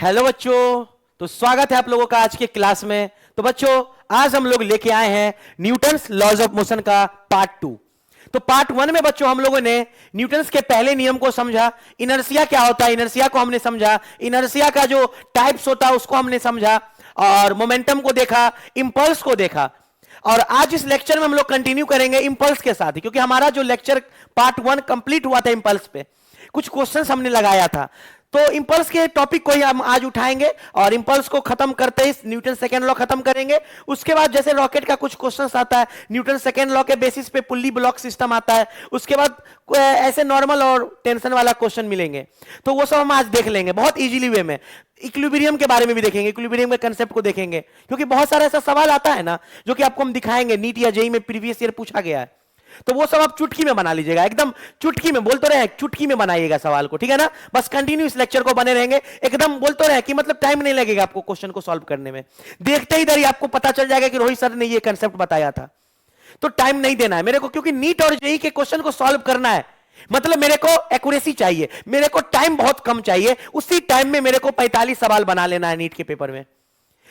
Hello बच्चों, तो स्वागत है आप लोगों का आज के क्लास में। तो बच्चों, आज हम लोग लेके आए हैं न्यूटन्स लॉज ऑफ मोशन का पार्ट 2। तो पार्ट 1 में बच्चों हम लोगों ने न्यूटन्स के पहले नियम को समझा, इनर्शिया क्या होता है इनर्शिया को हमने समझा, इनर्शिया का जो टाइप्स होता है उसको हमने समझा, और मोमेंटम को देखा, इंपल्स को देखा। और आज इस लेक्चर में हम लोग कंटिन्यू करेंगे इंपल्स के साथ ही, क्योंकि हमारा जो लेक्चर पार्ट 1 कंप्लीट हुआ था इंपल्स पे, कुछ क्वेश्चंस हमने लगाया था। तो इंपल्स के टॉपिक को ही हम आज उठाएंगे और इंपल्स को खत्म करते ही न्यूटन सेकेंड लॉ खत्म करेंगे। उसके बाद जैसे रॉकेट का कुछ क्वेश्चंस आता है, न्यूटन सेकेंड लॉ के बेसिस पे पुल्ली ब्लॉक सिस्टम आता है। उसके बाद ऐसे नॉर्मल और टेंशन वाला क्वेश्चन मिलेंगे, तो वो सब हम आज देख लेंगे बहुत इजीली वे में। इक्विलिब्रियम के बारे में भी देखेंगे, इक्विलिब्रियम के कंसेप्ट को देखेंगे, क्योंकि बहुत सारा ऐसा सवाल आता है ना जो कि आपको हम दिखाएंगे, नीट या जेईई में प्रीवियस ईयर पूछा गया है। तो वो सब आप चुटकी में बना लीजिएगा, एकदम चुटकी में, बोल तो रहे चुटकी में बनाइएगा सवाल को, ठीक है ना। बस कंटिन्यू इस लेक्चर को बने रहेंगे, एकदम बोल तो रहे कि मतलब टाइम नहीं लगेगा आपको क्वेश्चन को सॉल्व करने में। देखते ही इधर ही आपको पता चल जाएगा कि रोहित सर ने ये कंसेप्ट बताया था। तो टाइम नहीं देना है मेरे को, क्योंकि नीट और जेईई के क्वेश्चन को सॉल्व करना है, मतलब मेरे को एक्यूरेसी चाहिए, मेरे को टाइम बहुत कम चाहिए। उसी टाइम में मेरे को 45 सवाल बना लेना है नीट के पेपर में।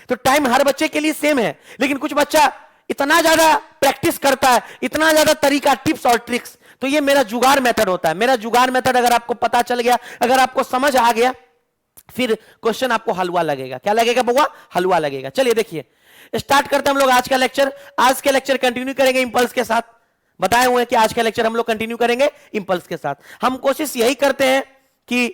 तो टाइम हर बच्चे के लिए सेम है, लेकिन कुछ बच्चा इतना ज्यादा प्रैक्टिस करता है, इतना ज्यादा तरीका, टिप्स और ट्रिक्स। तो ये मेरा जुगाड़ मेथड होता है। मेरा जुगाड़ मेथड अगर आपको पता चल गया, अगर आपको समझ आ गया, फिर क्वेश्चन आपको हलवा लगेगा। क्या लगेगा बउआ? हलवा लगेगा। चलिए देखिए, स्टार्ट करते हैं हम लोग आज का लेक्चर। आज के लेक्चर कंटिन्यू करेंगे इंपल्स के साथ। बताए हुए हैं कि आज का लेक्चर हम लोग कंटिन्यू करेंगे इंपल्स के साथ। हम कोशिश यही करते हैं कि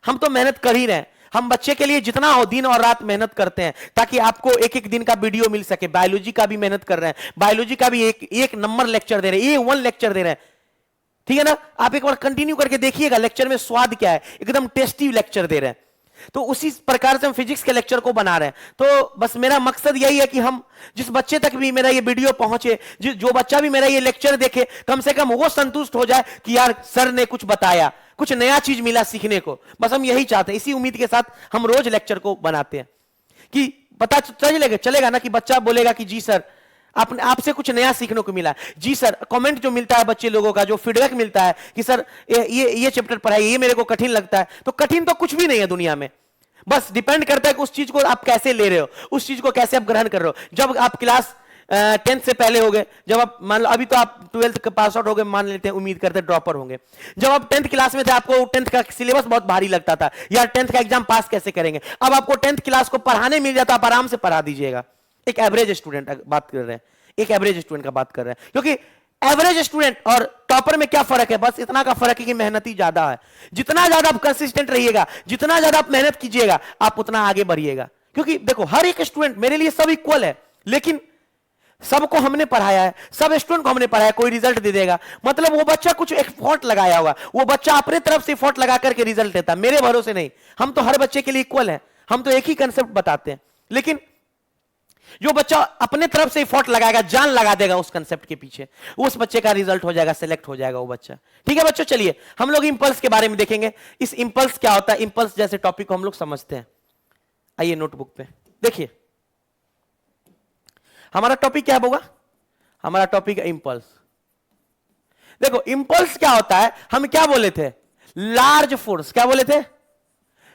हम तो मेहनत कर ही रहे हैं, हम बच्चे के लिए जितना हो दिन और रात मेहनत करते हैं, ताकि आपको एक एक दिन का वीडियो मिल सके। बायोलॉजी का भी मेहनत कर रहे हैं, बायोलॉजी का भी एक नंबर लेक्चर दे रहे हैं, A1 लेक्चर दे रहे हैं, ठीक है ना। आप एक बार कंटिन्यू करके देखिएगा लेक्चर में स्वाद क्या है, एकदम टेस्टी लेक्चर दे रहे हैं। तो उसी प्रकार से हम फिजिक्स के लेक्चर को बना रहे हैं। तो बस मेरा मकसद यही है कि हम जिस बच्चे तक भी मेरा ये वीडियो पहुंचे, जो बच्चा भी मेरा ये लेक्चर देखे, कम से कम वो संतुष्ट हो जाए कि यार सर ने कुछ बताया, कुछ नया चीज मिला सीखने को। बस हम यही चाहते हैं, इसी उम्मीद के साथ हम रोज लेक्चर को बनाते हैं कि पता चलेगा ना कि बच्चा बोलेगा कि जी सर आपसे कुछ नया सीखने को मिला। जी सर, कमेंट जो मिलता है बच्चे लोगों का, जो फीडबैक मिलता है कि सर ये चैप्टर पढ़ाइए, ये मेरे को कठिन लगता है। तो कठिन तो कुछ भी नहीं है दुनिया में, बस डिपेंड करता है कि उस चीज को आप कैसे ले रहे हो, उस चीज को कैसे आप ग्रहण कर रहे हो। जब आप क्लास 10th से पहले हो गए, जब आप मान लो अभी तो आप 12th का पास आउट हो गए, मान लेते हैं, उम्मीद करते हैं ड्रॉपर होंगे। जब आप 10th क्लास में थे, आपको 10th का सिलेबस बहुत भारी लगता था, यार 10th का एग्जाम पास कैसे करेंगे। अब आपको 10th क्लास को पढ़ाने मिल जाता, आप आराम से पढ़ा दीजिएगा। एक एवरेज स्टूडेंट बात कर रहे हैं, एक एवरेज स्टूडेंट का बात कर रहे हैं, क्योंकि एवरेज स्टूडेंट और टॉपर में क्या फर्क है? बस इतना का फर्क है कि मेहनती ज्यादा है। जितना ज्यादा आप कंसिस्टेंट रहिएगा, जितना ज्यादा आप मेहनत कीजिएगा, आप उतना आगे बढ़िएगा। क्योंकि देखो, हर एक स्टूडेंट मेरे लिए सब इक्वल है, लेकिन सबको हमने पढ़ाया है, सब स्टूडेंट को हमने पढ़ाया, कोई रिजल्ट दे देगा, मतलब वो बच्चा कुछ एफर्ट लगाया होगा, वो बच्चा अपने तरफ से एफर्ट लगा करके रिजल्ट देता, मेरे भरोसे नहीं। हम तो हर बच्चे के लिए इक्वल है, हम तो एक ही कंसेप्ट बताते हैं, लेकिन जो बच्चा अपने तरफ से एफर्ट लगाएगा, जान लगा देगा उस कंसेप्ट के पीछे, उस बच्चे का रिजल्ट हो जाएगा, सिलेक्ट हो जाएगा वो बच्चा। ठीक है बच्चों, चलिए हम लोग इंपल्स के बारे में देखेंगे। इस इंपल्स क्या होता है, इंपल्स जैसे टॉपिक को हम लोग समझते हैं। आइए नोटबुक पे देखिए, हमारा टॉपिक क्या होगा? हमारा टॉपिक है इंपल्स। देखो इंपल्स क्या होता है, हम क्या बोले थे? Large force. क्या बोले थे?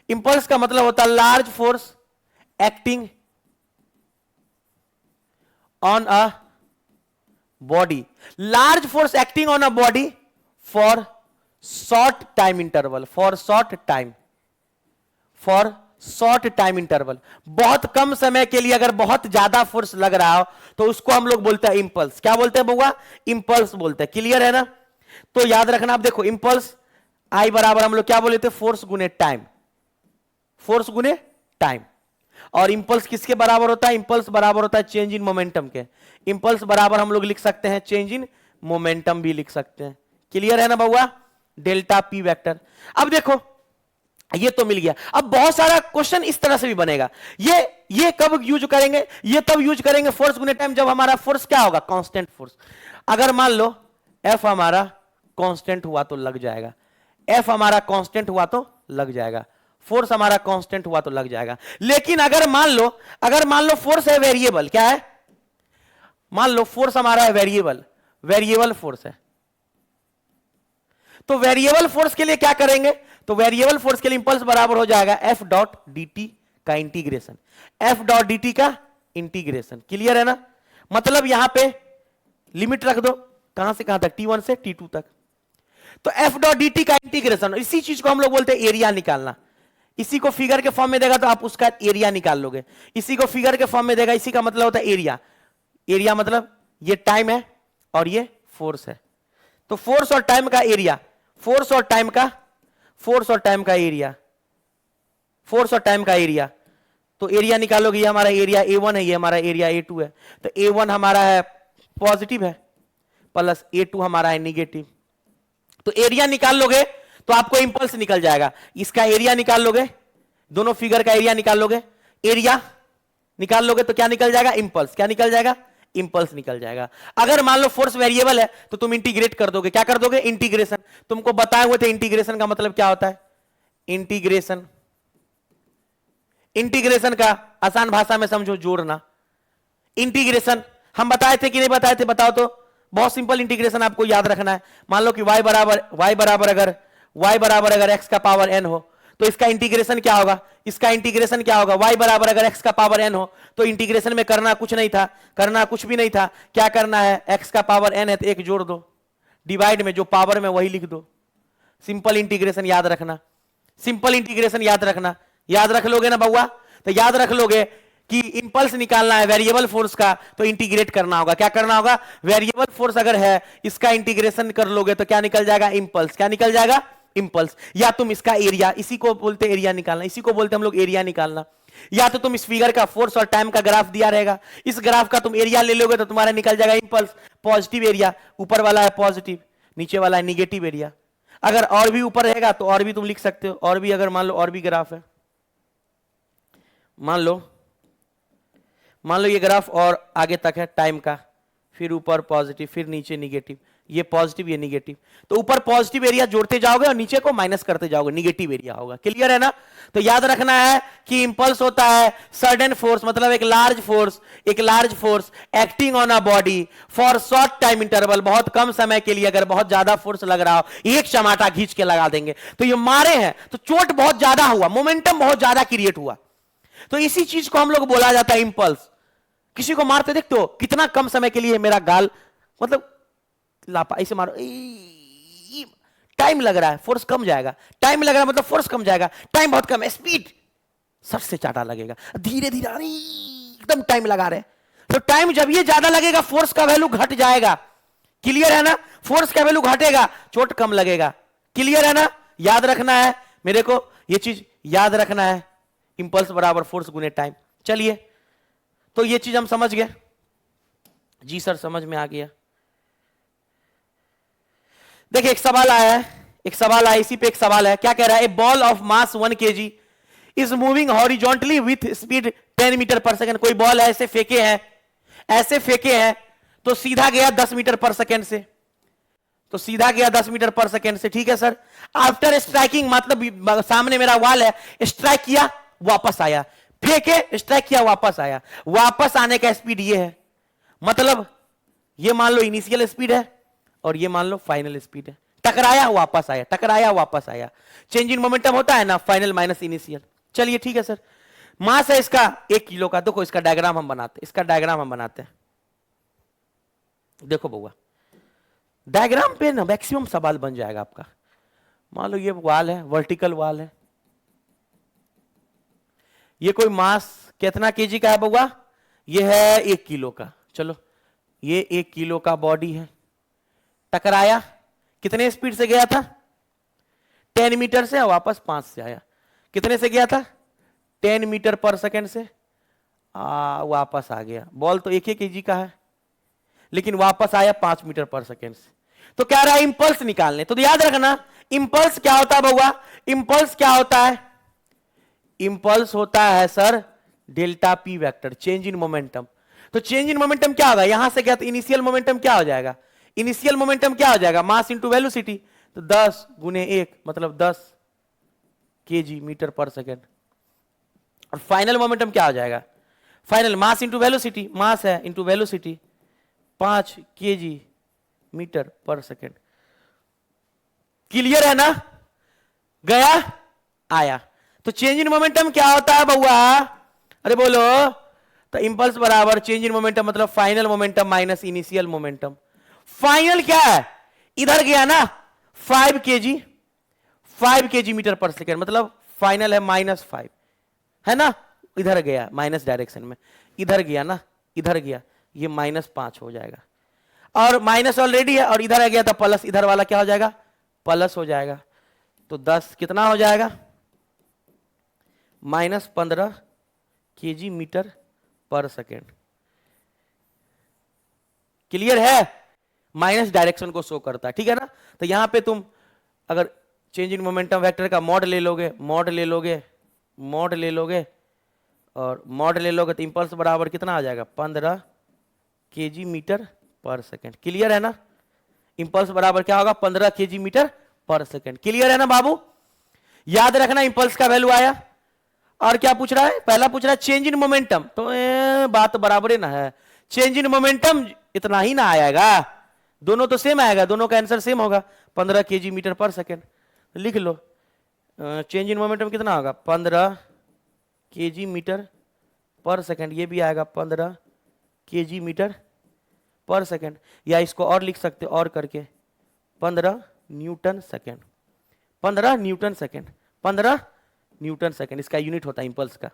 इंपल्स का मतलब होता है large force acting on a body, large force acting on a body for short time interval, for short time interval, बहुत कम समय के लिए अगर बहुत ज्यादा फोर्स लग रहा हो तो उसको हम लोग बोलते हैं इंपल्स। क्या बोलते हैं बउआ? इंपल्स बोलते हैं। क्लियर है ना? तो याद रखना, आप देखो इंपल्स आई बराबर हम लोग क्या बोले थे? फोर्स गुने टाइम, फोर्स गुने टाइम। और इंपल्स किसके बराबर होता है? इंपल्स बराबर होता है चेंज इन मोमेंटम के। इंपल्स बराबर हम लोग लिख सकते हैं चेंज इन मोमेंटम भी लिख सकते हैं। क्लियर है ना बउआ? Delta P vector. अब देखो ये तो मिल गया। अब बहुत सारा क्वेश्चन इस तरह से भी बनेगा। ये कब यूज करेंगे? ये तब यूज करेंगे फोर्स गुने टाइम, जब हमारा फोर्स क्या होगा? Constant force. अगर मान लो एफ हमारा कांस्टेंट हुआ तो लग जाएगा, एफ हमारा कांस्टेंट हुआ तो लग जाएगा, फोर्स हमारा कांस्टेंट हुआ तो लग जाएगा। लेकिन अगर मान लो फोर्स है वेरिएबल, क्या है? मान लो फोर्स हमारा है वेरिएबल फोर्स है, तो वेरिएबल फोर्स के लिए क्या करेंगे? तो वेरिएबल फोर्स के लिए इंपल्स बराबर हो जाएगा एफ डॉट डी टी का integration, F dot D T का इंटीग्रेशन। क्लियर है ना? मतलब यहां पे लिमिट रख दो, कहां से कहां तक, T1 से T2 तक। तो एफ डॉट डी टी का इंटीग्रेशन, इसी चीज को हम लोग बोलते हैं एरिया निकालना। इसी को फिगर के फॉर्म में देगा तो आप उसका एरिया निकाल लोगे, इसी को फिगर के फॉर्म में देगा, इसी का मतलब होता है एरिया। एरिया मतलब ये टाइम है और ये फोर्स है, तो फोर्स और टाइम का एरिया, फोर्स और टाइम का, फोर्स और टाइम का एरिया, फोर्स और टाइम का एरिया। तो एरिया निकालोगे, ये हमारा एरिया A1 है, ये हमारा एरिया A2 है। तो A1 हमारा है पॉजिटिव है प्लस A2 हमारा है निगेटिव। तो एरिया निकाल लोगे तो आपको इंपल्स निकल जाएगा। इसका एरिया निकाल लोगे, दोनों फिगर का एरिया निकाल लोगे, एरिया निकाल लोगे तो क्या निकल जाएगा? इंपल्स। क्या निकल जाएगा? इंपल्स निकल जाएगा। अगर मान लो फोर्स वेरिएबल है तो तुम इंटीग्रेट कर दोगे, क्या कर दोगे? इंटीग्रेशन। तुमको बताए हुए थे इंटीग्रेशन का मतलब क्या होता है। इंटीग्रेशन, इंटीग्रेशन का आसान भाषा में समझो, जोड़ना। इंटीग्रेशन हम बताए थे कि नहीं बताए थे, बताओ तो। बहुत सिंपल इंटीग्रेशन आपको याद रखना है। मान लो कि y बराबर अगर x का पावर n हो तो इसका इंटीग्रेशन क्या होगा? इसका इंटीग्रेशन क्या होगा? y बराबर अगर x का पावर n हो तो इंटीग्रेशन में करना कुछ नहीं था, करना कुछ भी नहीं था। क्या करना है? x का पावर n है तो एक जोड़ दो, डिवाइड में जो पावर में वही लिख दो। सिंपल इंटीग्रेशन याद रखना, सिंपल इंटीग्रेशन याद रखना। याद रख लोगे ना बउआ? तो याद रख लोगे कि इंपल्स निकालना है वेरिएबल फोर्स का तो इंटीग्रेट करना होगा। क्या करना होगा? वेरिएबल फोर्स अगर है, इसका इंटीग्रेशन कर लोगे तो क्या निकल जाएगा? इंपल्स। क्या निकल जाएगा? इंपल्स। या तुम इसका एरिया, इसी को बोलते एरिया निकालना, इसी को बोलते हम लोग एरिया निकालना। या तो तुम इस फिगर का फोर्स और टाइम का ग्राफ दिया रहेगा, इस ग्राफ का तुम एरिया ले लोगे तो तुम्हारा निकल जाएगा इंपल्स। पॉजिटिव एरिया, ऊपर वाला है पॉजिटिव, नीचे वाला है निगेटिव एरिया। अगर और भी ऊपर रहेगा तो और भी तुम लिख सकते हो, और भी अगर मान लो और भी ग्राफ है, मान लो ये ग्राफ और आगे तक है टाइम का, फिर ऊपर पॉजिटिव, फिर नीचे निगेटिव, ये पॉजिटिव ये निगेटिव। तो ऊपर पॉजिटिव एरिया जोड़ते जाओगे और नीचे को माइनस करते जाओगे, निगेटिव एरिया होगा। क्लियर है ना? तो याद रखना है कि इंपल्स होता है सडन फोर्स, मतलब एक large force acting on a body for short time interval, बहुत कम समय के लिए। अगर बहुत ज्यादा फोर्स लग रहा हो, एक चमाटा खींच के लगा देंगे, तो ये मारे हैं तो चोट बहुत ज्यादा हुआ, मोमेंटम बहुत ज्यादा क्रिएट हुआ, तो इसी चीज को हम लोग बोला जाता है इंपल्स। किसी को मारते देखते हो, कितना कम समय के लिए मेरा गाल, मतलब लापा, ऐसे मारो, टाइम लग रहा है, फोर्स कम जाएगा। टाइम लग रहा है मतलब फोर्स कम जाएगा, टाइम बहुत कम है, स्पीड सट से चाटा लगेगा, धीरे धीरे एकदम टाइम लगा रहे। तो टाइम जब ये ज्यादा लगेगा, फोर्स का वैल्यू घट जाएगा। क्लियर है ना? फोर्स का वैल्यू घटेगा, चोट कम लगेगा। क्लियर है ना? याद रखना है मेरे को, ये चीज याद रखना है, इंपल्स बराबर फोर्स गुने टाइम। चलिए, तो ये चीज हम समझ गए। जी सर, समझ में आ गया। देखिए एक सवाल आया है, इसी पे एक सवाल है। क्या कह रहा है? A ball of mass 1 kg is moving horizontally with speed 10 metre पर सेकेंड। कोई बॉल ऐसे फेंके हैं तो सीधा गया 10 मीटर पर सेकेंड से, तो सीधा गया 10 मीटर पर सेकेंड से। ठीक है सर। आफ्टर स्ट्राइकिंग, मतलब सामने मेरा वॉल है, स्ट्राइक किया वापस आया, फेंके स्ट्राइक किया वापस आया, वापस आने का स्पीड ये है। मतलब ये मान लो इनिशियल स्पीड है और ये मान लो फाइनल स्पीड है। टकराया वापस आया, टकराया वापस आया, चेंज इन मोमेंटम होता है ना, फाइनल माइनस इनिशियल। चलिए ठीक है सर। मास है इसका 1 किलो का। देखो इसका डायग्राम हम बनाते हैं, देखो बउआ, डायग्राम पे ना मैक्सिमम सवाल बन जाएगा आपका। मान लो ये वाल है, वर्टिकल वाल है, ये कोई मास कितना केजी का है बउआ? ये है 1 किलो का। चलो ये 1 किलो का बॉडी है, टकराया, कितने स्पीड से गया था? 10 मीटर से, वापस 5 से आया। कितने से गया था? 10 मीटर पर सेकेंड से, वापस आ गया। बॉल तो 1 केजी का है, लेकिन वापस आया 5 मीटर पर सेकेंड से। तो क्या रहा? इंपल्स निकालने। तो याद रखना, इंपल्स क्या होता है बउआ? इंपल्स क्या होता है? इंपल्स होता है sir delta P vector, change in momentum. तो चेंज इन मोमेंटम क्या होगा? यहां से गया तो इनिशियल मोमेंटम क्या हो जाएगा? इनिशियल मोमेंटम क्या हो जाएगा? Mass into velocity. तो 10 गुने 1 मतलब 10 केजी मीटर पर सेकेंड। और फाइनल मोमेंटम क्या हो जाएगा? फाइनल मास इंटू वेलोसिटी, मास है इंटू वेलोसिटी, 5 kg मीटर पर सेकेंड। क्लियर है ना? गया आया। तो चेंज इन मोमेंटम क्या होता है बउआ? अरे बोलो। तो इंपल्स बराबर चेंज इन मोमेंटम मतलब final momentum minus initial momentum. Final क्या है? इधर गया ना 5 kg, 5 kg मीटर पर सेकेंड, मतलब फाइनल है -5, है ना? इधर गया माइनस डायरेक्शन में, इधर गया ना, इधर गया, ये -5 हो जाएगा, और माइनस ऑलरेडी है, और इधर आ गया था प्लस, इधर वाला क्या हो जाएगा? प्लस हो जाएगा। तो 10 कितना हो जाएगा? -15 kg मीटर पर सेकेंड। क्लियर है? माइनस डायरेक्शन को शो करता है, ठीक है ना? तो यहां पे तुम अगर चेंज इन मोमेंटम वेक्टर का मॉड ले लोगे, मॉड ले लोगे, मॉड ले लोगे, और मॉड ले लोगे, तो इंपल्स बराबर कितना आ जाएगा? 15 kg मीटर पर सेकेंड। क्लियर है ना? इंपल्स बराबर क्या होगा? 15 kg मीटर पर सेकेंड। क्लियर है ना बाबू? याद रखना इंपल्स का वैल्यू आया। और क्या पूछ रहा है? पहला पूछ रहा है चेंज इन मोमेंटम, तो बात बराबर ही ना है। चेंज इन मोमेंटम इतना ही ना आएगा, दोनों तो सेम आएगा, दोनों का आंसर सेम होगा, 15 kg मीटर पर सेकेंड। लिख लो चेंज इन मोमेंटम कितना होगा? 15 kg मीटर पर सेकेंड। ये भी आएगा 15 kg मीटर पर सेकेंड, या इसको और लिख सकते और करके 15 Newton second, 15 Newton second, 15 Newton second, इसका यूनिट होता है इंपल्स का,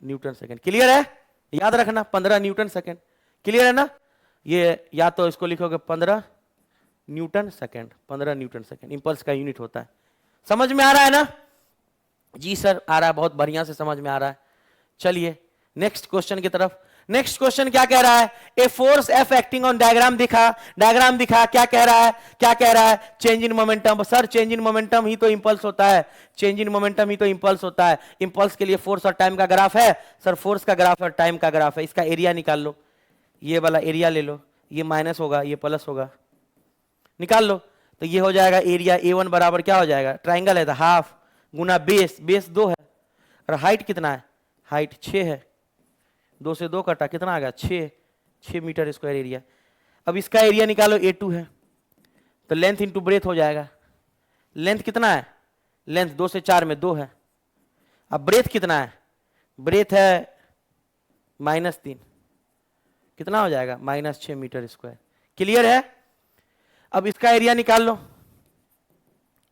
न्यूटन सेकेंड। क्लियर है? याद रखना 15 न्यूटन सेकेंड। क्लियर है ना? ये या तो इसको लिखोगे 15 Newton second, 15 Newton second impulse का यूनिट होता है। समझ में आ रहा है ना? जी सर आ रहा है, बहुत बढ़िया से समझ में आ रहा है। चलिए नेक्स्ट क्वेश्चन की तरफ। नेक्स्ट क्वेश्चन क्या कह रहा है? A force F acting on, diagram दिखा, डायग्राम दिखा, क्या कह रहा है? क्या कह रहा है? Change in momentum. Sir change in momentum ही तो इंपल्स होता है, चेंज इन मोमेंटम ही तो इंपल्स होता है। इंपल्स के लिए फोर्स और टाइम का ग्राफ है। सर फोर्स का ग्राफ और टाइम का ग्राफ है, इसका एरिया निकाल लो, ये वाला एरिया ले लो, ये माइनस होगा, ये प्लस होगा, निकाल लो। तो ये हो जाएगा एरिया A1 बराबर क्या हो जाएगा? ट्राइंगल है तो हाफ गुना बेस, बेस 2 है, और हाइट कितना है? हाइट 6 है, 2 से 2 कटा, कितना आ गया? 6 मीटर स्क्वायर एरिया। अब इसका एरिया निकालो, A2 है, तो लेंथ इंटू ब्रेथ हो जाएगा। लेंथ कितना है? लेंथ 2 से 4 में 2 है। अब ब्रेथ कितना है? ब्रेथ है -3, कितना हो जाएगा? -6 मीटर स्क्वायर। क्लियर है? अब इसका एरिया निकाल लो,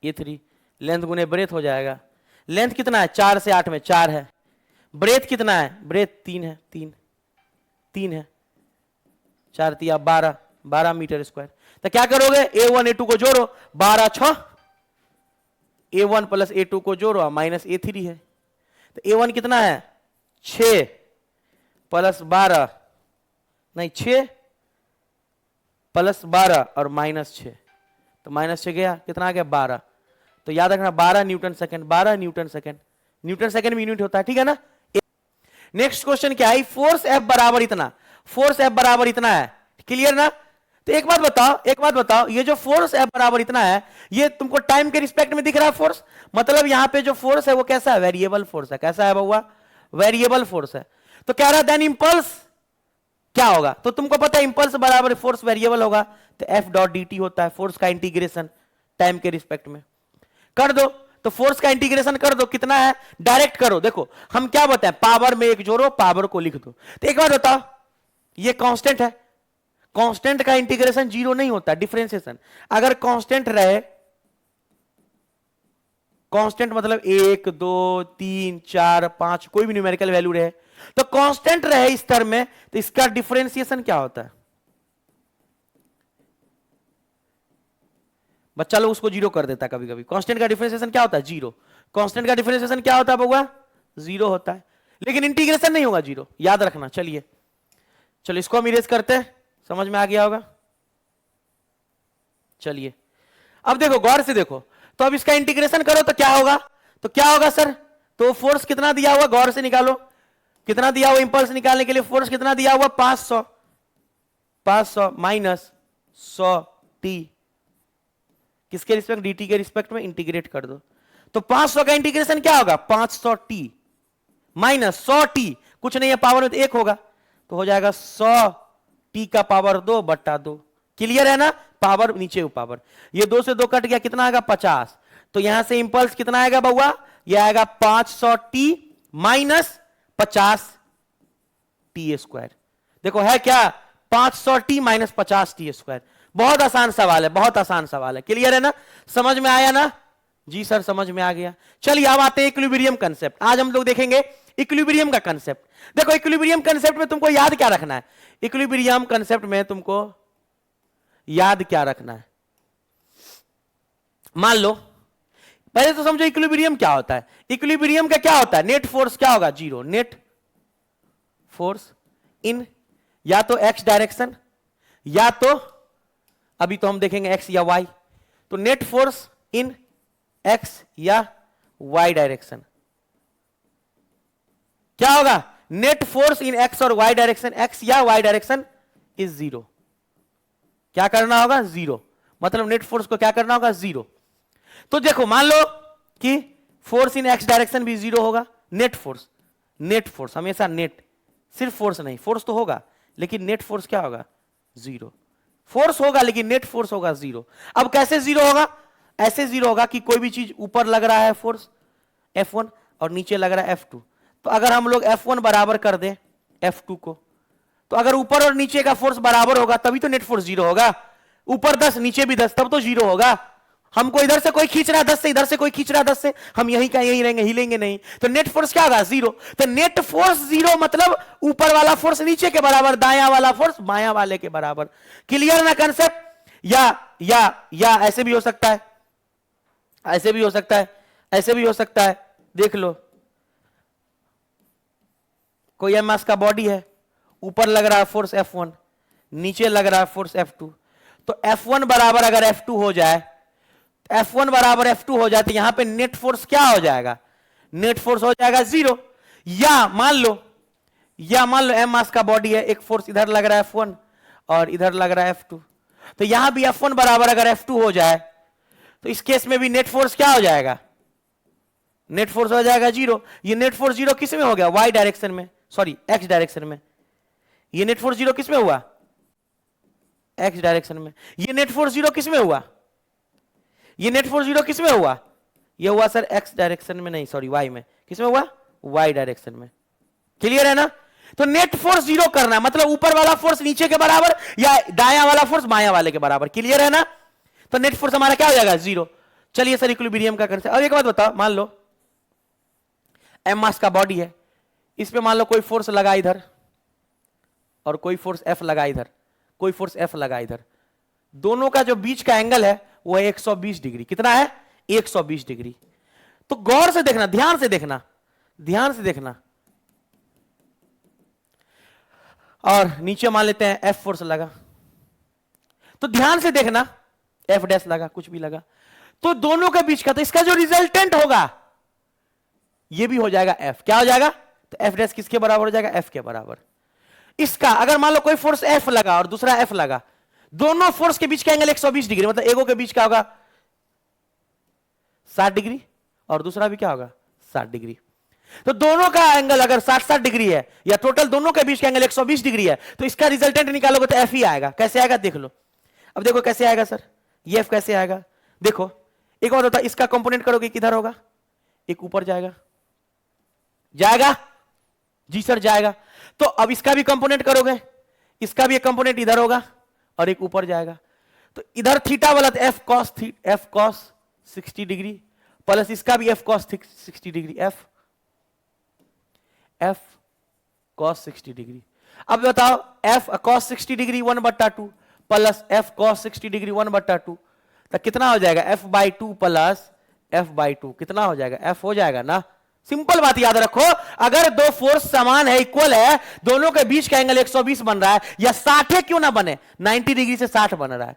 A3, लेंथ गुने ब्रेथ हो जाएगा। लेंथ कितना है? 4 से 8 में 4 है। ब्रेथ कितना है? ब्रेथ 3 है, 3 है, 4 तिया 12 मीटर स्क्वायर। तो क्या करोगे? A1 A2 को जोड़ो, 12 6, A1 प्लस A2 को जोड़ो, माइनस A3 है। तो A1 कितना है? 6 प्लस 12, नहीं 6 प्लस 12 और -6, तो -6 गया, कितना आ गया? 12। तो याद रखना 12 Newton second, 12 Newton second, Newton second में यूनिट होता है, ठीक है ना? नेक्स्ट क्वेश्चन क्या है? फोर्स F बराबर इतना, फोर्स F बराबर इतना है। क्लियर ना? तो एक बात बताओ, एक बात बताओ, ये जो फोर्स F बराबर इतना है, ये तुमको टाइम के रिस्पेक्ट में दिख रहा है फोर्स? मतलब यहां पे जो फोर्स है वो कैसा है? वेरिएबल फोर्स है। कैसा है बउआ? वेरिएबल फोर्स है। तो कह रहा है देन इंपल्स क्या होगा? तो तुमको पता है इंपल्स बराबर फोर्स वेरिएबल होगा, तो F डॉट dt होता है फोर्स का इंटीग्रेशन टाइम के रिस्पेक्ट में। कर दो, तो फोर्स का इंटीग्रेशन कर दो, कितना है? डायरेक्ट करो। देखो हम क्या बताएं, पावर में एक जोड़ो, पावर को लिख दो। तो एक बात बताओ, ये कांस्टेंट है, कांस्टेंट का इंटीग्रेशन 0 नहीं होता, डिफरेंशिएशन। अगर कांस्टेंट रहे, कांस्टेंट मतलब 1 2 3 4 5 कोई भी न्यूमेरिकल वैल्यू रहे, तो कांस्टेंट रहे इस टर्म में, तो इसका डिफरेंशिएशन क्या होता है? बच्चा लोग उसको 0 कर देता है कभी कभी। कांस्टेंट का डिफरेंशिएशन क्या होता है? 0। कांस्टेंट का डिफरेंशिएशन क्या होता है बउआ? 0 होता है, लेकिन इंटीग्रेशन नहीं होगा 0, याद रखना। चलिए चलो इसको हम इरेज करते हैं, समझ में आ गया होगा। चलिए अब देखो, गौर से देखो, तो अब इसका इंटीग्रेशन करो तो क्या होगा? तो क्या होगा सर? तो फोर्स कितना दिया हुआ, गौर से निकालो, कितना दिया हुआ? इंपल्स निकालने के लिए फोर्स कितना दिया हुआ? 500, 500 माइनस 100 t, किसके रिस्पेक्ट? dt के रिस्पेक्ट में, इंटीग्रेट कर दो। तो 500 का इंटीग्रेशन क्या होगा? 500 t माइनस 100 t, कुछ नहीं है पावर में तो 1 होगा, तो हो जाएगा 100 t का पावर 2 बट्टा 2। क्लियर है ना? पावर नीचे पावर, ये 2 से 2 कट गया, कितना आएगा? 50। तो यहां से इंपल्स कितना आएगा बउआ, यह आएगा 500t माइनस 50t²। देखो है क्या, 500t माइनस 50t²। बहुत आसान सवाल है, बहुत आसान सवाल है। क्लियर है ना, समझ में आया ना? जी सर समझ में आ गया। चलिए अब आते हैं इक्विलिब्रियम कंसेप्ट। आज हम लोग देखेंगे इक्विलिब्रियम का कंसेप्ट। देखो इक्विलिब्रियम कंसेप्ट में तुमको याद क्या रखना है, इक्विलिब्रियम कंसेप्ट में तुमको याद क्या रखना है। मान लो पहले तो समझो इक्विलिब्रियम क्या होता है। इक्विलिब्रियम का क्या होता है, नेट फोर्स क्या होगा, जीरो। नेट फोर्स इन या तो एक्स डायरेक्शन या तो, अभी तो हम देखेंगे एक्स या वाई, तो नेट फोर्स इन एक्स या वाई डायरेक्शन क्या होगा, नेट फोर्स इन एक्स और वाई डायरेक्शन, एक्स या वाई डायरेक्शन इज जीरो। क्या करना होगा, जीरो। मतलब नेट फोर्स को क्या करना होगा, जीरो। तो देखो मान लो कि फोर्स इन एक्स डायरेक्शन भी जीरो होगा। नेट फोर्स हमेशा नेट, सिर्फ फोर्स नहीं, फोर्स तो होगा लेकिन नेट फोर्स क्या होगा, जीरो। फोर्स होगा लेकिन नेट फोर्स होगा जीरो। अब कैसे जीरो होगा, ऐसे जीरो होगा कि कोई भी चीज ऊपर लग रहा है फोर्स F1 और नीचे लग रहा है F2। तो अगर हम लोग F1 बराबर कर दें F2 को, तो अगर ऊपर और नीचे का फोर्स बराबर होगा तभी तो नेट फोर्स जीरो होगा। ऊपर 10 नीचे भी 10 तब तो जीरो होगा। हमको इधर से कोई खींच रहा है 10 से, इधर से कोई खींच रहा है 10 से, हम यहीं का यहीं रहेंगे, हिलेंगे नहीं। तो नेट फोर्स क्या होगा, जीरो। तो नेट फोर्स जीरो मतलब ऊपर वाला फोर्स नीचे के बराबर, दाया वाला फोर्स बाया वाले के बराबर। क्लियर ना कंसेप्ट। या ऐसे भी हो सकता है, ऐसे भी हो सकता है, ऐसे भी हो सकता है। देख लो कोई एम मास का बॉडी है, ऊपर लग रहा है फोर्स F1, नीचे लग रहा है फोर्स F2। तो F1 बराबर अगर F2 हो जाए, F1 बराबर F2 हो जाए तो यहां पे नेट फोर्स क्या हो जाएगा, नेट फोर्स हो जाएगा जीरो। या मान लो एम मास का बॉडी है, एक फोर्स इधर लग रहा है F1 और इधर लग रहा है F2। तो यहां भी F1 बराबर अगर F2 हो जाए तो इस केस में भी नेट फोर्स क्या हो जाएगा, नेट फोर्स हो जाएगा जीरो। ये नेट फोर्स जीरो किस में हो गया, वाई डायरेक्शन में, सॉरी एक्स डायरेक्शन में। ये नेट फोर्स जीरो किस में हुआ, एक्स डायरेक्शन में। ये नेट फोर्स जीरो किस में हुआ, ये नेट फोर्स जीरो किस में हुआ, ये हुआ सर एक्स डायरेक्शन में, नहीं सॉरी वाई में। किस में हुआ, वाई डायरेक्शन में। क्लियर है ना। तो नेट फोर्स जीरो करना मतलब ऊपर वाला फोर्स नीचे के बराबर या दाया वाला फोर्स बाया वाले के बराबर। क्लियर है ना। तो नेट फोर्स हमारा क्या हो जाएगा, जीरो। चलिए सर इक्विलिब्रियम का करते हैं। अब एक बात बताओ, मान लो एम मास का बॉडी है, इस पे मान लो कोई फोर्स लगा इधर और कोई फोर्स F लगा इधर, कोई फोर्स F लगा इधर। दोनों का जो बीच का एंगल है वो है 120 डिग्री। कितना है, 120 डिग्री। तो गौर से देखना, ध्यान से देखना, ध्यान से देखना। और नीचे मान लेते हैं F फोर्स लगा, तो ध्यान से देखना, F डैश लगा, कुछ भी लगा, तो दोनों के बीच का, तो इसका जो रिजल्टेंट होगा ये भी हो जाएगा F। क्या हो जाएगा, तो F डैश किसके बराबर हो जाएगा, F के बराबर। इसका अगर मान लो कोई फोर्स F लगा और दूसरा F लगा, दोनों फोर्स के बीच का एंगल 120 डिग्री, मतलब एगो के बीच का होगा 60 डिग्री और दूसरा भी क्या होगा 60 डिग्री। तो दोनों का एंगल अगर 60-60 डिग्री है या टोटल दोनों के बीच का एंगल 120 डिग्री है, तो इसका रिजल्टेंट निकालोगे तो F ही आएगा। कैसे आएगा देख लो। अब देखो कैसे आएगा सर, ये F कैसे आएगा, देखो एक बात होता है, इसका कंपोनेंट करोगे किधर होगा, एक ऊपर जाएगा, जाएगा जी सर जाएगा। तो अब इसका भी कंपोनेंट करोगे, इसका भी एक कंपोनेंट इधर होगा और एक ऊपर जाएगा। तो इधर थीटा वाला तो F cos 60 डिग्री प्लस इसका भी F cos 60 degree, F cos 60 degree. अब बताओ F cos 60 degree 1/2 plus F cos 60 degree 1/2, तो कितना हो जाएगा, F/2 प्लस F/2 कितना हो जाएगा, F हो जाएगा ना। सिंपल बात याद रखो, अगर दो फोर्स समान है, इक्वल है, दोनों के बीच का एंगल 120 बन रहा है या 60 क्यों ना बने, 90 डिग्री से 60 बन रहा है,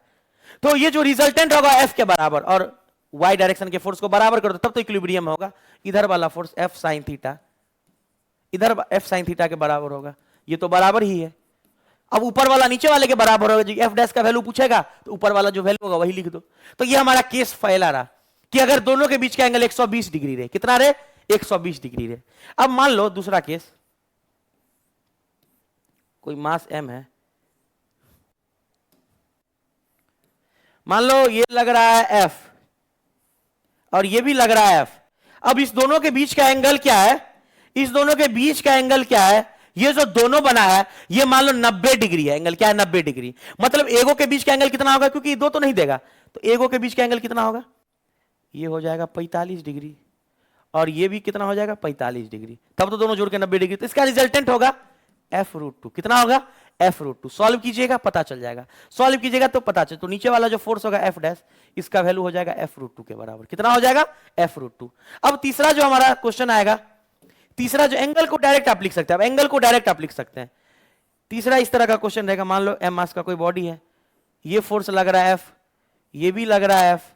तो ये जो रिजल्टेंट होगा F के बराबर, और y डायरेक्शन के फोर्स को बराबर कर दो तब तो इक्विलिब्रियम होगा। इधर वाला फोर्स F sin थीटा, इधर F sin थीटा के बराबर होगा, ये तो बराबर ही है। अब ऊपर वाला नीचे वाले के बराबर होगा, जी F डैश का वैल्यू पूछेगा तो ऊपर वाला जो वैल्यू होगा वही लिख दो। तो ये हमारा केस फैला रहा कि अगर दोनों के बीच का एंगल 120 डिग्री रहे, कितना रहे, 120 डिग्री रहे। अब मान लो दूसरा केस, कोई मास M है, मान लो ये लग रहा है F और ये भी लग रहा है एफ। अब इस दोनों के बीच का एंगल क्या है, इस दोनों के बीच का एंगल क्या है, ये जो दोनों बना है ये मान लो 90 डिग्री है, एंगल क्या है 90 डिग्री। मतलब एगो के बीच का एंगल कितना होगा, क्योंकि दो तो नहीं देगा, तो एगो के बीच का एंगल कितना होगा, ये हो जाएगा 45 डिग्री और ये भी कितना हो जाएगा 45 डिग्री, तब तो दोनों जोड़ के 90 डिग्री। तो इसका रिजल्टेंट होगा f√2। कितना होगा f√2। सॉल्व कीजिएगा पता चल जाएगा, सॉल्व कीजिएगा तो पता चल। तो नीचे वाला जो फोर्स होगा f डैश, इसका वैल्यू हो जाएगा f√2 के बराबर। कितना हो जाएगा f√2। अब तीसरा जो हमारा क्वेश्चन आएगा, तीसरा जो एंगल को डायरेक्ट आप लिख सकते हैं, अब एंगल को डायरेक्ट आप लिख सकते हैं। तीसरा इस तरह का क्वेश्चन रहेगा, मान लो m मास का कोई बॉडी है, ये फोर्स लग रहा है f, ये भी लग रहा है f।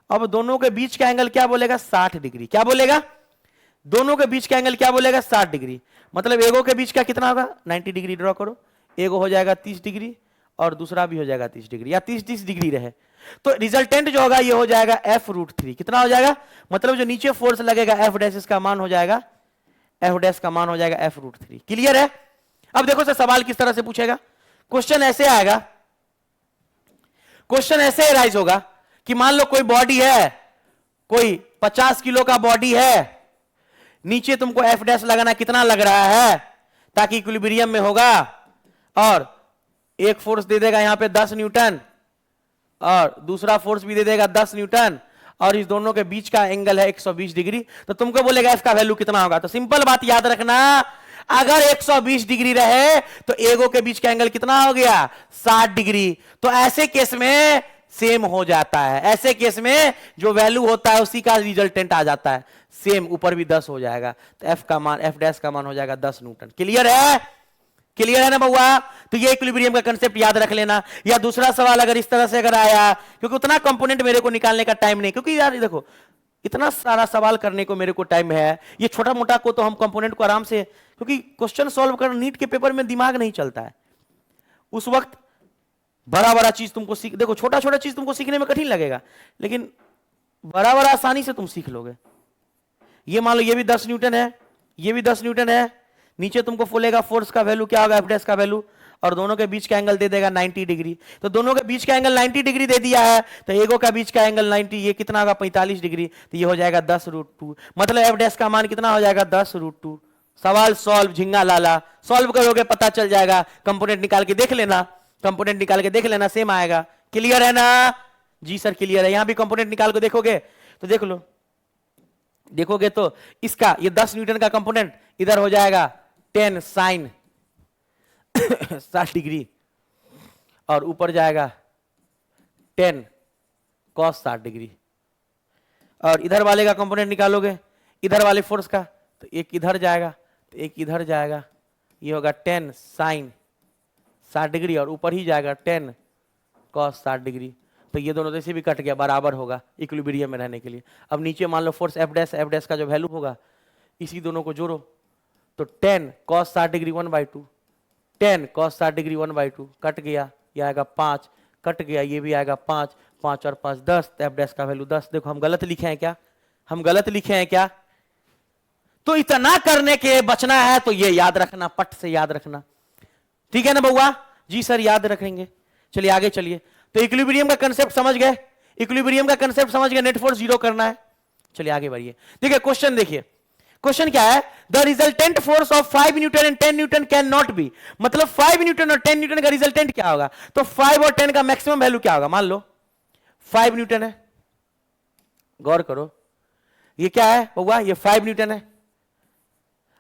अब दोनों के बीच का एंगल क्या बोलेगा 60 डिग्री। क्या बोलेगा, दोनों के बीच का एंगल क्या बोलेगा 60 डिग्री। मतलब एगो के बीच का कितना होगा 90 डिग्री ड्रॉ करो, एगो हो जाएगा 30 डिग्री और दूसरा भी हो जाएगा 30 डिग्री, या 30-30 डिग्री रहे। तो रिजल्टेंट जो होगा ये हो जाएगा f√3। कितना हो जाएगा, मतलब जो नीचे फोर्स लगेगा f डैश, इसका मान हो जाएगा f डैश का मान हो जाएगा f√3। क्लियर है। अब देखो सर सवाल किस तरह से पूछेगा, क्वेश्चन ऐसे आएगा, क्वेश्चन ऐसे राइज होगा कि मान लो कोई बॉडी है, कोई 50 किलो का बॉडी है, नीचे तुमको f डैश लगाना कितना लग रहा है ताकि इक्विलिब्रियम में होगा, और एक फोर्स दे देगा यहां पे 10 न्यूटन और दूसरा फोर्स भी दे देगा 10 न्यूटन, और इस दोनों के बीच का एंगल है 120 डिग्री। तो तुमको बोलेगा f का वैल्यू कितना होगा। तो सिंपल बात याद रखना, अगर 120 डिग्री रहे तो एगो के बीच का एंगल कितना हो गया 60 डिग्री। तो ऐसे केस में सेम हो जाता है, ऐसे केस में जो वैल्यू होता है उसी का रिजल्टेंट आ जाता है, सेम ऊपर भी 10 हो जाएगा। तो f का मान, f डैश का मान हो जाएगा 10 न्यूटन। क्लियर है, क्लियर है ना बउआ। तो ये इक्विलिब्रियम का कंसेप्ट याद रख लेना। या दूसरा सवाल अगर इस तरह से अगर आया, क्योंकि उतना कंपोनेंट मेरे को निकालने का टाइम नहीं, क्योंकि यार देखो इतना सारा सवाल करने को मेरे को टाइम है, ये छोटा मोटा को तो हम कंपोनेंट को आराम से, क्योंकि क्वेश्चन सॉल्व करना नीट के पेपर में दिमाग नहीं चलता है उस वक्त। बड़ा बड़ा चीज तुमको सीख, देखो छोटा छोटा चीज तुमको सीखने में कठिन लगेगा, लेकिन बड़ा बड़ा आसानी से तुम सीख लोगे। ये मान लो ये भी 10 न्यूटन है, ये भी 10 न्यूटन है, नीचे तुमको बोलेगा फोर्स का वैल्यू क्या होगा f डैश का वैल्यू, और दोनों के बीच का एंगल दे देगा 90 डिग्री। तो दोनों के बीच का एंगल 90 डिग्री दे दिया है, तो एगो का बीच का एंगल 90, ये कितना होगा 45 डिग्री, तो ये हो जाएगा 10√2। मतलब f डैश का मान कितना हो जाएगा 10√2। सवाल सॉल्व, झिंगा लाला, सॉल्व करोगे पता चल जाएगा। कंपोनेंट निकाल के देख लेना, कंपोनेंट निकाल के देख लेना, सेम आएगा। क्लियर है ना जी सर, क्लियर है। यहां भी कंपोनेंट निकाल के देखोगे तो देख लो, देखोगे तो इसका ये 10 न्यूटन का कंपोनेंट इधर हो जाएगा 10 साइन 60 डिग्री, और ऊपर जाएगा 10 कॉस 60 डिग्री। और इधर वाले का कंपोनेंट निकालोगे, इधर वाले फोर्स का, तो एक इधर जाएगा तो एक इधर जाएगा, ये होगा 10 साइन 60 डिग्री, और ऊपर ही जाएगा 10 कॉस 60 डिग्री। तो ये दोनों जैसे भी कट गया, बराबर होगा इक्विलिब्रियम में रहने के लिए। अब नीचे मान लो फोर्स f डैश का जो वैल्यू होगा, इसी दोनों को जोड़ो, तो 10 cos 60 degree 1/2, 10 cos 60 degree 1/2 cut गया, ये आएगा 5, कट गया, ये भी आएगा 5, 5 और 5 10, तो f डैश का वैल्यू 10। देखो हम गलत लिखे हैं क्या, हम गलत लिखे हैं क्या। तो इतना करने के बचना है तो ये याद रखना, पट से याद रखना, ठीक है ना बउआ जी सर, याद रखेंगे। चलिए आगे चलिए। तो इक्विलिब्रियम का कंसेप्ट समझ गए, इक्विलिब्रियम का कंसेप्ट समझ गए, नेट फोर्स 0 करना है। चलिए आगे बढ़िए। देखिए क्वेश्चन, देखिए क्वेश्चन क्या है, the resultant force of 5 Newton and 10 Newton can not be. मतलब 5 न्यूटन और 10 न्यूटन का रिजल्टेंट क्या होगा, तो 5 और 10 का मैक्सिमम वैल्यू क्या होगा। मान लो 5 न्यूटन है, गौर करो, ये क्या है बउआ, ये 5 न्यूटन है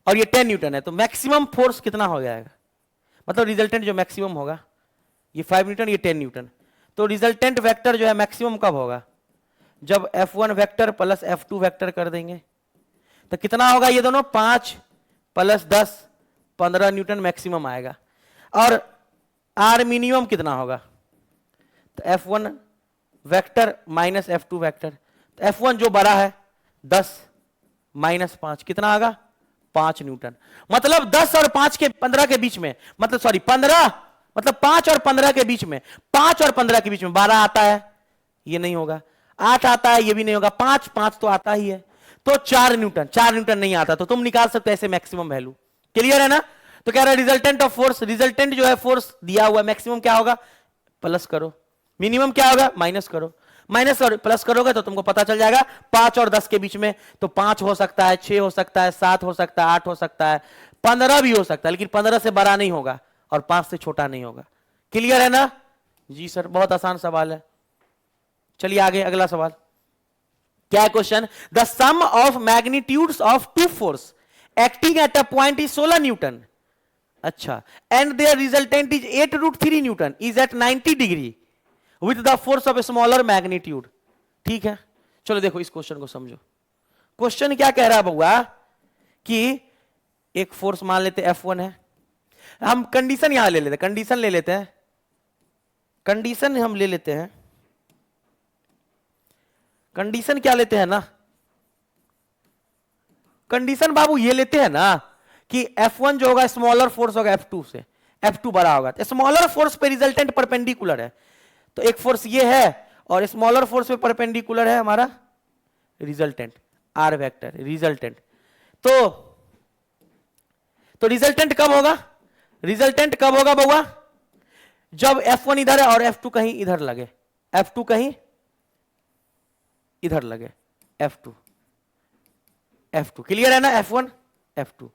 और ये 10 न्यूटन है, तो मैक्सिमम फोर्स कितना हो जाएगा, मतलब रिजल्टेंट जो मैक्सिमम होगा, ये 5 न्यूटन ये 10 न्यूटन। तो रिजल्टेंट वेक्टर जो है मैक्सिमम कब होगा, जब F1 vector plus F2 vector कर देंगे, तो कितना होगा, ये दोनों 5 + 10 15 न्यूटन मैक्सिमम आएगा। और आर मिनिमम कितना होगा, तो F1 vector minus F2 vector, तो F1 जो बड़ा है 10 - 5 कितना आएगा 5 न्यूटन। मतलब 10 और 5 के 15 के बीच में, मतलब सॉरी 15, मतलब 5 और 15 के बीच में, 5 और 15 के बीच में 12 आता है, ये नहीं होगा, 8 आता है, ये भी नहीं होगा, 5 तो आता ही है, तो 4 न्यूटन नहीं आता, तो तुम निकाल सकते हो ऐसे मैक्सिमम वैल्यू। क्लियर है ना। तो कह रहा है रिजल्टेंट ऑफ फोर्स, रिजल्टेंट जो है फोर्स दिया हुआ मैक्सिमम क्या होगा, प्लस करो, मिनिमम क्या होगा माइनस करो। माइनस और प्लस करोगे तो तुमको पता चल जाएगा 5 और 10 के बीच में, तो 5 हो सकता है, 6 हो सकता है, 7 हो सकता है, 8 हो सकता है, 15 भी हो सकता है, लेकिन 15 से बड़ा नहीं होगा और 5 से छोटा नहीं होगा। क्लियर है ना? जी सर, बहुत आसान सवाल है। चलिए आगे अगला सवाल क्या है question. The sum of magnitudes of two force acting at a point is 16 newton. अच्छा, and their resultant is 8√3 newton is at 90 degree with the force of smaller magnitude. ठीक है, चलो देखो इस क्वेश्चन को समझो। क्वेश्चन क्या कह रहा है बउआ कि एक फोर्स मान लेते F1 है, हम कंडीशन यहां ले लेते हैं, कंडीशन ले लेते हैं, कंडीशन हम ले लेते हैं, कंडीशन क्या लेते हैं ना, कंडीशन बाबू ये लेते हैं ना कि F1 जो होगा स्मॉलर फोर्स होगा F2 से, F2 बड़ा होगा, तो स्मॉलर फोर्स पे रिजल्टेंट परपेंडिकुलर है, तो एक फोर्स ये है और स्मॉलर फोर्स पे परपेंडिकुलर है हमारा रिजल्टेंट R वेक्टर रिजल्टेंट। तो रिजल्टेंट कब होगा, रिजल्टेंट कब होगा बउआ, जब F1 इधर है और F2 कहीं इधर लगे, F2 कहीं इधर लगे, F2 क्लियर है ना, F1 F2,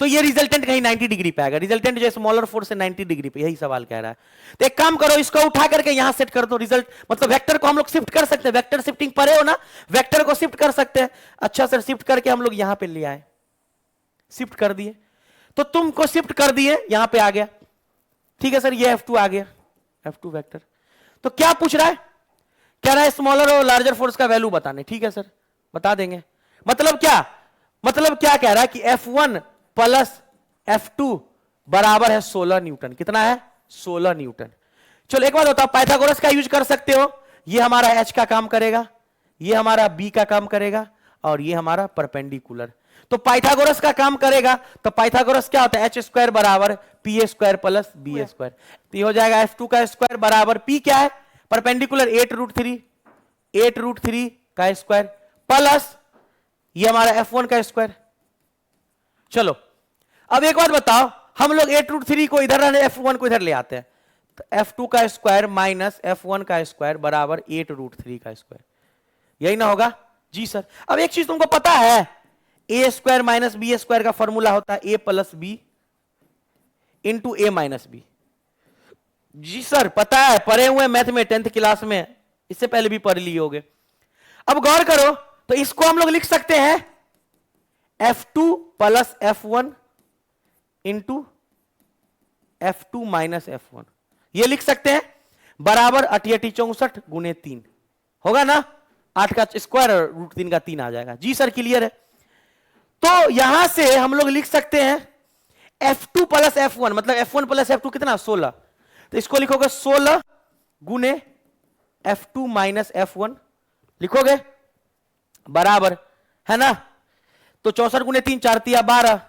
तो ये रिजल्टेंट कहीं 90 डिग्री पे आएगा, रिजल्टेंट जो स्मॉलर फोर्स से 90 डिग्री पे, यही सवाल कह रहा है। तो एक काम करो, इसको उठा करके यहां सेट कर दो, रिजल्ट मतलब वेक्टर को हम लोग शिफ्ट कर सकते हैं, वेक्टर शिफ्टिंग पढ़े हो ना, वेक्टर को शिफ्ट कर सकते हैं। अच्छा सर, शिफ्ट करके हम लोग यहां पे ले आए, शिफ्ट कर दिए, तो तुमको शिफ्ट कर दिए यहां पे आ गया। ठीक है सर, ये F2 आ गया, F2 वेक्टर। तो क्या पूछ रहा है, कह रहा है स्मॉलर और लार्जर फोर्स का वैल्यू बताने। ठीक है सर, बता देंगे। मतलब क्या कह रहा है कि F1 प्लस F2 बराबर है 16 न्यूटन। कितना है, 16 न्यूटन। चलो एक बात बताओ, पाइथागोरस का यूज कर सकते हो, ये हमारा H का काम करेगा, ये हमारा B का काम करेगा और ये हमारा परपेंडिकुलर। तो पाइथागोरस का काम करेगा, तो पाइथागोरस क्या होता है, H² बराबर PA² प्लस BA²। तो ये हो जाएगा F2 का स्क्वायर बराबर P क्या है, परपेंडिकुलर 8√3 का स्क्वायर प्लस ये हमारा F1 का स्क्वायर। चलो अब एक बात बताओ, हम लोग 8√3 को इधर F1 को इधर ले आते हैं, तो F2 का स्क्वायर माइनस F1 का स्क्वायर बराबर 8√3 का स्क्वायर, यही ना होगा। जी सर। अब एक चीज तुमको पता है, A² माइनस B² का फॉर्मूला होता है A plus B into A minus B। जी सर पता है, पढ़े हुए मैथ में 10th क्लास में, इससे पहले भी पढ़ लिए होगे। अब गौर करो, तो इसको हम लोग लिख सकते हैं F2 plus F1 into F2 minus F1, ये लिख सकते हैं, बराबर 88 64 गुने 3 होगा ना, 8 का स्क्वायर और √3 का 3 आ जाएगा। जी सर क्लियर है। तो यहां से हम लोग लिख सकते हैं F2 प्लस F1, मतलब F1 प्लस F2 कितना, 16, तो इसको लिखोगे 16 गुने F2 माइनस F1 लिखोगे, बराबर है ना, तो 64 गुने 3 4 तिया 12,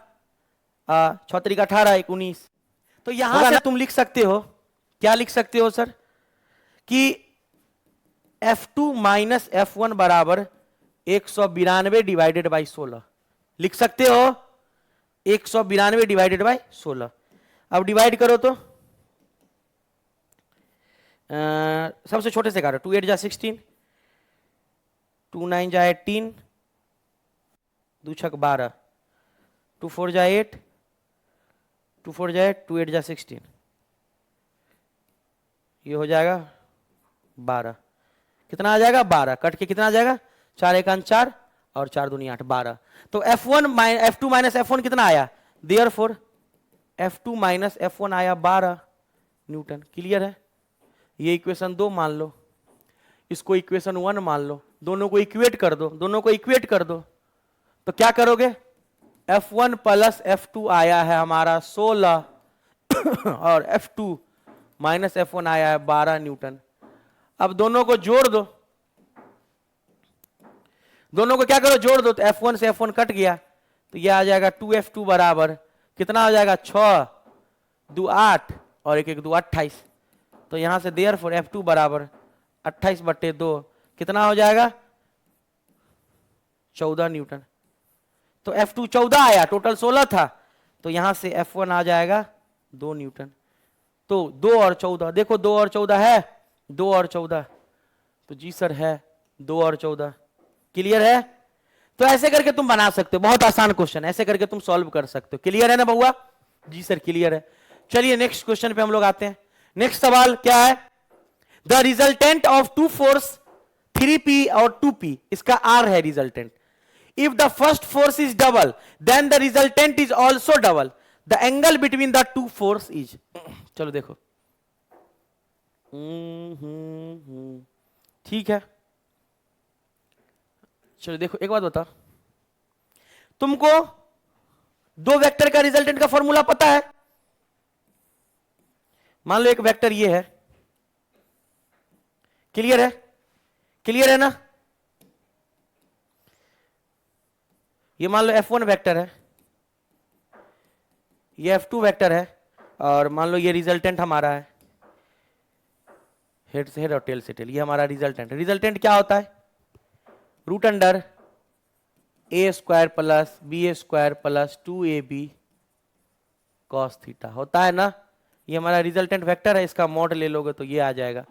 6 3 18 19। तो यहां से तुम लिख सकते हो, क्या लिख सकते हो सर, कि F2 माइनस F1 बराबर 192 डिवाइडेड बाई 16 लिख सकते हो, 192 डिवाइडेड बाई 16। अब डिवाइड करो तो सबसे छोटे से काटो, 2 8 जा 16, 2 9 जा 18, 2 6 12, 2 4 जा 8, 2 4 जा 8, 2 8 जा 16, ये हो जाएगा 12। कितना आ जाएगा, 12 कट के कितना आ जाएगा, 4 1 4 और 4 दूनी 8, 12। तो F2 माइनस F1 कितना आया, देयरफॉर F2 माइनस F1 आया 12 न्यूटन। क्लियर है। ये इक्वेशन 2 मान लो, इसको इक्वेशन 1 मान लो, दोनों को इक्वेट कर दो, दोनों को इक्वेट कर दो, तो क्या करोगे, F1 प्लस F2 आया है हमारा 16 और F2 माइनस F1 आया है 12 न्यूटन। अब दोनों को जोड़ दो, दोनों को क्या करो, जोड़ दो, तो F1 से F1 कट गया, तो ये आ जाएगा 2F2 बराबर कितना हो जाएगा, 6 2 8 और 1 1 2 28। तो यहां से देयरफॉर F2 बराबर 28/2 कितना हो जाएगा, 14 न्यूटन। तो F2 14 आया, टोटल 16 था, तो यहां से F1 आ जाएगा 2 न्यूटन। तो 2 और 14 देखो, 2 और 14 है, 2 और 14, तो जी सर है 2 और 14। क्लियर है? तो ऐसे करके तुम बना सकते हो, बहुत आसान क्वेश्चन, ऐसे करके तुम सॉल्व कर सकते हो। क्लियर है ना बउआ? जी सर क्लियर है। चलिए नेक्स्ट क्वेश्चन पे हम लोग आते हैं। नेक्स्ट सवाल क्या है? The resultant of two force 3p और 2p, इसका आर है resultant. If the first force is double then the resultant is also double, the angle between the two force is. चलो देखो, ठीक है। चलो देखो, एक बात बता, तुमको दो वेक्टर का रिजल्टेंट का फॉर्मूला पता है? मान लो एक वेक्टर ये है, क्लियर है? क्लियर है ना? ये मान लो F1 वेक्टर है, ये F2 वेक्टर है, और मान लो ये रिजल्टेंट हमारा है, हेड से हेड और टेल से टेल, ये हमारा रिजल्टेंट। रिजल्टेंट क्या होता है? Root under a square plus b square plus 2ab cos theta होता है ना। ये हमारा रिजल्टेंट वेक्टर है, इसका मॉड ले लोगे तो ये आ जाएगा।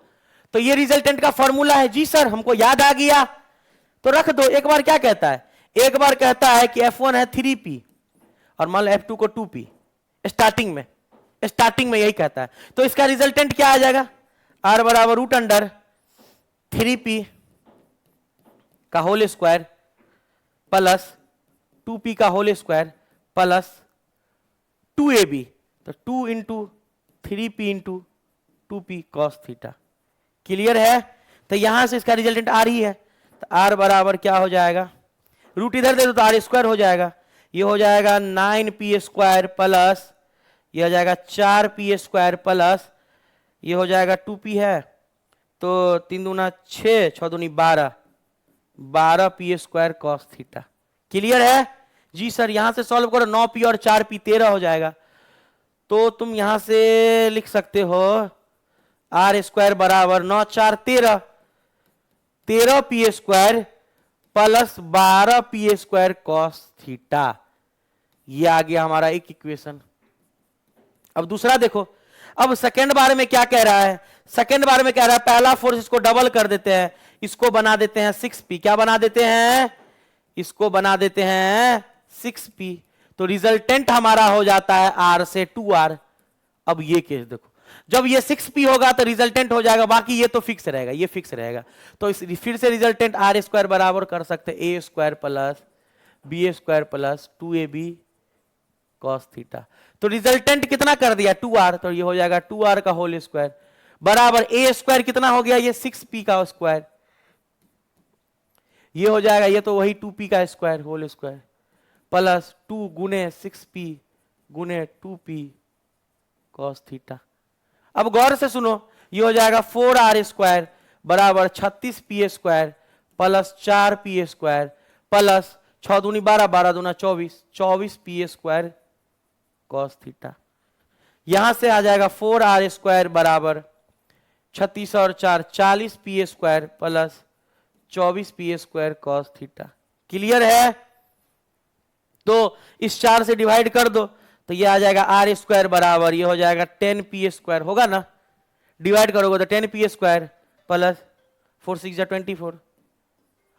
तो ये रिजल्टेंट का फॉर्मूला है। जी सर हमको याद आ गया, तो रख दो। एक बार क्या कहता है? एक बार कहता है कि F1 है 3p और मान लो F2 को 2p, स्टार्टिंग में यही कहता है। तो इसका रिजल्टेंट क्या आ जाएगा? R बराबर रूट अंडर 3p का होल स्क्वायर प्लस 2p का होल स्क्वायर प्लस 2ab, तो 2 into 3p into 2p cos theta. Clear है? तो यहां से इसका रिजल्टेंट आर ही है, तो आर बराबर क्या हो जाएगा? रूट इधर दे दो तो आर स्क्वायर हो जाएगा, ये हो जाएगा 9p स्क्वायर प्लस ये हो जाएगा 4p स्क्वायर प्लस ये हो जाएगा 2p है, तो 3 दूना 6, 6 दूनी 12, 12p square cos theta. Clear है? जी सर यहां से सॉल्व करो, 9p और 4p 13 हो जाएगा। तो तुम यहां से लिख सकते हो आर स्क्वायर बराबर 9 4 13, 13p square plus 12p square cos theta. ये आ गया हमारा एक इक्वेशन। अब दूसरा देखो, अब सेकेंड बार में क्या कह रहा है? सेकेंड बार में कह रहा है पहला फोर्स इसको डबल कर देते हैं, इसको बना देते हैं 6p। क्या बना देते हैं? इसको बना देते हैं 6p। तो रिजल्टेंट हमारा हो जाता है r से 2r। अब ये केस देखो, जब ये 6p होगा तो रिजल्टेंट हो जाएगा, बाकी ये तो फिक्स रहेगा, ये फिक्स रहेगा। तो इस फिर से रिजल्टेंट आर स्क्वायर बराबर कर सकते हैं a square plus b square plus 2ab cos theta. तो रिजल्टेंट कितना कर दिया? 2r, तो ये हो जाएगा 2r का होल स्क्वायर बराबर a स्क्वायर कितना हो गया? ये 6p का स्क्वायर, ये हो जाएगा, ये तो वही 2p का स्क्वायर होल स्क्वायर प्लस 2 गुने 6p गुने 2p कॉस थीटा। अब गौर से सुनो, ये हो जाएगा 4r स्क्वायर बराबर 36p square plus 4p square plus 6 दूनी 12, 12 दूना 24, 24p स्क्वायर कॉस थीटा। यहां से आ जाएगा 4r स्क्वायर बराबर 36 और 4 40p square plus 24p square cos theta. Clear है? तो इस 4 से डिवाइड कर दो तो ये आ जाएगा आर स्क्वायर बराबर, ये हो जाएगा 10p स्क्वायर, होगा ना? डिवाइड करोगे तो 10p स्क्वायर प्लस 4 6 24।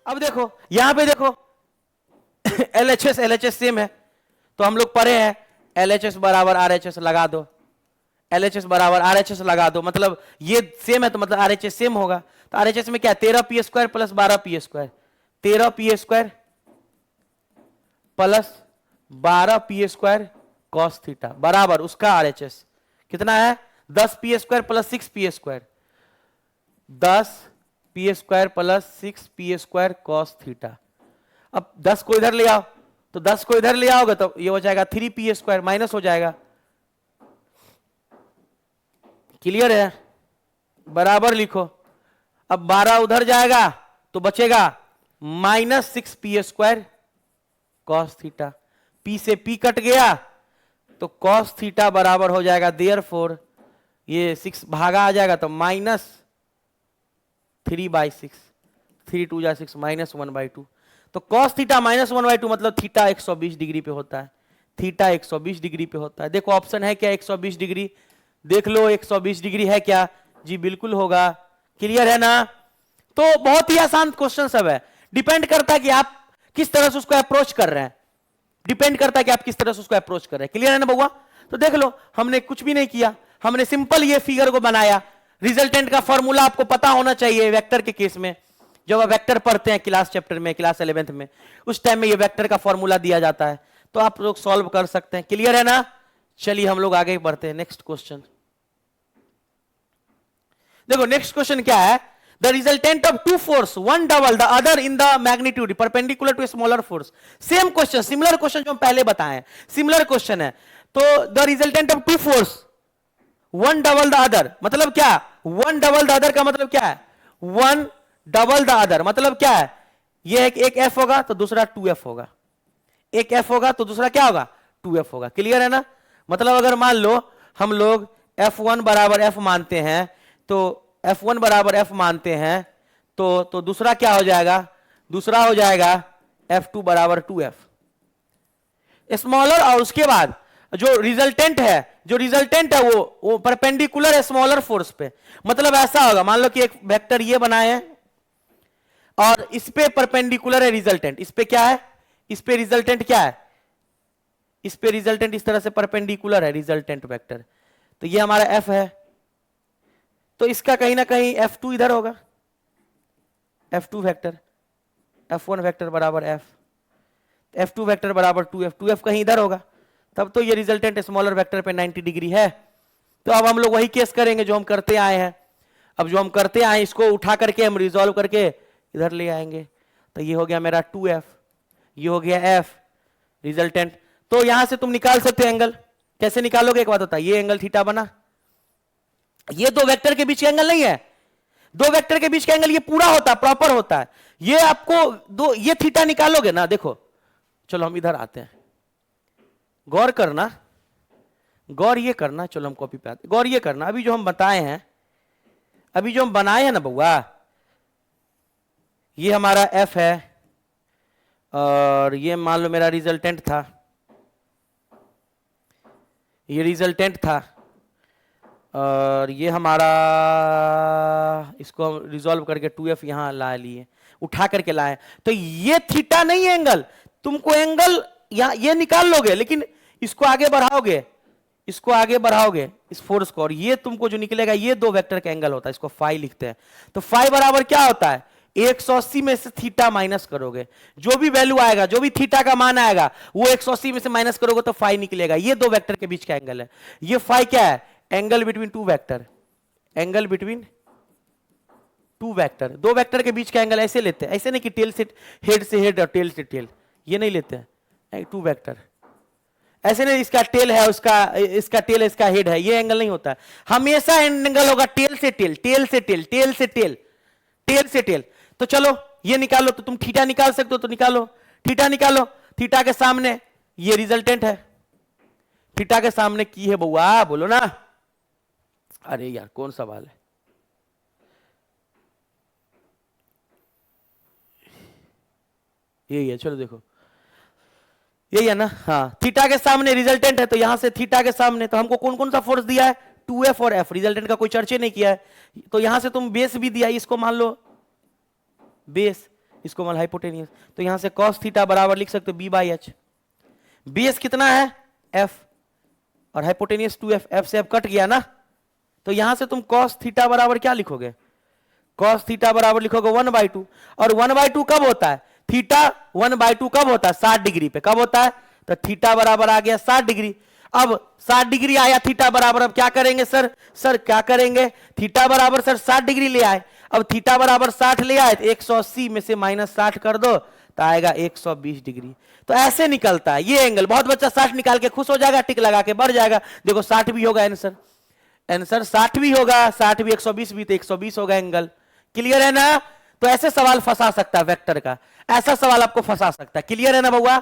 अब देखो यहां पे देखो LHS सेम है, तो हम लोग पढ़े हैं LHS बराबर RHS लगा दो, LHS बराबर RHS लगा दो, मतलब ये सेम है तो मतलब RHS सेम होगा। तो RHS में क्या है? 13p square plus 12p square, 13p square plus 12p square cos theta बराबर उसका RHS कितना है? 10p square plus 6p square, 10p square plus 6p square cos theta. अब 10 को इधर ले आओ, तो 10 को इधर ले आओगे तो ये हो जाएगा 3p स्क्वायर, माइनस हो जाएगा। क्लियर है? बराबर लिखो। अब 12 उधर जाएगा तो बचेगा minus 6p square cos theta. p से p कट गया तो कॉस थीटा बराबर हो जाएगा, देयरफॉर ये 6 भागा आ जाएगा तो माइनस 3/6, 3 2 जा 6 माइनस 1/2। तो कॉस थीटा माइनस 1/2 मतलब थीटा 120 डिग्री पे होता है, थीटा 120 डिग्री पे होता है। देखो ऑप्शन है क्या 120 डिग्री? देख लो 120 डिग्री है क्या? जी बिल्कुल होगा। क्लियर है ना? तो बहुत ही आसान क्वेश्चन सब है, डिपेंड करता है कि आप किस तरह से उसको अप्रोच कर रहे हैं, डिपेंड करता है कि आप किस तरह से उसको अप्रोच कर रहे हैं। क्लियर है ना बउआ? तो देख लो, हमने कुछ भी नहीं किया, हमने सिंपल ये फिगर को बनाया। रिजल्टेंट का फॉर्मूला आपको पता होना चाहिए वेक्टर के केस में, जब आप वेक्टर पढ़ते हैं क्लास चैप्टर में, क्लास 11th में, उस टाइम में ये वेक्टर का फॉर्मूला दिया जाता है, तो आप लोग सॉल्व कर सकते हैं। क्लियर है ना? चलिए हम लोग आगे बढ़ते हैं। नेक्स्ट क्वेश्चन देखो, नेक्स्ट क्वेश्चन क्या है? The resultant of two force, one double the other in the magnitude perpendicular to smaller force. Same question, similar question जो हम पहले बताए, सिमिलर क्वेश्चन है। तो the resultant of two force one double the other, मतलब क्या? One double the other का मतलब क्या है? वन डबल द अदर मतलब क्या है? ये एक एफ होगा तो दूसरा 2f होगा, एक एफ होगा तो दूसरा क्या होगा? 2f होगा। क्लियर है ना? मतलब अगर मान लो हम लोग f1 बराबर f मानते हैं, तो f1 बराबर f मानते हैं, तो दूसरा क्या हो जाएगा? दूसरा हो जाएगा f2 बराबर 2f स्मॉलर। और उसके बाद जो रिजल्टेंट है वो परपेंडिकुलर स्मॉलर फोर्स पे, मतलब ऐसा होगा, मान लो कि एक वेक्टर ये बनाए हैं और इस पे परपेंडिकुलर है रिजल्टेंट, इस पे क्या है? इस पे रिजल्टेंट क्या है? इस पे रिजल्टेंट इस तरह से परपेंडिकुलर है रिजल्टेंट वेक्टर, तो ये हमारा f है, तो इसका कहीं ना कहीं f2 इधर होगा, f2 वेक्टर, f1 वेक्टर बराबर f, f2 वेक्टर बराबर 2f, 2f कहीं इधर होगा, तब तो ये रिजल्टेंट स्मॉलर वेक्टर पे 90 डिग्री है। तो अब हम लोग वही केस करेंगे जो हम करते आए हैं। अब जो हम करते आए इसको उठा करके हम रिजॉल्व करके इधर ले आएंगे, तो ये हो गया मेरा 2f, ये हो गया f रिजल्टेंट। तो यहां से तुम निकाल सकते हो एंगल। कैसे निकालोगे? एक बात होता है, ये एंगल थीटा बना, ये दो वेक्टर के बीच का एंगल नहीं है, दो वेक्टर के बीच का एंगल ये पूरा होता है, प्रॉपर होता है। ये आपको दो, ये थीटा निकालोगे ना, देखो चलो हम इधर आते हैं, गौर करना, गौर ये करना, चलो हम कॉपी पे आते, गौर ये करना, अभी जो हम बताए हैं, अभी जो हम बनाए हैं ना बउआ, ये हमारा f है और ये मान लो मेरा रिजल्टेंट था, ये रिजल्टेंट था और ये हमारा, इसको हम रिजॉल्व करके 2f यहां ला लिए, उठा करके लाए, तो ये थीटा नहीं है एंगल, तुमको एंगल यहां ये निकाल लोगे, लेकिन इसको आगे बढ़ाओगे, इसको आगे बढ़ाओगे इस फोर्स को, और ये तुमको जो निकलेगा ये दो वेक्टर का एंगल होता है, इसको फाई लिखते हैं। तो फाई बराबर क्या होता है? 180 में से थीटा माइनस करोगे, जो भी वैल्यू आएगा, जो भी थीटा का मान आएगा वो 180 में से माइनस करोगे तो फाई निकलेगा। ये दो वेक्टर के बीच का एंगल है। ये फाई क्या है? Angle between two vector, angle between two vector, दो वेक्टर के बीच का एंगल ऐसे लेते हैं, ऐसे नहीं कि टेल से हेड और टेल से टेल, ये नहीं लेते हैं, टू वेक्टर ऐसे नहीं, इसका टेल है, उसका इसका टेल है, इसका हेड है, ये एंगल नहीं होता है। हमेशा एंगल होगा टेल से टेल, टेल से टेल, टेल से टेल, टेल से टेल। तो चलो ये निकालो, तो तुम थीटा निकाल सकते हो, तो निकालो, थीटा निकालो। थीटा के सामने ये रिजल्टेंट है, थीटा के सामने की है बउआ, बोलो ना। अरे यार कौन सवाल है? यही है, चलो देखो यही है ना, हाँ, थीटा के सामने रिजल्टेंट है, तो यहां से थीटा के सामने तो हमको कौन कौन सा फोर्स दिया है? 2f और f, रिजल्टेंट का कोई चर्चा नहीं किया है, तो यहां से तुम बेस भी दिया, इसको मान लो बेस, इसको मान लो हाइपोटेनियस, तो यहां से cos थीटा बराबर लिख सकते हो b/h। बेस कितना है? f, और हाइपोटेनियस 2f, f से f कट गया ना, तो यहां से तुम cos थीटा बराबर क्या लिखोगे? cos थीटा बराबर लिखोगे 1/2, और 1/2 कब होता है? थीटा 1/2 कब होता है? 60 डिग्री पे। कब होता है? तो थीटा बराबर आ गया 60 डिग्री। अब 60 डिग्री आया थीटा बराबर, अब क्या करेंगे सर? सर क्या करेंगे? थीटा बराबर सर 60 डिग्री ले आए, अब थीटा बराबर 60 ले आए, तो 180 में से -60 कर दो तो आएगा 120 डिग्री। तो ऐसे निकलता है ये एंगल। बहुत बच्चा 60 निकाल के खुश हो जाएगा, टिक लगा के बढ़ जाएगा। देखो 60 भी होगा आंसर, आंसर 60 भी होगा, 60 भी 120 भी, तो 120 होगा एंगल। क्लियर है ना? तो ऐसे सवाल फंसा सकता है वेक्टर का, ऐसा सवाल आपको फंसा सकता है। क्लियर है ना बउआ?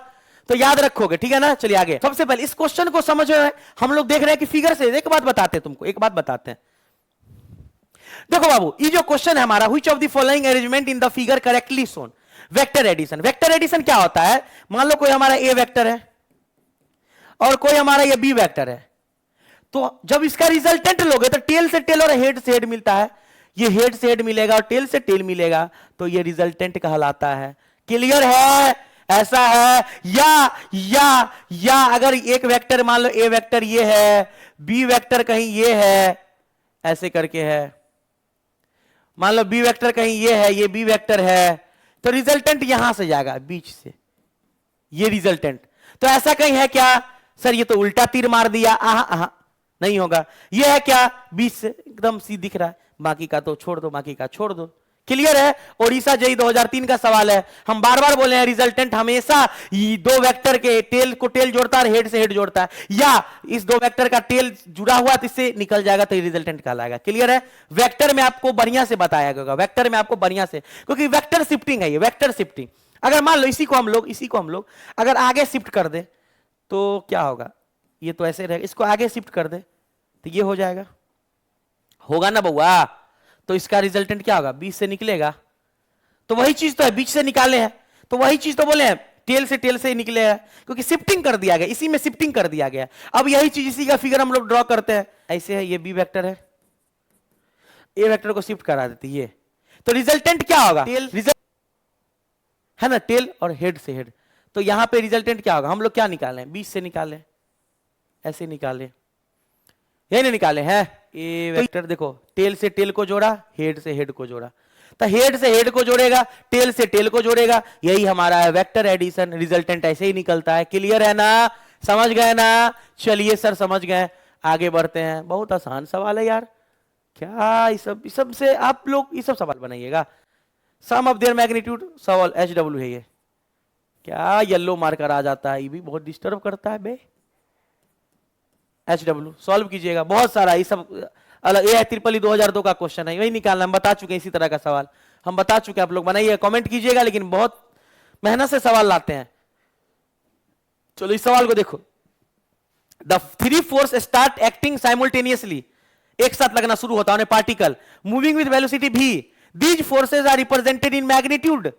तो याद रखोगे, ठीक है ना? चलिए आगे। सबसे पहले इस क्वेश्चन को समझ रहे हैं, हम लोग देख रहे हैं कि फिगर से एक बात बताते हैं तुमको, एक बात बताते हैं। देखो बाबू, ये जो क्वेश्चन है हमारा, which of the following arrangement in the figure correctly shown? Vector addition. Vector addition क्या होता है? मान लो कोई हमारा ए वेक्टर है और कोई हमारा ये बी वेक्टर है, तो जब इसका रिजल्टेंट लोगे तो टेल से टेल और हेड से हेड मिलता है। ये हेड से हेड मिलेगा और टेल से टेल मिलेगा, तो ये रिजल्टेंट कहलाता है। क्लियर है? ऐसा है या अगर एक वेक्टर मान लो ए वेक्टर ये है, बी वेक्टर कहीं ये है, ऐसे करके है, मान लो बी वेक्टर कहीं ये है, ये बी वेक्टर है, तो रिजल्टेंट यहां से जाएगा बीच से, ये रिजल्टेंट। तो ऐसा कहीं है क्या? सर ये तो उल्टा तीर मार दिया, आहा नहीं होगा। ये है क्या? बीच से एकदम सी दिख रहा है, बाकी का तो छोड़ दो, बाकी का छोड़ दो। क्लियर है? ओडिशा जेई 2003 का सवाल है। हम बार बार बोले हैं रिजल्टेंट हमेशा दो वेक्टर के टेल को टेल जोड़ता है और हेड से हेड जोड़ता है, या इस दो वेक्टर का टेल जुड़ा हुआ तो इससे निकल जाएगा तो ये रिजल्टेंट कहलाएगा। क्लियर है? वेक्टर में आपको बढ़िया से बताया गया, वेक्टर में आपको बढ़िया से, क्योंकि वेक्टर शिफ्टिंग है ये, वेक्टर शिफ्टिंग। अगर मान लो इसी को हम लोग अगर आगे शिफ्ट कर दे तो क्या होगा? ये तो ऐसे रहेगा, इसको आगे शिफ्ट कर दे तो ये हो जाएगा, होगा ना बउआ? तो इसका रिजल्टेंट क्या होगा? बीच से निकलेगा। तो वही चीज तो है, बीच से निकाले हैं तो वही चीज तो बोले हैं, टेल से ही निकलेगा, क्योंकि शिफ्टिंग कर दिया गया, इसी में शिफ्टिंग कर दिया गया। अब यही चीज, इसी का फिगर हम लोग ड्रॉ करते हैं, ऐसे है, ये बी वेक्टर है, ए वेक्टर को शिफ्ट करा देते ये, तो रिजल्टेंट क्या होगा? टेल है ना, टेल और हेड से हेड। तो यहां पे रिजल्टेंट क्या होगा? हम लोग क्या निकाले? बीच से निकाले, ऐसे निकाले, यही नहीं निकाले हैं। ए वेक्टर देखो, टेल से टेल को जोड़ा, हेड से हेड को जोड़ा, तो हेड से हेड को जोड़ेगा, टेल से टेल को जोड़ेगा, यही हमारा है वेक्टर एडिशन। रिजल्टेंट ऐसे ही निकलता है। क्लियर है ना? समझ गए ना? चलिए सर समझ गए, आगे बढ़ते हैं। बहुत आसान सवाल है यार, क्या इस सब से आप लोग ये सब सवाल बनाइएगा। सम ऑफ देयर मैग्नीट्यूड सवाल HW है ये। क्या येलो मार्कर आ जाता है, ये भी बहुत डिस्टर्ब करता है बे। HW सॉल्व कीजिएगा, बहुत सारा ये सब अलग। ये IEEE 2002 का क्वेश्चन है, वही निकालना, हम बता चुके हैं इसी तरह का सवाल हम बता चुके हैं। आप लोग बनाइए, कमेंट कीजिएगा, लेकिन बहुत मेहनत से सवाल लाते हैं। चलो इस सवाल को देखो। The three forces start acting simultaneously, एक साथ लगना शुरू होता है particle moving with velocity v। These forces are represented in magnitude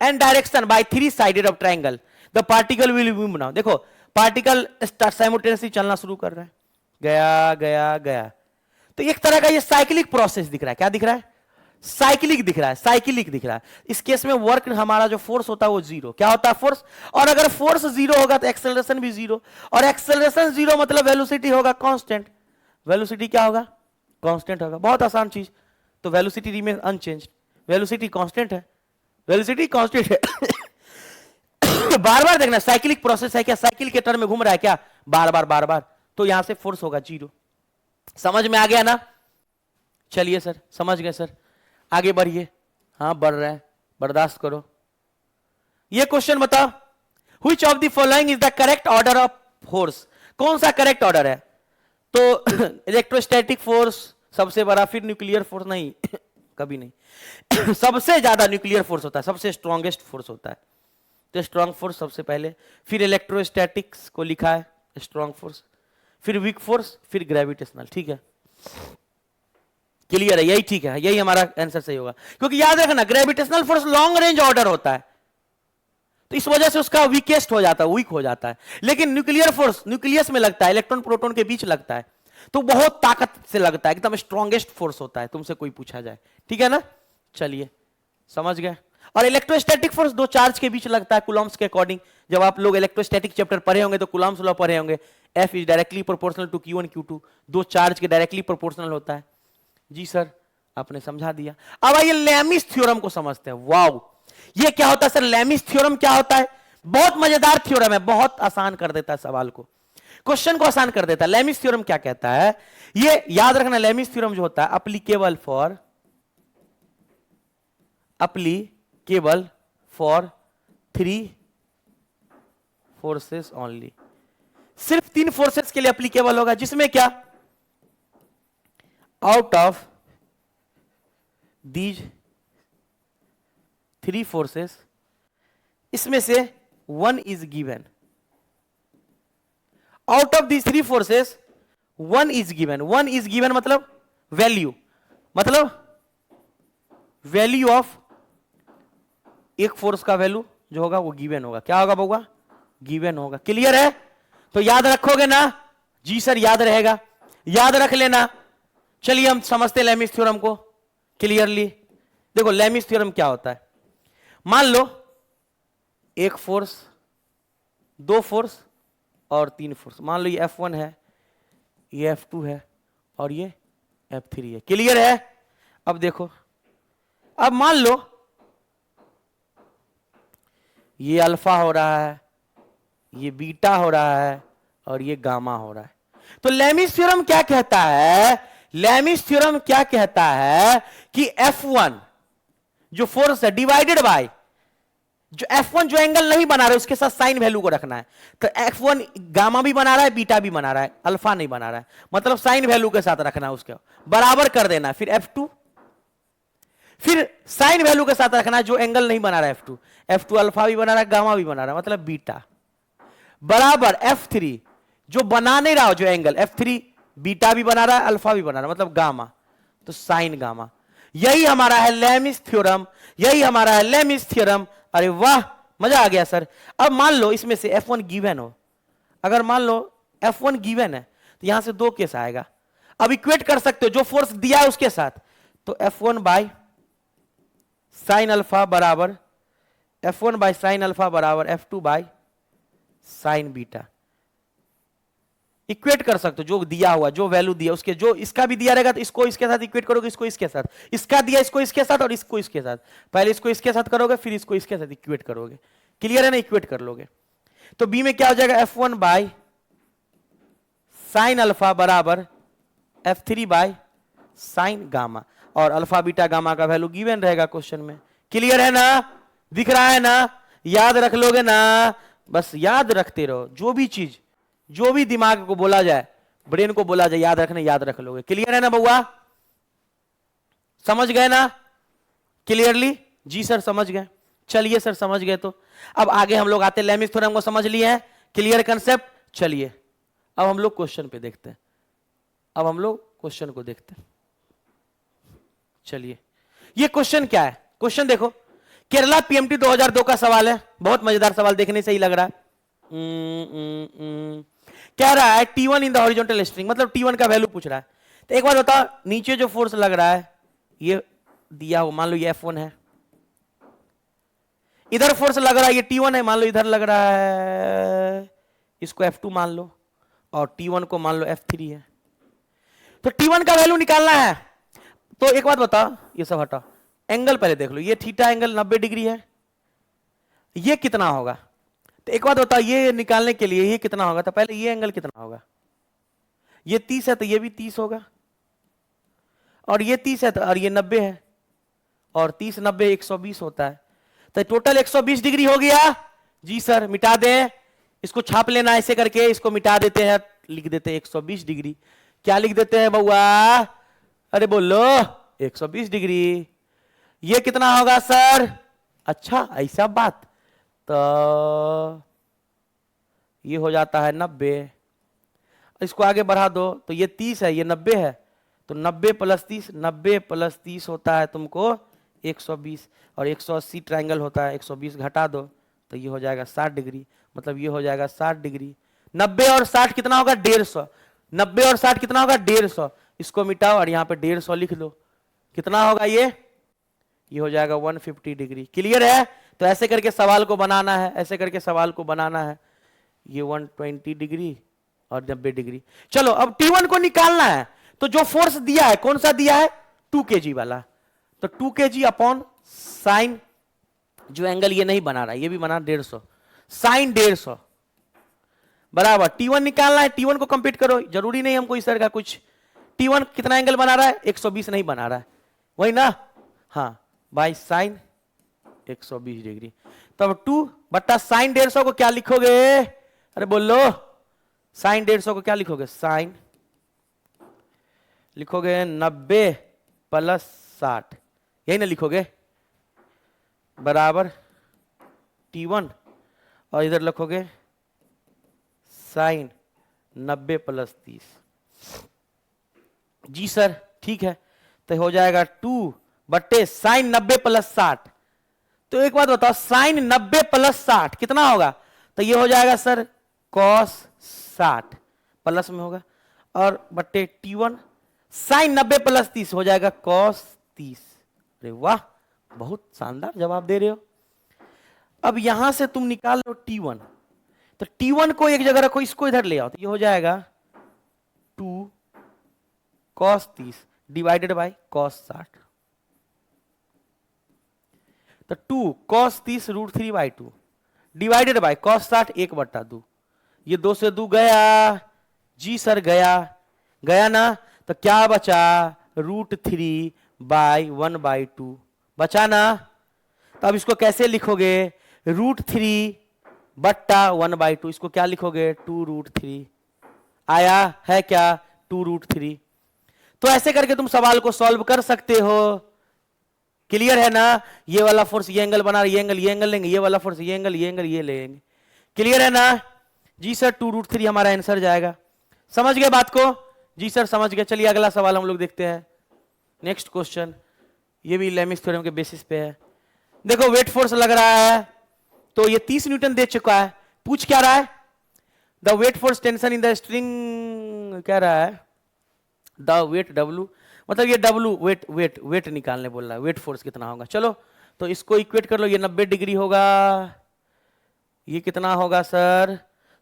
and direction by three sided of triangle. The particle will move now. देखो पार्टिकल साइमल्टेनियसली चलना शुरू कर रहा है, गया गया गया, तो एक तरह का ये साइक्लिक प्रोसेस दिख रहा है। क्या दिख रहा है? साइक्लिक दिख रहा है, साइक्लिक दिख रहा है। इस केस में वर्क हमारा जो फोर्स होता है वो जीरो। क्या होता है? फोर्स। और अगर फोर्स जीरो होगा तो एक्सेलरेशन भी जीरो, और एक्सेलरेशन जीरो मतलब वेलोसिटी होगा कांस्टेंट। वेलोसिटी क्या होगा? कांस्टेंट होगा। बहुत आसान चीज। तो velocity remain unchanged, velocity constant है, वेलोसिटी कांस्टेंट है। बार बार देखना, साइक्लिक प्रोसेस है क्या? साइकिल के टर्म में घूम रहा है क्या? बार बार, तो यहां से फोर्स होगा जीरो। समझ में आ गया ना? चलिए सर समझ गए सर, आगे बढ़िए। हाँ बढ़ रहा है, बर्दाश्त करो। ये क्वेश्चन बताओ, which of the following is the correct order of force? कौन सा करेक्ट ऑर्डर है? तो इलेक्ट्रोस्टैटिक फोर्स सबसे बड़ा, फिर न्यूक्लियर फोर्स नहीं कभी नहीं। सबसे ज्यादा न्यूक्लियर फोर्स होता है, सबसे स्ट्रॉन्गेस्ट फोर्स होता है, तो स्ट्रॉन्ग फोर्स सबसे पहले, फिर इलेक्ट्रोस्टैटिक्स को लिखा है स्ट्रॉन्ग फोर्स, फिर वीक फोर्स, फिर ग्रेविटेशनल। ठीक है, क्लियर है? यही ठीक है, यही हमारा आंसर सही होगा। क्योंकि याद रखना gravitational force long range order होता है, तो इस वजह से उसका वीकेस्ट हो जाता है, वीक हो जाता है। लेकिन न्यूक्लियर फोर्स न्यूक्लियस में लगता है, इलेक्ट्रॉन प्रोटॉन के बीच लगता है, तो बहुत ताकत से लगता है, एकदम स्ट्रॉन्गेस्ट फोर्स होता है, तुमसे कोई पूछा जाए। ठीक है ना? चलिए समझ गए। और इलेक्ट्रोस्टैटिक फोर्स दो चार्ज के बीच लगता है कूलम्ब्स के अकॉर्डिंग। जब आप लोग इलेक्ट्रोस्टैटिक चैप्टर पढ़े होंगे तो कूलम्ब्स लॉ पढ़े होंगे, F is directly proportional to Q1 Q2, दो चार्ज के डायरेक्टली प्रोपोर्शनल होता है। जी सर आपने समझा दिया। अब आइए लैमिस थ्योरम को समझते हैं। वाओ, ये क्या होता है सर? लैमिस थ्योरम क्या होता है? बहुत मजेदार थ्योरम है, बहुत आसान कर देता है सवाल को, क्वेश्चन को आसान कर देता है। लैमिस थ्योरम क्या कहता है? ये याद रखना, लैमिस थ्योरम जो होता है applicable for three forces only. सिर्फ तीन फोर्सेस के लिए एप्लीकेबल होगा, जिसमें क्या out of these three forces, इसमें से one is given. Out of these three forces one is given. One is given मतलब वैल्यू, मतलब वैल्यू ऑफ एक फोर्स का वैल्यू जो होगा वो गिवन होगा। क्या होगा बउआ? गिवन होगा। क्लियर है? तो याद रखोगे ना? जी सर याद रहेगा, याद रख लेना। चलिए हम समझते लैमिस थ्योरम को। क्लियरली देखो लेमिस थ्योरम क्या होता है, मान लो एक फोर्स, दो फोर्स और तीन फोर्स, मान लो ये F1 है, ये F2 है और ये F3 है। क्लियर है? अब देखो, अब मान लो ये अल्फा हो रहा है, ये बीटा हो रहा है और ये गामा हो रहा है। तो लेमिस थ्योरम क्या कहता है? लेमिस थ्योरम क्या कहता है कि F1 जो फोर्स है डिवाइडेड बाय जो F1 जो एंगल नहीं बना रहा है उसके साथ साइन वैल्यू को रखना है। तो F1 गामा भी बना रहा है, बीटा भी बना रहा है, अल्फा नहीं बना रहा है, मतलब साइन वैल्यू के साथ रखना है, उसके बराबर कर देना। फिर F2, फिर साइन वैल्यू के साथ रखना है जो एंगल नहीं बना रहा है F2, F2 अल्फा भी बना रहा है, गामा भी बना रहा है, मतलब बीटा, बराबर F3 जो बना नहीं रहा, जो एंगल F3 बीटा भी बना रहा है, अल्फा भी बना रहा है, मतलब गामा, तो साइन गामा। यही हमारा है लेमिस थ्योरम, यही हमारा है लेमिस थ्योरम। अरे वाह, मजा आ गया सर। अब मान लो इसमें से F1 गिवन हो, अगर मान लो F1 गिवन है तो यहां से दो केस आएगा। अब इक्वेट कर सकते हो जो फोर्स दिया है उसके साथ, तो F1 बाय साइन अल्फा बराबर F1 बाय साइन अल्फा बराबर F2 by sine beta. Equate कर सकते हो जो दिया हुआ, जो वैल्यू दिया उसके, जो इसका भी दिया रहेगा तो इसको इसके साथ इक्वेट करोगे, इसको इसके साथ, इसका दिया इसको इसके साथ और इसको इसके साथ, पहले इसको इसके साथ करोगे फिर इसको इसके साथ इक्वेट करोगे। क्लियर है ना? इक्वेट कर लोगे तो बी में क्या हो जाएगा? F1 बाय साइन अल्फा बराबर F3 बाय साइन गामा, और अल्फा बीटा गामा का वैल्यू गिवन रहेगा क्वेश्चन में। क्लियर है ना? दिख रहा है ना? याद रख लोगे ना? बस याद रखते रहो, जो भी चीज, जो भी दिमाग को बोला जाए, ब्रेन को बोला जाए, याद रखने, याद रख लोगे। क्लियर है ना बउआ? समझ गए ना क्लियरली? जी सर समझ गए। चलिए सर समझ गए तो अब आगे हम लोग आते हैं, लेमिस थ्योरम को समझ लिए हैं, क्लियर कंसेप्ट। चलिए अब हम लोग क्वेश्चन पे देखते हैं, अब हम लोग क्वेश्चन को देखते हैं। चलिए ये क्वेश्चन क्या है? क्वेश्चन देखो, केरला पीएमटी 2002 का सवाल है, बहुत मजेदार सवाल, देखने से ही लग रहा है। कह रहा है T1 in the horizontal string, मतलब T1 का वैल्यू पूछ रहा है। तो एक बार बताओ, नीचे जो फोर्स लग रहा है ये दिया हो, मान लो ये F1 है, इधर फोर्स लग रहा है ये T1 है, मान लो इधर लग रहा है, इसको F2 मान लो, और T1 को मान लो F3 है। तो T1 का वैल्यू निकालना है। तो एक बात बताओ, ये सब हटाओ, एंगल पहले देख लो, ये थीटा एंगल 90 डिग्री है, ये कितना होगा? तो एक बात बताओ, ये निकालने के लिए ये कितना होगा? तो पहले ये एंगल कितना होगा? ये 30 है तो ये भी 30 होगा, और ये 30 है तो, और ये 90 है, और 30 90 120 होता है, तो टोटल 120 डिग्री हो गया। जी सर मिटा दें, इसको छाप लेना ऐसे करके, इसको मिटा देते हैं, लिख देते हैं 120 डिग्री। क्या लिख देते हैं बउआ? अरे बोलो 120 डिग्री। ये कितना होगा सर? अच्छा ऐसा बात, तो ये हो जाता है 90। इसको आगे बढ़ा दो तो ये 30 है, ये 90 है, तो 90 प्लस 30, 90 प्लस 30 होता है तुमको 120, और 180 ट्रायंगल होता है, 120 घटा दो तो ये हो जाएगा 60 डिग्री, मतलब ये हो जाएगा 60 डिग्री। 90 और 60 कितना होगा? 150। 90 और 60 कितना होगा? 150। इसको मिटाओ और यहाँ पे 150 लिख लो, कितना होगा ये हो जाएगा 150 डिग्री। क्लियर है? तो ऐसे करके सवाल को बनाना है, ऐसे करके सवाल को बनाना है, ये 120 डिग्री और 90 डिग्री। चलो अब T1 को निकालना है, तो जो फोर्स दिया है कौन सा दिया है? 2 kg वाला, तो 2 kg अपॉन साइन, जो एंगल ये नहीं बना रहा है ये भी बना 150, साइन 150 बराबर T1 निकालना है। T1 को कंप्लीट करो, जरूरी नहीं हमको इस तरह का कुछ। T1 कितना एंगल बना रहा है? 120 नहीं बना रहा है, वही ना? हाँ, बाई साइन 120 डिग्री। तब 2 बट्टा साइन 150 को क्या लिखोगे? अरे बोलो, साइन 150 को क्या लिखोगे? साइन लिखोगे 90 प्लस 60, यही ना लिखोगे, बराबर T1, और इधर लिखोगे साइन 90 प्लस 30। जी सर ठीक है, तो हो जाएगा 2 बट्टे साइन 90 प्लस 60। तो एक बात बताओ, साइन 90 प्लस 60 कितना होगा? तो ये हो जाएगा सर कॉस 60, प्लस में होगा, और बट्टे T1 साइन 90 प्लस 30 हो जाएगा कॉस 30। अरे वाह, बहुत शानदार जवाब दे रहे हो। अब यहां से तुम निकाल लो T1, तो T1 को एक जगह रखो, इसको इधर ले आओ, तो ये हो जाएगा 2 cos 30 डिवाइडेड बाय cos 60। तो 2 cos 30 √3/2 डिवाइडेड बाय cos 60 1/2। ये 2 से 2 गया, जी सर गया, गया ना, तो क्या बचा, √3/1/2 बचा ना। तो अब इसको कैसे लिखोगे, √3/1/2, इसको क्या लिखोगे, 2√3 आया है क्या, 2√3। तो ऐसे करके तुम सवाल को सॉल्व कर सकते हो। क्लियर है ना, ये वाला फोर्स ये एंगल बना, ये एंगल लेंगे, ये वाला फोर्स ये एंगल ये लेंगे। क्लियर है ना, जी सर 2√3 हमारा आंसर जाएगा। समझ गए बात को, जी सर समझ गए। चलिए अगला सवाल हम लोग देखते हैं, नेक्स्ट क्वेश्चन, ये भी लेमिस थ्योरम के बेसिस पे है। देखो वेट फोर्स लग रहा है, तो ये 30 न्यूटन दे चुका है, पूछ क्या रहा है, the weight force tension in the string, कह रहा है द वेट W, मतलब ये W वेट निकालने बोल रहा है, वेट फोर्स कितना होगा। चलो तो इसको इक्वेट कर लो, ये 90 डिग्री होगा, ये कितना होगा सर,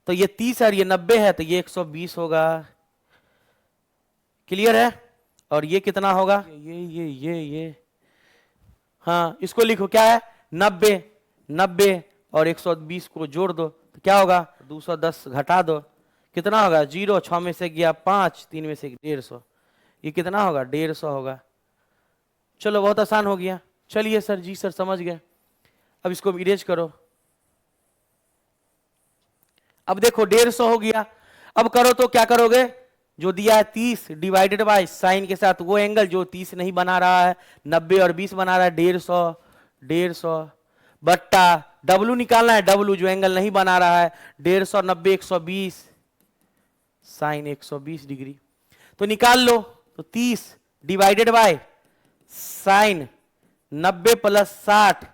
तो ये 30 है, ये 90 है, तो ये 120 होगा। क्लियर है, और ये कितना होगा, ये हाँ, इसको लिखो क्या है, 90 और 120 को जोड़ दो, तो क्या होगा, 210 घटा दो, कितना होगा, 0, 6 में से गया 5, 3 में से 150, ये कितना होगा, 150 होगा। चलो बहुत आसान हो गया। चलिए सर, जी सर समझ गए। अब इसको इरेज करो। अब देखो 150 हो गया, अब करो तो क्या करोगे, जो दिया है 30 डिवाइडेड बाय साइन के साथ वो एंगल जो 30 नहीं बना रहा है, 90 और 20 बना रहा है, 150 बट्टा W निकालना है, W जो एंगल नहीं बना रहा है, 150 90 120 साइन 120 डिग्री, तो निकाल लो। तो 30 divided by sine 90 plus 60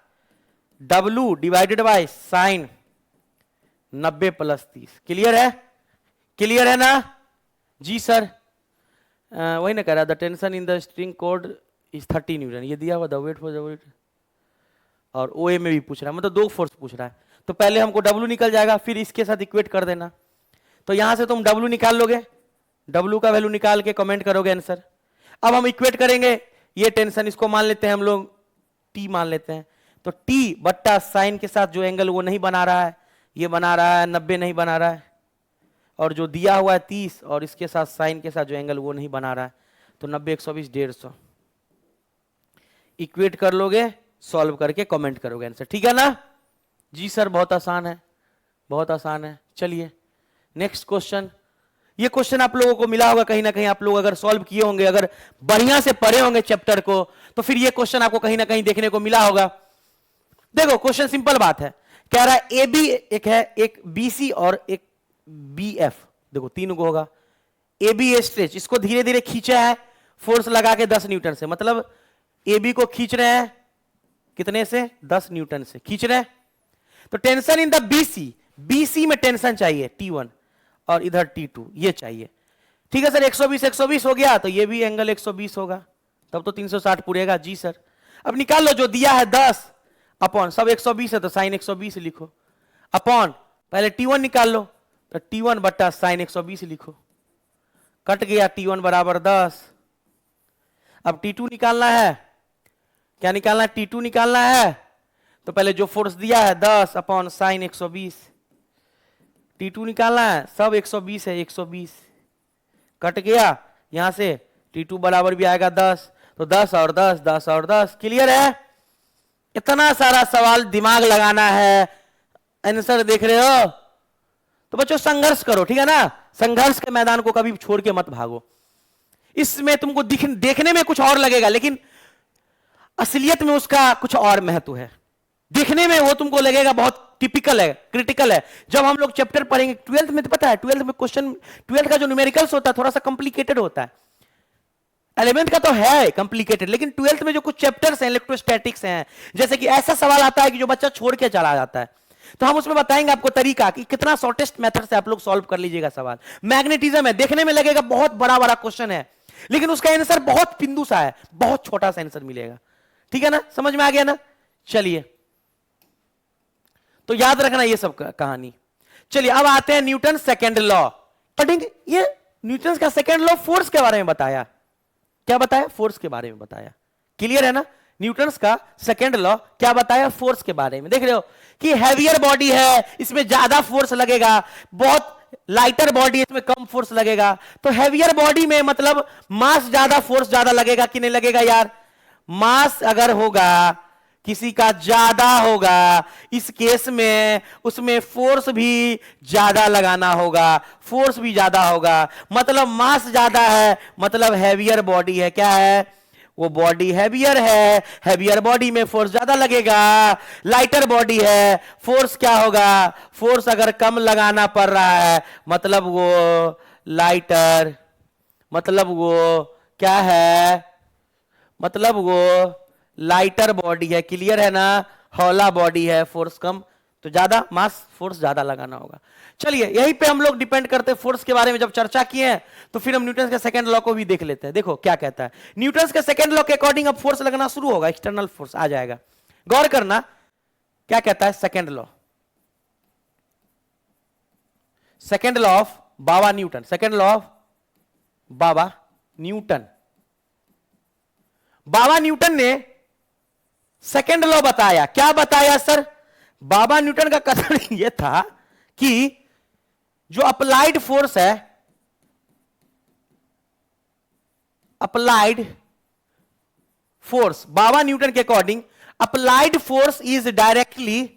W divided by sine 90 plus 30। Clear है, क्लियर है ना, जी सर। वही ना कह रहा, the tension in the string cord is 30 newton, ये दिया हुआ the weight for the weight, और OA में भी पूछ रहा है, मतलब 2 फोर्स पूछ रहा है। तो पहले हमको W निकल जाएगा, फिर इसके साथ इक्वेट कर देना। तो यहां से तुम W निकाल लोगे, W का वैल्यू निकाल के कमेंट करोगे आंसर। अब हम इक्वेट करेंगे, ये टेंशन इसको मान लेते हैं हम लोग T मान लेते हैं, तो T बट्टा साइन के साथ जो एंगल वो नहीं बना रहा है, ये बना रहा है 90 नहीं बना रहा है, और जो दिया हुआ है 30 और इसके साथ साइन के साथ जो एंगल वो नहीं बना रहा है, तो 90 120 150 इक्वेट कर लोगे, सॉल्व करके कमेंट करोगे आंसर। ठीक है ना, जी सर बहुत आसान है, बहुत आसान है। चलिए नेक्स्ट क्वेश्चन, ये क्वेश्चन आप लोगों को मिला होगा कहीं ना कहीं, आप लोग अगर सॉल्व किए होंगे, अगर बढ़िया से पढ़े होंगे चैप्टर को, तो फिर ये क्वेश्चन आपको कहीं ना कहीं देखने को मिला होगा। देखो क्वेश्चन सिंपल बात है, कह रहा है AB एक है, एक BC और एक BF, देखो 3 को होगा। AB स्ट्रेच, इसको धीरे धीरे खींचा है फोर्स लगा के 10 न्यूटन से, मतलब AB को खींच रहे हैं कितने से, 10 न्यूटन से खींच रहे हैं। तो टेंशन इन द BC में टेंशन चाहिए T1 और इधर T2 ये चाहिए। ठीक है सर, 120 हो गया, तो ये भी एंगल 120 होगा, तब तो 360 पूरेगा। जी सर, अब निकाल लो, जो दिया है 10 अपॉन सब 120 है, तो साइन 120 लिखो, अपॉन पहले T1 निकाल लो, तो T1 बट्टा साइन 120 लिखो, कट गया, T1 बराबर 10। अब T2 निकालना है, क्या निकालना है, T2 निकालना है, तो पहले जो फोर्स दिया है 10 अपॉन साइन 120, T2 निकालना है, सब 120 है, 120 कट गया, यहां से T2 बराबर भी आएगा 10, तो 10 और 10 10 और 10। क्लियर है, इतना सारा सवाल दिमाग लगाना है, आंसर देख रहे हो, तो बच्चों संघर्ष करो, ठीक है ना, संघर्ष के मैदान को कभी छोड़ के मत भागो। इसमें तुमको देखने में कुछ और लगेगा, लेकिन असलियत में उसका कुछ और महत्व है। देखने में वो तुमको लगेगा बहुत टिपिकल है, क्रिटिकल है। जब हम लोग चैप्टर पढ़ेंगे 12th में, तो पता है 12th में क्वेश्चन, 12th का जो न्यूमेरिकल्स होता है थोड़ा सा कॉम्प्लिकेटेड होता है, 11th का तो है कॉम्प्लिकेटेड, लेकिन 12th में जो कुछ चैप्टर्स हैं, इलेक्ट्रोस्टैटिक्स हैं, जैसे कि ऐसा सवाल आता है कि जो बच्चा छोड़ के चला जाता है, तो हम उसमें बताएंगे आपको तरीका कि कितना शॉर्टेस्ट मेथड से आप लोग सॉल्व कर लीजिएगा सवाल। मैग्नेटिज्म है, देखने में लगेगा बहुत बड़ा बड़ा क्वेश्चन है, लेकिन उसका आंसर बहुत बिंदु सा है, बहुत छोटा सा आंसर मिलेगा। ठीक है ना, समझ में आ गया ना? चलिए, तो याद रखना ये सब कहानी। चलिए अब आते हैं न्यूटन सेकेंड लॉ। पढ़ेंगे ये न्यूटन का सेकेंड लॉ फोर्स के बारे में बताया। क्या बताया? फोर्स के बारे में बताया। क्लियर है ना? न्यूटन्स का सेकेंड लॉ क्या बताया? फोर्स के बारे में। देख रहे हो कि हैवियर बॉडी है, इसमें ज्यादा फोर्स लगेगा, बहुत लाइटर बॉडी है, इसमें कम फोर्स लगेगा। तो हैवियर बॉडी में मतलब मास ज्यादा, फोर्स ज्यादा लगेगा कि नहीं लगेगा यार? मास अगर होगा किसी का ज्यादा होगा, इस केस में उसमें फोर्स भी ज्यादा लगाना होगा, फोर्स भी ज्यादा होगा, मतलब मास ज्यादा है, मतलब हैवियर बॉडी है। क्या है? वो बॉडी हैवियर है, हैवियर बॉडी में फोर्स ज्यादा लगेगा। लाइटर बॉडी है, फोर्स क्या होगा? फोर्स अगर कम लगाना पड़ रहा है मतलब वो लाइटर, मतलब वो क्या है? मतलब वो लाइटर बॉडी है। क्लियर है ना? हौला बॉडी है, फोर्स कम, तो ज्यादा मास, फोर्स ज्यादा लगाना होगा। चलिए यहीं पे हम लोग डिपेंड करते हैं फोर्स के बारे में। जब चर्चा किए हैं तो फिर हम न्यूटन के सेकंड लॉ को भी देख लेते हैं। देखो क्या कहता है न्यूटन के सेकंड लॉ के अकॉर्डिंग अब फोर्स लगना शुरू होगा, एक्सटर्नल फोर्स आ जाएगा। गौर करना क्या कहता है second law. Second law of Baba Newton, second law of Baba Newton. Baba Newton ने सेकंड लॉ बताया। क्या बताया सर? बाबा न्यूटन का कथन यह था कि जो अप्लाइड फोर्स है, अप्लाइड फोर्स, बाबा न्यूटन के according applied force is directly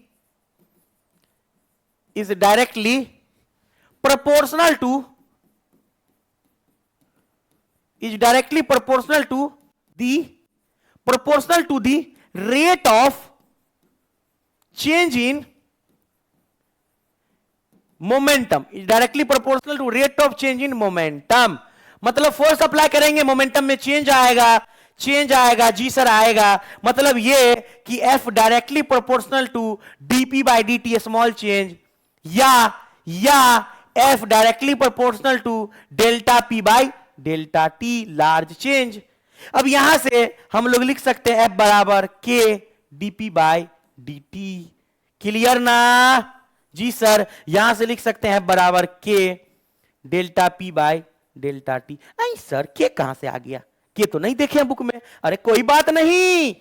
proportional to the rate of change in momentum, is directly proportional to rate of change in momentum। मतलब फोर्स अप्लाई करेंगे, मोमेंटम में चेंज आएगा जी sir आएगा। मतलब ये कि F directly proportional to dp by dt small change, या F directly proportional to delta P by delta T large change. अब यहां से हम लोग लिख सकते हैं F बराबर K dp by dt। Clear ना? जी सर, यहां से लिख सकते हैं F बराबर K delta P by delta T। नहीं सर, K कहां से आ गया? K तो नहीं देखे हैं बुक में। अरे कोई बात नहीं,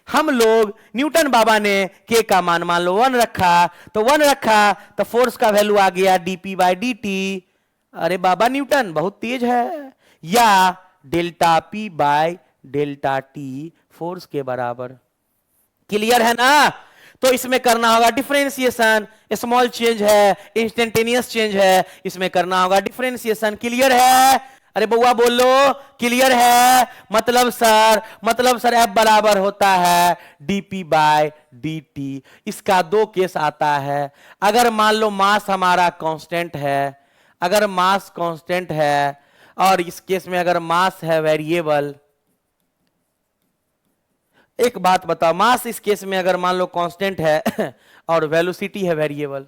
हम लोग न्यूटन बाबा ने K का मान मान लो 1 रखा, तो 1 रखा तो फोर्स का वैल्यू आ गया dp बाई dt। अरे बाबा न्यूटन बहुत तेज है। या delta P by delta T force के बराबर। क्लियर है ना? तो इसमें करना होगा डिफरेंशिएशन, स्मॉल चेंज है, इंस्टेंटेनियस चेंज है, इसमें करना होगा डिफरेंशिएशन। क्लियर है? अरे बउआ बोलो क्लियर है? मतलब सर F बराबर होता है dp बाय dt। इसका 2 केस आता है। अगर मान लो मास हमारा कांस्टेंट है, अगर मास कांस्टेंट है, और इस केस में अगर मास है वेरिएबल। एक बात बताओ, मास इस केस में अगर मान लो कांस्टेंट है और वेलोसिटी है वेरिएबल,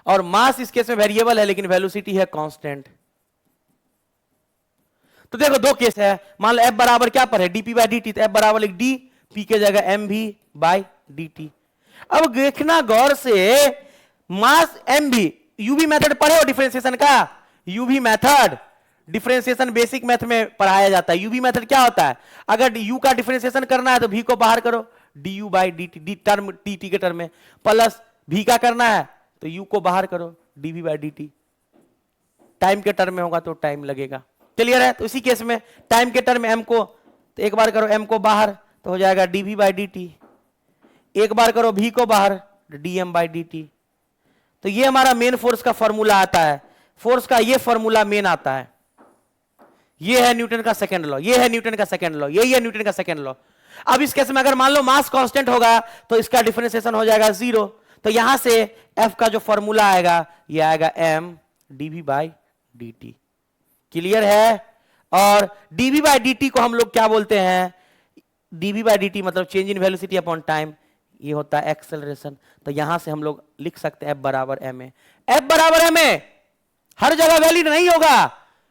और मास इस केस में वेरिएबल है लेकिन वेलोसिटी है कांस्टेंट, तो देखो 2 केस है। मान लो F बराबर क्या पर है dp बाई dt, तो F बराबर लिख d, p के जगह mv बाई dt। अब देखना गौर से, मास mv, यूवी मेथड पढ़े हो डिफरेंशिएशन का? UV method differentiation basic math में पढ़ाया जाता है। यूवी मेथड क्या होता है? अगर u का डिफरेंशिएशन करना है तो v को बाहर करो, du by dt, D term T के टर्म में, प्लस v का करना है तो u को बाहर करो, dv बाई dt। टाइम के टर्म में होगा तो टाइम लगेगा। क्लियर है? तो इसी केस में टाइम के टर्म में m को, तो एक बार करो m को बाहर तो हो जाएगा dv बाई dt, एक बार करो v को बाहर dm बाई dt। तो ये हमारा मेन फोर्स का फॉर्मूला आता है। फोर्स का ये फॉर्मूला मेन आता है। ये है न्यूटन का सेकंड लॉ, ये है न्यूटन का सेकंड लॉ, यही है न्यूटन का सेकंड लॉ। अब इस केस में अगर मान लो मास कांस्टेंट होगा तो इसका डिफरेंशिएशन हो जाएगा 0। तो यहां से F का जो फॉर्मूला आएगा ये आएगा m dv by dt। Clear है? और dv बाई dt को हम लोग क्या बोलते हैं? dv बाई dt मतलब change in velocity upon time, ये होता है एक्सेलरेशन। तो यहां से हम लोग लिख सकते हैं F बराबर ma। F बराबर ma, हर जगह वैलिड नहीं होगा,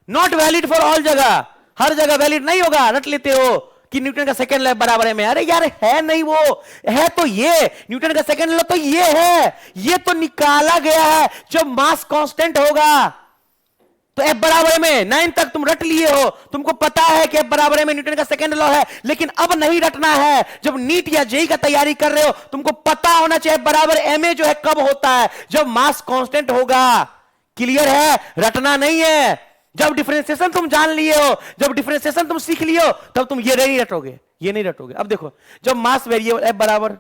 नॉट वैलिड फॉर ऑल जगह, हर जगह वैलिड नहीं होगा। रट लेते हो कि न्यूटन का सेकंड लॉ बराबर है में, अरे यार है नहीं, वो है तो ये न्यूटन का सेकंड लॉ तो ये है, ये तो निकाला गया है जब मास कांस्टेंट होगा तो F बराबर में 9 तक तुम रट लिए हो, तुमको पता है कि F बराबर में न्यूटन का सेकंड लॉ है, लेकिन अब नहीं रटना है। जब नीट या जेई का तैयारी कर रहे हो तुमको पता होना चाहिए F बराबर ma जो है कब होता है, जब मास कांस्टेंट होगा। क्लियर है? रटना नहीं है। जब डिफरेंशिएशन तुम जान लिए हो, जब डिफरेंशिएशन तुम सीख लिए हो, तब तुम ये नहीं रटोगे, ये नहीं रटोगे। अब देखो, जब मास वेरिएबल F बराबर,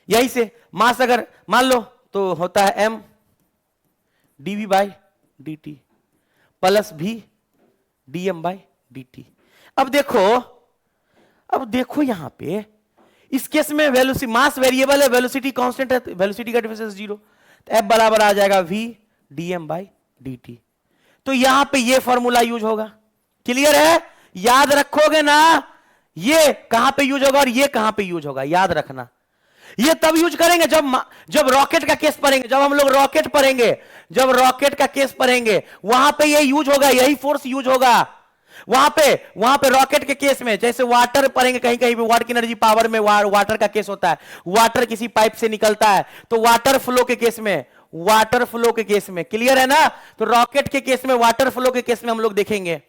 यही से मास अगर मान लो तो होता है m dv by dt plus v dm by dt। अब देखो यहां पे इस केस में वेलोसिटी, मास वेरिएबल है, वेलोसिटी कांस्टेंट है, तो वेलोसिटी का डिफरेंस 0, तो F बराबर आ जाएगा v dm बाई dt। तो यहां पे ये फॉर्मूला यूज होगा। क्लियर है? याद रखोगे ना, ये कहां पे यूज होगा और ये कहां पे यूज होगा, याद रखना। ये तब यूज करेंगे जब रॉकेट का केस पढ़ेंगे, जब हम लोग रॉकेट पढ़ेंगे, जब रॉकेट का केस पढ़ेंगे वहां पे ये यूज होगा, यही फोर्स यूज होगा वहां पे रॉकेट के केस में। जैसे वाटर पढ़ेंगे, कहीं कहीं पे वाटर की एनर्जी पावर में वाटर का केस होता है, वाटर किसी पाइप से निकलता है, तो वाटर फ्लो के केस में, वाटर फ्लो के केस में, क्लियर है ना? तो रॉकेट के केस में, वाटर फ्लो के केस में हम लोग देखेंगे।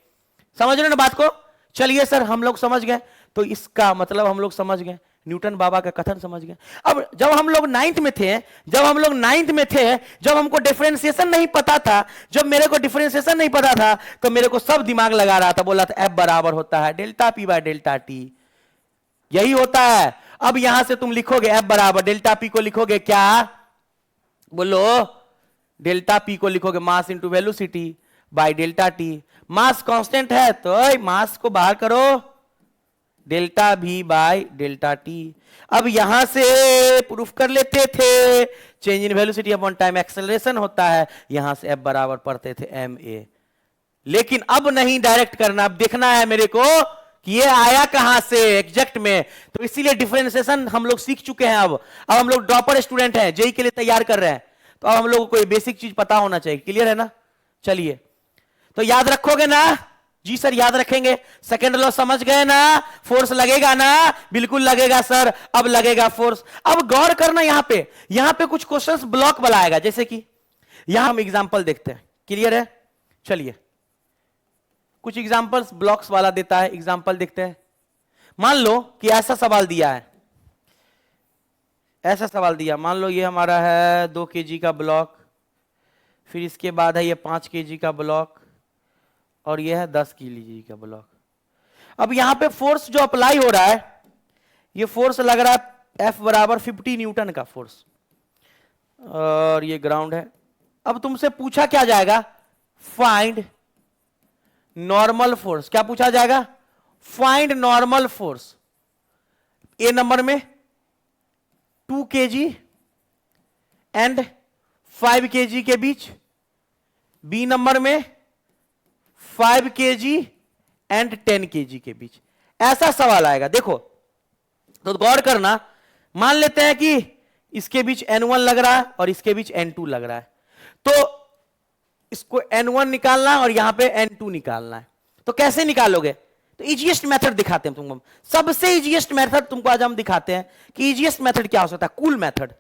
समझ रहे ना बात को? चलिए सर, हम लोग समझ गए, तो इसका मतलब हम लोग समझ गए, न्यूटन बाबा का कथन समझ गए। अब जब हम लोग नाइन्थ में थे, जब हमको डिफरेंशिएशन नहीं पता था, जब मेरे को डिफरेंशिएशन नहीं पता था, तो मेरे को सब दिमाग लगा रहा था, बोला था F बराबर होता है delta P by delta T, यही होता है। अब यहां से तुम लिखोगे F बराबर डेल्टा पी को लिखोगे क्या, बोलो, डेल्टा पी को लिखोगे mass into velocity by delta T. Mass constant है तो मास को बाहर करो, डेल्टा भी बाय डेल्टा टी। अब यहां से प्रूफ कर लेते थे, change in velocity upon time acceleration होता है, यहां से F बराबर पढ़ते थे ma। लेकिन अब नहीं डायरेक्ट करना, अब देखना है मेरे को कि ये आया कहां से एग्जैक्ट में, तो इसीलिए डिफरेंशिएशन हम लोग सीख चुके हैं। अब हम लोग ड्रॉपर स्टूडेंट हैं, जेई के लिए तैयार कर रहे हैं, तो अब हम लोग को कोई बेसिक चीज पता होना चाहिए। क्लियर है ना? चलिए, तो याद रखोगे ना? जी सर याद रखेंगे। सेकंड लॉ समझ गए ना? फोर्स लगेगा ना? बिल्कुल लगेगा सर, अब लगेगा फोर्स। अब गौर करना, यहां पे कुछ क्वेश्चंस ब्लॉक वाला आएगा, जैसे कि यहां हम एग्जांपल देखते हैं। क्लियर है? चलिए, कुछ एग्जांपल्स ब्लॉक्स वाला देता है, एग्जांपल देखते हैं। मान लो कि ऐसा सवाल दिया है, ऐसा सवाल दिया, मान लो ये हमारा है 2 kg का ब्लॉक, फिर इसके बाद है ये 5 kg का ब्लॉक, और ये है 10 kg का ब्लॉक। अब यहां पे फोर्स जो अप्लाई हो रहा है, ये फोर्स लग रहा है F बराबर 50 न्यूटन का फोर्स, और ये ग्राउंड है। अब तुमसे पूछा क्या जाएगा, फाइंड नॉर्मल फोर्स। क्या पूछा जाएगा? Find normal force. A number में 2 kg एंड 5 kg के बीच, बी नंबर में 5 kg एंड 10 kg के बीच, ऐसा सवाल आएगा। देखो तो गौर करना, मान लेते हैं कि इसके बीच N1 लग रहा है और इसके बीच N2 लग रहा है, तो इसको N1 निकालना है और यहां पे N2 निकालना है। तो कैसे निकालोगे? तो इजीएस्ट मेथड दिखाते हैं तुमको, सबसे इजीएस्ट मेथड तुमको आज हम दिखाते हैं कि इजीएस्ट मेथड क्या हो सकता है। कूल मेथड,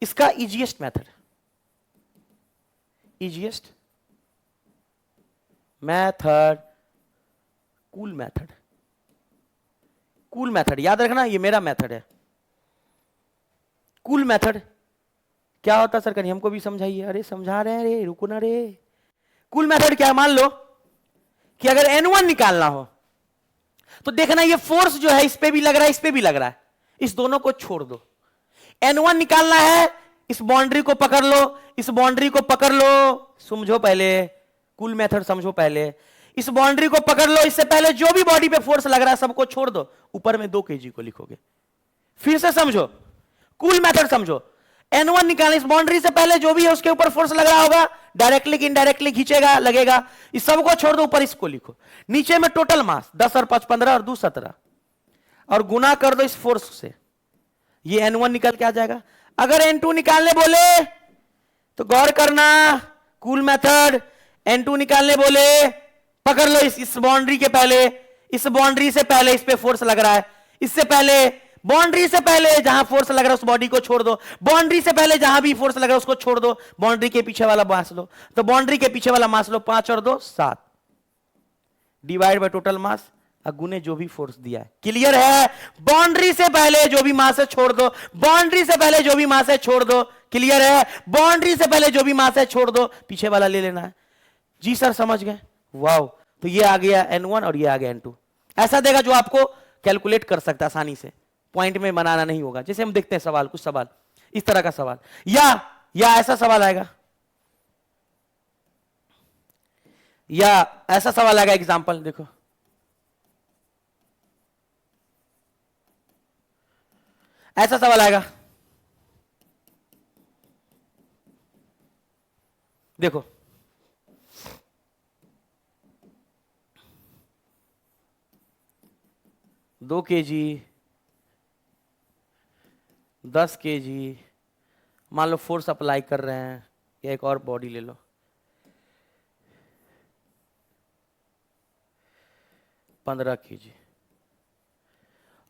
इसका easiest method, easiest method, cool method, cool method याद रखना, ये मेरा मेथड है। कूल मेथड क्या होता है सर, कहीं हमको भी समझाइए। अरे समझा रहे हैं रे, रुको ना रे। कूल मेथड क्या है, मान लो कि अगर N1 निकालना हो तो देखना ये फोर्स जो है इस पे भी लग रहा है, इस पे भी लग रहा है, इस दोनों को छोड़ दो। N1 निकालना है, इस बाउंड्री को पकड़ लो, इस बाउंड्री को पकड़ लो, समझो पहले, कूल मेथड समझो पहले। इस बाउंड्री को पकड़ लो, इससे पहले जो भी बॉडी पे फोर्स लग रहा है सबको छोड़ दो, ऊपर में 2 kg को लिखोगे। फिर से समझो, कूल मेथड समझो। N1 निकालना, इस बाउंड्री से पहले जो भी है उसके ऊपर फोर्स लग रहा होगा, डायरेक्टली कि इनडायरेक्टली खींचेगा, लगेगा, इस सबको छोड़ दो, ऊपर इसको लिखो। नीचे में टोटल मास 10 और 5 15 और 2 17, और गुना कर दो इस फोर्स से, ये N1 निकल के आ जाएगा। अगर N2 निकालने बोले तो गौर करना, कूल मेथड, N2 निकालने बोले, पकड़ लो इस बाउंड्री के पहले, इस बाउंड्री से पहले इस पे फोर्स लग रहा है, इससे पहले बाउंड्री से पहले जहां फोर्स लग रहा है उस बॉडी को छोड़ दो, बाउंड्री से पहले जहां भी फोर्स लग रहा है उसको छोड़ दो, बाउंड्री के पीछे वाला मास लो, तो बाउंड्री के पीछे वाला मास लो 5 और 2 7, डिवाइड बाय टोटल मास, गुने जो भी फोर्स दिया है। क्लियर है? बाउंड्री से पहले जो भी मास है छोड़ दो, बाउंड्री से पहले जो भी मास है छोड़ दो। क्लियर है? बाउंड्री से पहले जो भी मास है छोड़ दो, पीछे वाला ले लेना है। जी सर समझ गए? वाओ, तो ये आ गया N1 और ये आ गया N2। ऐसा देगा जो आपको कैलकुलेट कर सकता है आसानी से, पॉइंट में बनाना नहीं होगा। जैसे हम देखते हैं सवाल, कुछ सवाल इस तरह का सवाल, या ऐसा सवाल आएगा, या ऐसा सवाल आएगा। एग्जांपल देखो, ऐसा सवाल आएगा, देखो 2 kg 10 kg मान लो फोर्स अप्लाई कर रहे हैं, या एक और बॉडी ले लो 15 kg,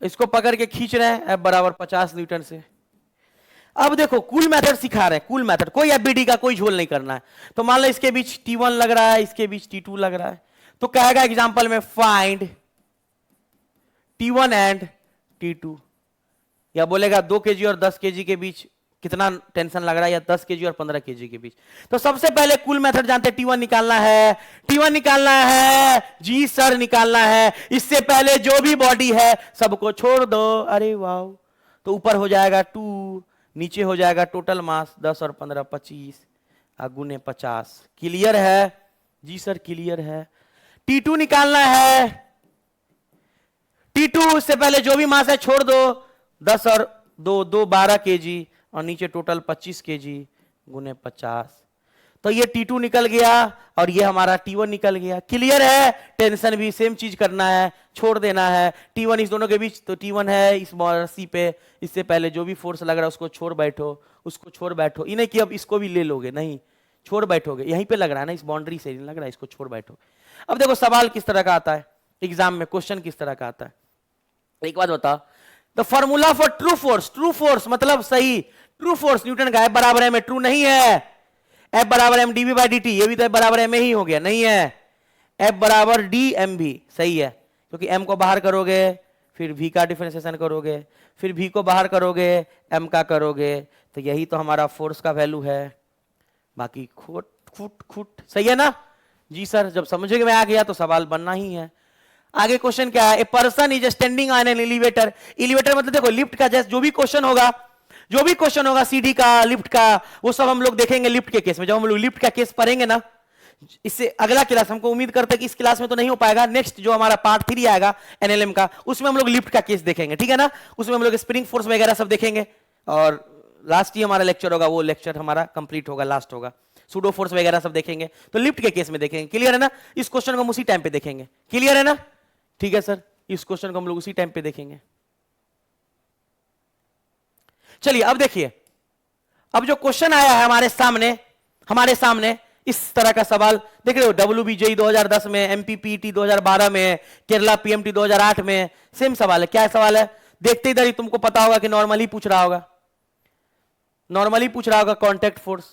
इसको पकड़ के खींच रहे हैं F बराबर 50 न्यूटन से। अब देखो कूल मेथड सिखा रहे हैं, कूल मेथड, कोई एफबीडी का कोई झोल नहीं करना है। तो मान लो इसके बीच T1 लग रहा है, इसके बीच T2 लग रहा है, तो कहेगा एग्जांपल में फाइंड T1 एंड T2, या बोलेगा 2 kg और 10 kg के बीच कितना टेंशन लग रहा है, या 10 kg और 15 kg के बीच। तो सबसे पहले कूल मेथड जानते हैं, T1 निकालना है, T1 निकालना है, जी सर निकालना है। इससे पहले जो भी बॉडी है सबको छोड़ दो। अरे वाह, तो ऊपर हो जाएगा 2, नीचे हो जाएगा टोटल मास 10 और 15 25 गुने 50। क्लियर है? जी सर क्लियर है। T2 निकालना है, T2 से पहले जो भी मास है छोड़ दो, 10 और 2 2 12 kg और नीचे टोटल 25 kg गुने 50। तो ये T2 निकल गया और ये हमारा T1 निकल गया। क्लियर है? टेंशन भी सेम चीज करना है, छोड़ देना है। T1 इस दोनों के बीच, तो T1 है इस रस्सी पे, इससे पहले जो भी फोर्स लग रहा है उसको छोड़ बैठो, उसको छोड़ बैठो। इन्हें कि अब इसको भी ले लोगे, नहीं छोड़ बैठोगे, यहीं पे लग रहा है ना, इस बाउंड्री से नहीं लग रहा है, इसको छोड़ बैठो। अब देखो सवाल किस तरह का आता है एग्जाम में, क्वेश्चन किस तरह का आता है। एक बात बताओ, the formula for true force, true force मतलब सही, ट्रू फोर्स न्यूटन का F बराबर M है, ट्रू नहीं है। F बराबर M dV बाई dt, ये भी तो F बराबर M ही हो गया, नहीं है। F बराबर dm भी सही है, क्योंकि M को बाहर करोगे फिर V का डिफरेंशिएशन करोगे, फिर V को बाहर करोगे M का करोगे, तो यही तो हमारा फोर्स का वैल्यू है। बाकी खुट खुट खुट सही है ना? जी सर, जब समझे में आ गया तो सवाल बनना ही है। आगे क्वेश्चन क्या है? A person is standing on an elevator. Elevator मतलब देखो लिफ्ट का, जैसे जो भी क्वेश्चन होगा, जो भी क्वेश्चन होगा सीढ़ी का, लिफ्ट का, वो सब हम लोग देखेंगे लिफ्ट के केस में। जब हम लोग लिफ्ट का केस पढ़ेंगे ना, इससे अगला क्लास, हमको उम्मीद करते हैं कि इस क्लास में तो नहीं हो पाएगा, नेक्स्ट जो हमारा पार्ट 3 आएगा एनएलएम का, उसमें हम लोग लिफ्ट का केस देखेंगे, ठीक है ना? उसमें हम लोग स्प्रिंग फोर्स वगैरह सब देखेंगे, और लास्ट ही हमारा लेक्चर होगा, वो लेक्चर हमारा कंप्लीट होगा, लास्ट होगा, सूडो फोर्स वगैरह सब देखेंगे, तो लिफ्ट के केस में देखेंगे। क्लियर है ना? इस क्वेश्चन को हम उसी टाइम पे देखेंगे। क्लियर है ना? ठीक है सर, इस क्वेश्चन को हम लोग उसी टाइम पे देखेंगे। चलिए अब देखिए, अब जो क्वेश्चन आया है हमारे सामने इस तरह का सवाल देख रहे हो, WBJE 2010 में, MPPT 2012 में, केरला PMT 2008 में सेम सवाल है। क्या सवाल है? देखते इधर ही, तुमको पता होगा कि नॉर्मली पूछ रहा होगा, नॉर्मली पूछ रहा होगा contact force,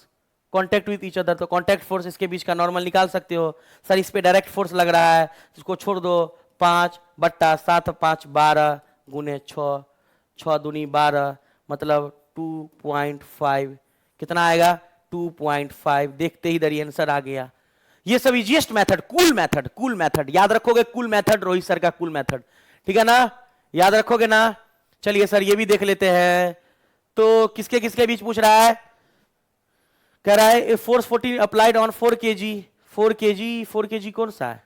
contact with each other, तो कांटेक्ट फोर्स इसके बीच का नॉर्मल निकाल सकते हो। सर इस पे डायरेक्ट फोर्स लग रहा है, इसको छोड़ दो, 5/7 5 12 गुने 6 6 दूनी 12 मतलब 2.5 कितना आएगा? 2.5। देखते ही इधर आंसर आ गया। ये सब easiest method, cool method, cool method याद रखोगे, कूल मेथड, रोहित सर का कूल मेथड, ठीक है ना? याद रखोगे ना? चलिए सर ये भी देख लेते हैं। तो किसके किसके बीच पूछ रहा है? कह रहा है force 14 applied on 4 kg 4 kg कौन सा है?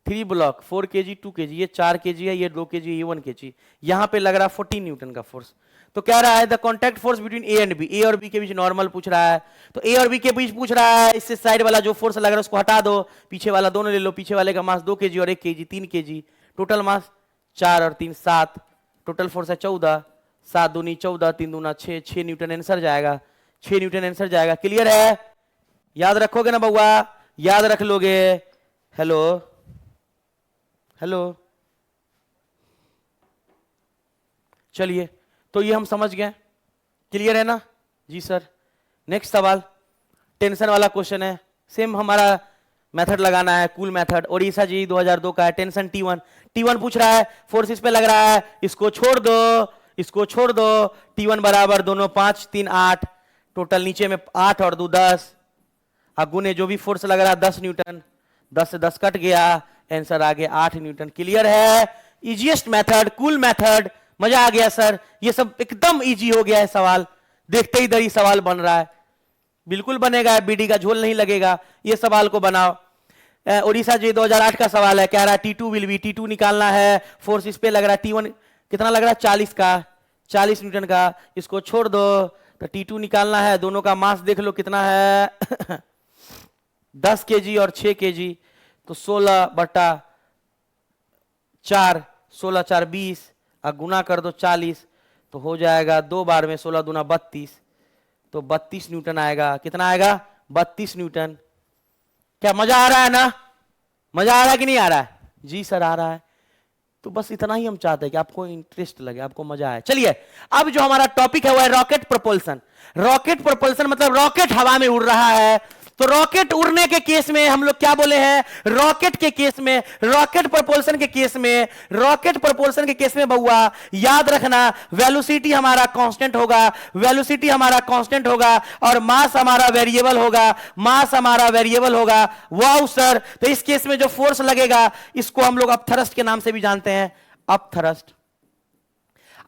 3 ब्लॉक 4 kg 2 kg, ये 4 kg है, ये 2 kg, ये 1 kg, यहां पे लग रहा है 14 न्यूटन का फोर्स। तो कह रहा है the contact force between A and B, A और बी के बीच नॉर्मल पूछ रहा है, तो ए और बी के बीच पूछ रहा है, इससे साइड वाला जो फोर्स लग रहा है उसको हटा दो, पीछे वाला दोनों ले लो, पीछे वाले का मास 2 kg और 1 kg 3 kg, टोटल मास 4 और 3 7, टोटल फोर्स है 14, 7 दूनी 14 3 दूना 6 न्यूटन आंसर जाएगा, 6 न्यूटन आंसर जाएगा। क्लियर है? याद रखोगे ना बउआ? याद रख लोगे? हेलो हेलो, चलिए, तो ये हम समझ गए, क्लियर है ना? जी सर। नेक्स्ट सवाल टेंशन वाला क्वेश्चन है, सेम हमारा मेथड लगाना है, कूल मेथड, ओडिशा जी 2002 का है। टेंशन T1, T1 पूछ रहा है, फोर्स इस पे लग रहा है, इसको छोड़ दो, इसको छोड़ दो। T1 बराबर दोनों 5 3 8, टोटल नीचे में 8 और 2 10, अगुने जो भी फोर्स लग रहा है 10 न्यूटन, 10 से 10 कट गया, आंसर आ गया 8 न्यूटन। क्लियर है? इजीएस्ट मेथड, कूल मेथड, मजा आ गया सर, ये सब एकदम इजी हो गया है सवाल, देखते ही दरी सवाल बन रहा है, बिल्कुल बनेगा, बीडी का झोल नहीं लगेगा। ये सवाल को बनाओ। उड़ीसा जी 2008 का सवाल है, कह रहा है T2 विल बी, T2 निकालना है, फोर्स इस पे लग रहा है, T1 कितना लग रहा है? 40 का, 40 न्यूटन का, इसको छोड़ दो, तो T2 निकालना है, दोनों का मास देख लो कितना है 10 kg और 6 kg, तो 16 बटा 4, 16 4 20, और गुना कर दो 40, तो हो जाएगा 2 बार में 16 दूना 32, तो 32 न्यूटन आएगा। कितना आएगा? 32 न्यूटन। क्या मजा आ रहा है ना? मजा आ रहा है कि नहीं आ रहा है? जी सर आ रहा है। तो बस इतना ही हम चाहते हैं कि आपको इंटरेस्ट लगे, आपको मजा आए। चलिए, अब जो हमारा टॉपिक है वो है रॉकेट प्रोपल्सन। रॉकेट प्रोपल्सन मतलब रॉकेट हवा में उड़ रहा है, तो रॉकेट उड़ने के केस में हम लोग क्या बोले हैं? रॉकेट के केस में, रॉकेट प्रोपल्सन के केस में, रॉकेट प्रोपल्सन के केस में बउआ याद रखना, वेलोसिटी हमारा कांस्टेंट होगा, वेलोसिटी हमारा कांस्टेंट होगा, और मास हमारा वेरिएबल होगा, मास हमारा वेरिएबल होगा। वाओ सर, तो इस केस में जो फोर्स लगेगा इसको हम लोग अपथरस्ट के नाम से भी जानते हैं, अपथरस्ट।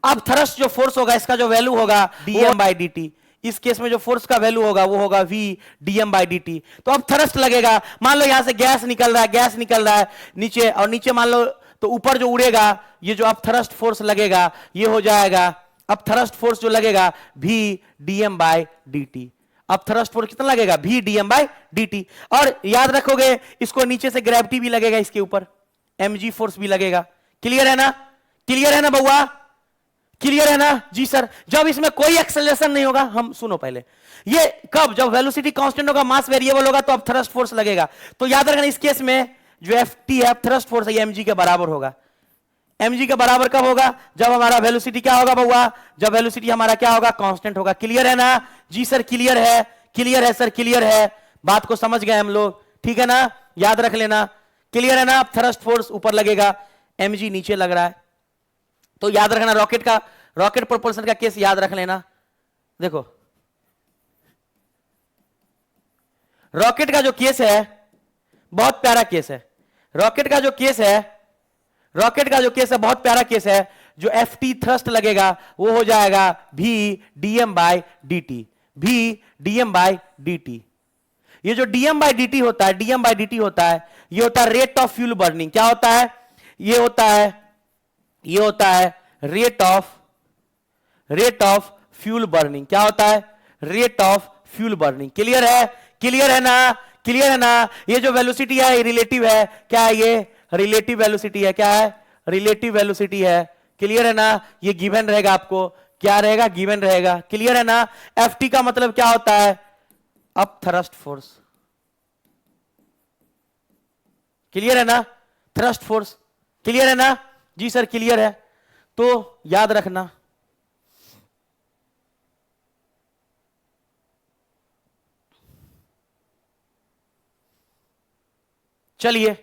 अपथरस्ट जो फोर्स होगा इसका जो वैल्यू होगा dm/dt, इस केस में जो फोर्स का वैल्यू होगा वो होगा v dm/dt। तो अब थ्रस्ट लगेगा, मान लो यहां से गैस निकल रहा है, गैस निकल रहा है नीचे, और नीचे मान लो, तो ऊपर जो उड़ेगा ये जो अब थ्रस्ट फोर्स लगेगा ये हो जाएगा, अब थ्रस्ट फोर्स जो लगेगा v dm/dt। अब थ्रस्ट फोर्स कितना लगेगा? v dm/dt। और याद रखोगे इसको नीचे से ग्रेविटी भी लगेगा, इसके ऊपर mg फोर्स भी लगेगा। क्लियर है ना? क्लियर है ना बउआ? क्लियर है ना? जी सर। जब इसमें कोई एक्सेलरेशन नहीं होगा, हम सुनो पहले, ये कब? जब वेलोसिटी कांस्टेंट होगा, मास वेरिएबल होगा, तो अब थ्रस्ट फोर्स लगेगा। तो याद रखना इस केस में जो ft है, थ्रस्ट फोर्स है, mg के बराबर होगा। mg के बराबर कब होगा? जब हमारा वेलोसिटी क्या होगा बउआ? जब वेलोसिटी हमारा क्या होगा? कांस्टेंट होगा। क्लियर है ना? जी सर क्लियर है, क्लियर है सर, क्लियर है, बात को समझ गए हम लोग, ठीक है ना? याद रख लेना, क्लियर है ना? थ्रस्ट फोर्स ऊपर लगेगा, mg नीचे लग रहा है। तो याद रखना रॉकेट का, रॉकेट प्रोपल्सन का केस याद रख लेना। देखो रॉकेट का जो केस है बहुत प्यारा केस है, रॉकेट का जो केस है, रॉकेट का जो केस है बहुत प्यारा केस है। जो ft थ्रस्ट लगेगा वो हो जाएगा v dm/dt, v dm/dt। ये जो dm/dt होता है, dm/dt होता है, ये होता है रेट ऑफ फ्यूल बर्निंग। क्या होता है? ये होता है, ये होता है रेट ऑफ फ्यूल बर्निंग। क्या होता है? Rate of fuel burning. Clear है? क्लियर है ना? क्लियर है ना? ये जो वेलोसिटी है रिलेटिव है, क्या है? ये रिलेटिव वेलोसिटी है। क्या है? रिलेटिव वेलोसिटी है। क्लियर है ना? ये गिवन रहेगा आपको, क्या रहेगा? गिवन रहेगा। क्लियर है ना? ft का मतलब क्या होता है? Up thrust force. क्लियर है ना? Thrust force. क्लियर है ना? जी सर क्लियर है। तो याद रखना, चलिए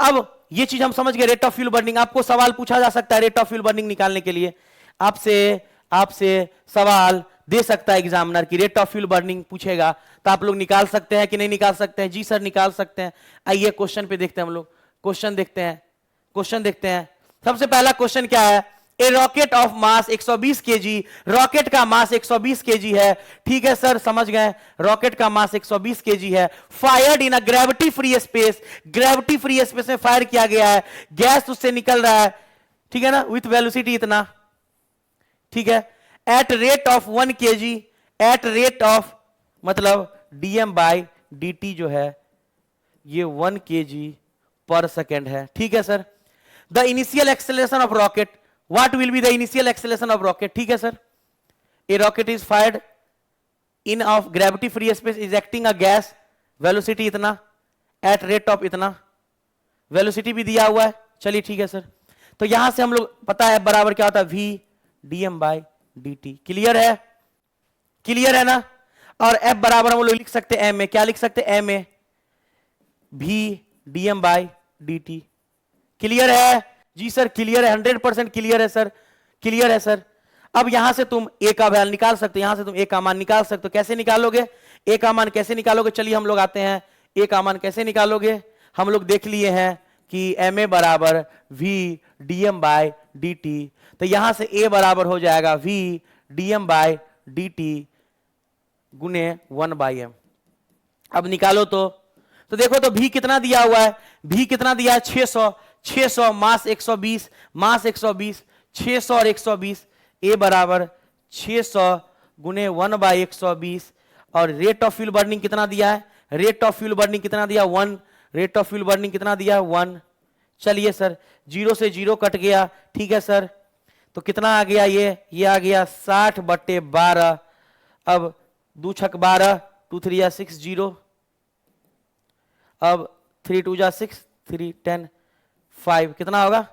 अब ये चीज हम समझ गए, रेट ऑफ फ्यूल बर्निंग। आपको सवाल पूछा जा सकता है रेट ऑफ फ्यूल बर्निंग निकालने के लिए, आपसे सवाल दे सकता है एग्जामिनर की रेट ऑफ फ्यूल बर्निंग पूछेगा, तो आप लोग निकाल सकते हैं कि नहीं निकाल सकते हैं? जी सर निकाल सकते हैं। आइए क्वेश्चन पे देखते हैं हम लोग, क्वेश्चन देखते हैं, क्वेश्चन देखते हैं। सबसे पहला क्वेश्चन क्या है? A rocket of mass 120 kg, rocket का मास 120 केजी है। ठीक है सर समझ गए, रॉकेट का मास 120 केजी है। फायर्ड इन अ gravity free space, gravity free space में फायर किया गया है, गैस उससे निकल रहा है, ठीक है ना, विथ वेलोसिटी इतना, ठीक है, at rate of 1 kg, at rate of मतलब dm/dt जो है ये 1 kg पर सेकेंड है। ठीक है sir. The initial acceleration of rocket, what will be the initial acceleration of rocket? ठीक है sir. A rocket is fired in of gravity free space is acting a gas, velocity इतना, at rate of इतना, velocity भी दिया हुआ है। चलिए ठीक है सर, तो यहां से हम लोग पता है बराबर क्या होता है, v dm by dt। Clear है, क्लियर है ना। और f बराबर हम लोग लिख सकते हैं m में, क्या लिख सकते हैं m में, v dm by dt। Clear है जी सर, क्लियर है, 100% क्लियर है सर, क्लियर है सर। अब यहां से तुम a का वैल्यू निकाल सकते हो, यहां से तुम a का मान निकाल सकते हो। कैसे निकालोगे a का मान, कैसे निकालोगे, चलिए हम लोग आते हैं a का मान कैसे निकालोगे। हम लोग देख लिए हैं कि ma बराबर v dm बाय dt, तो यहां से a बराबर हो जाएगा v dm बाय dt गुने 1/m। अब निकालो तो देखो तो v कितना दिया हुआ है, v कितना दिया है 600, 600 मास 120, मास 120, 600 और 120, a बराबर 600 गुने 1/120। और रेट ऑफ फ्यूल बर्निंग कितना दिया है, रेट ऑफ फ्यूल बर्निंग कितना दिया 1, रेट ऑफ फ्यूल बर्निंग कितना दिया 1। चलिए सर, 0 से 0 कट गया, ठीक है सर। तो कितना आ गया, ये आ गया 60/12। अब 2 छक 12, 2 3 या 6 0, अब 3 2 जा 6, 3 10 5, कितना होगा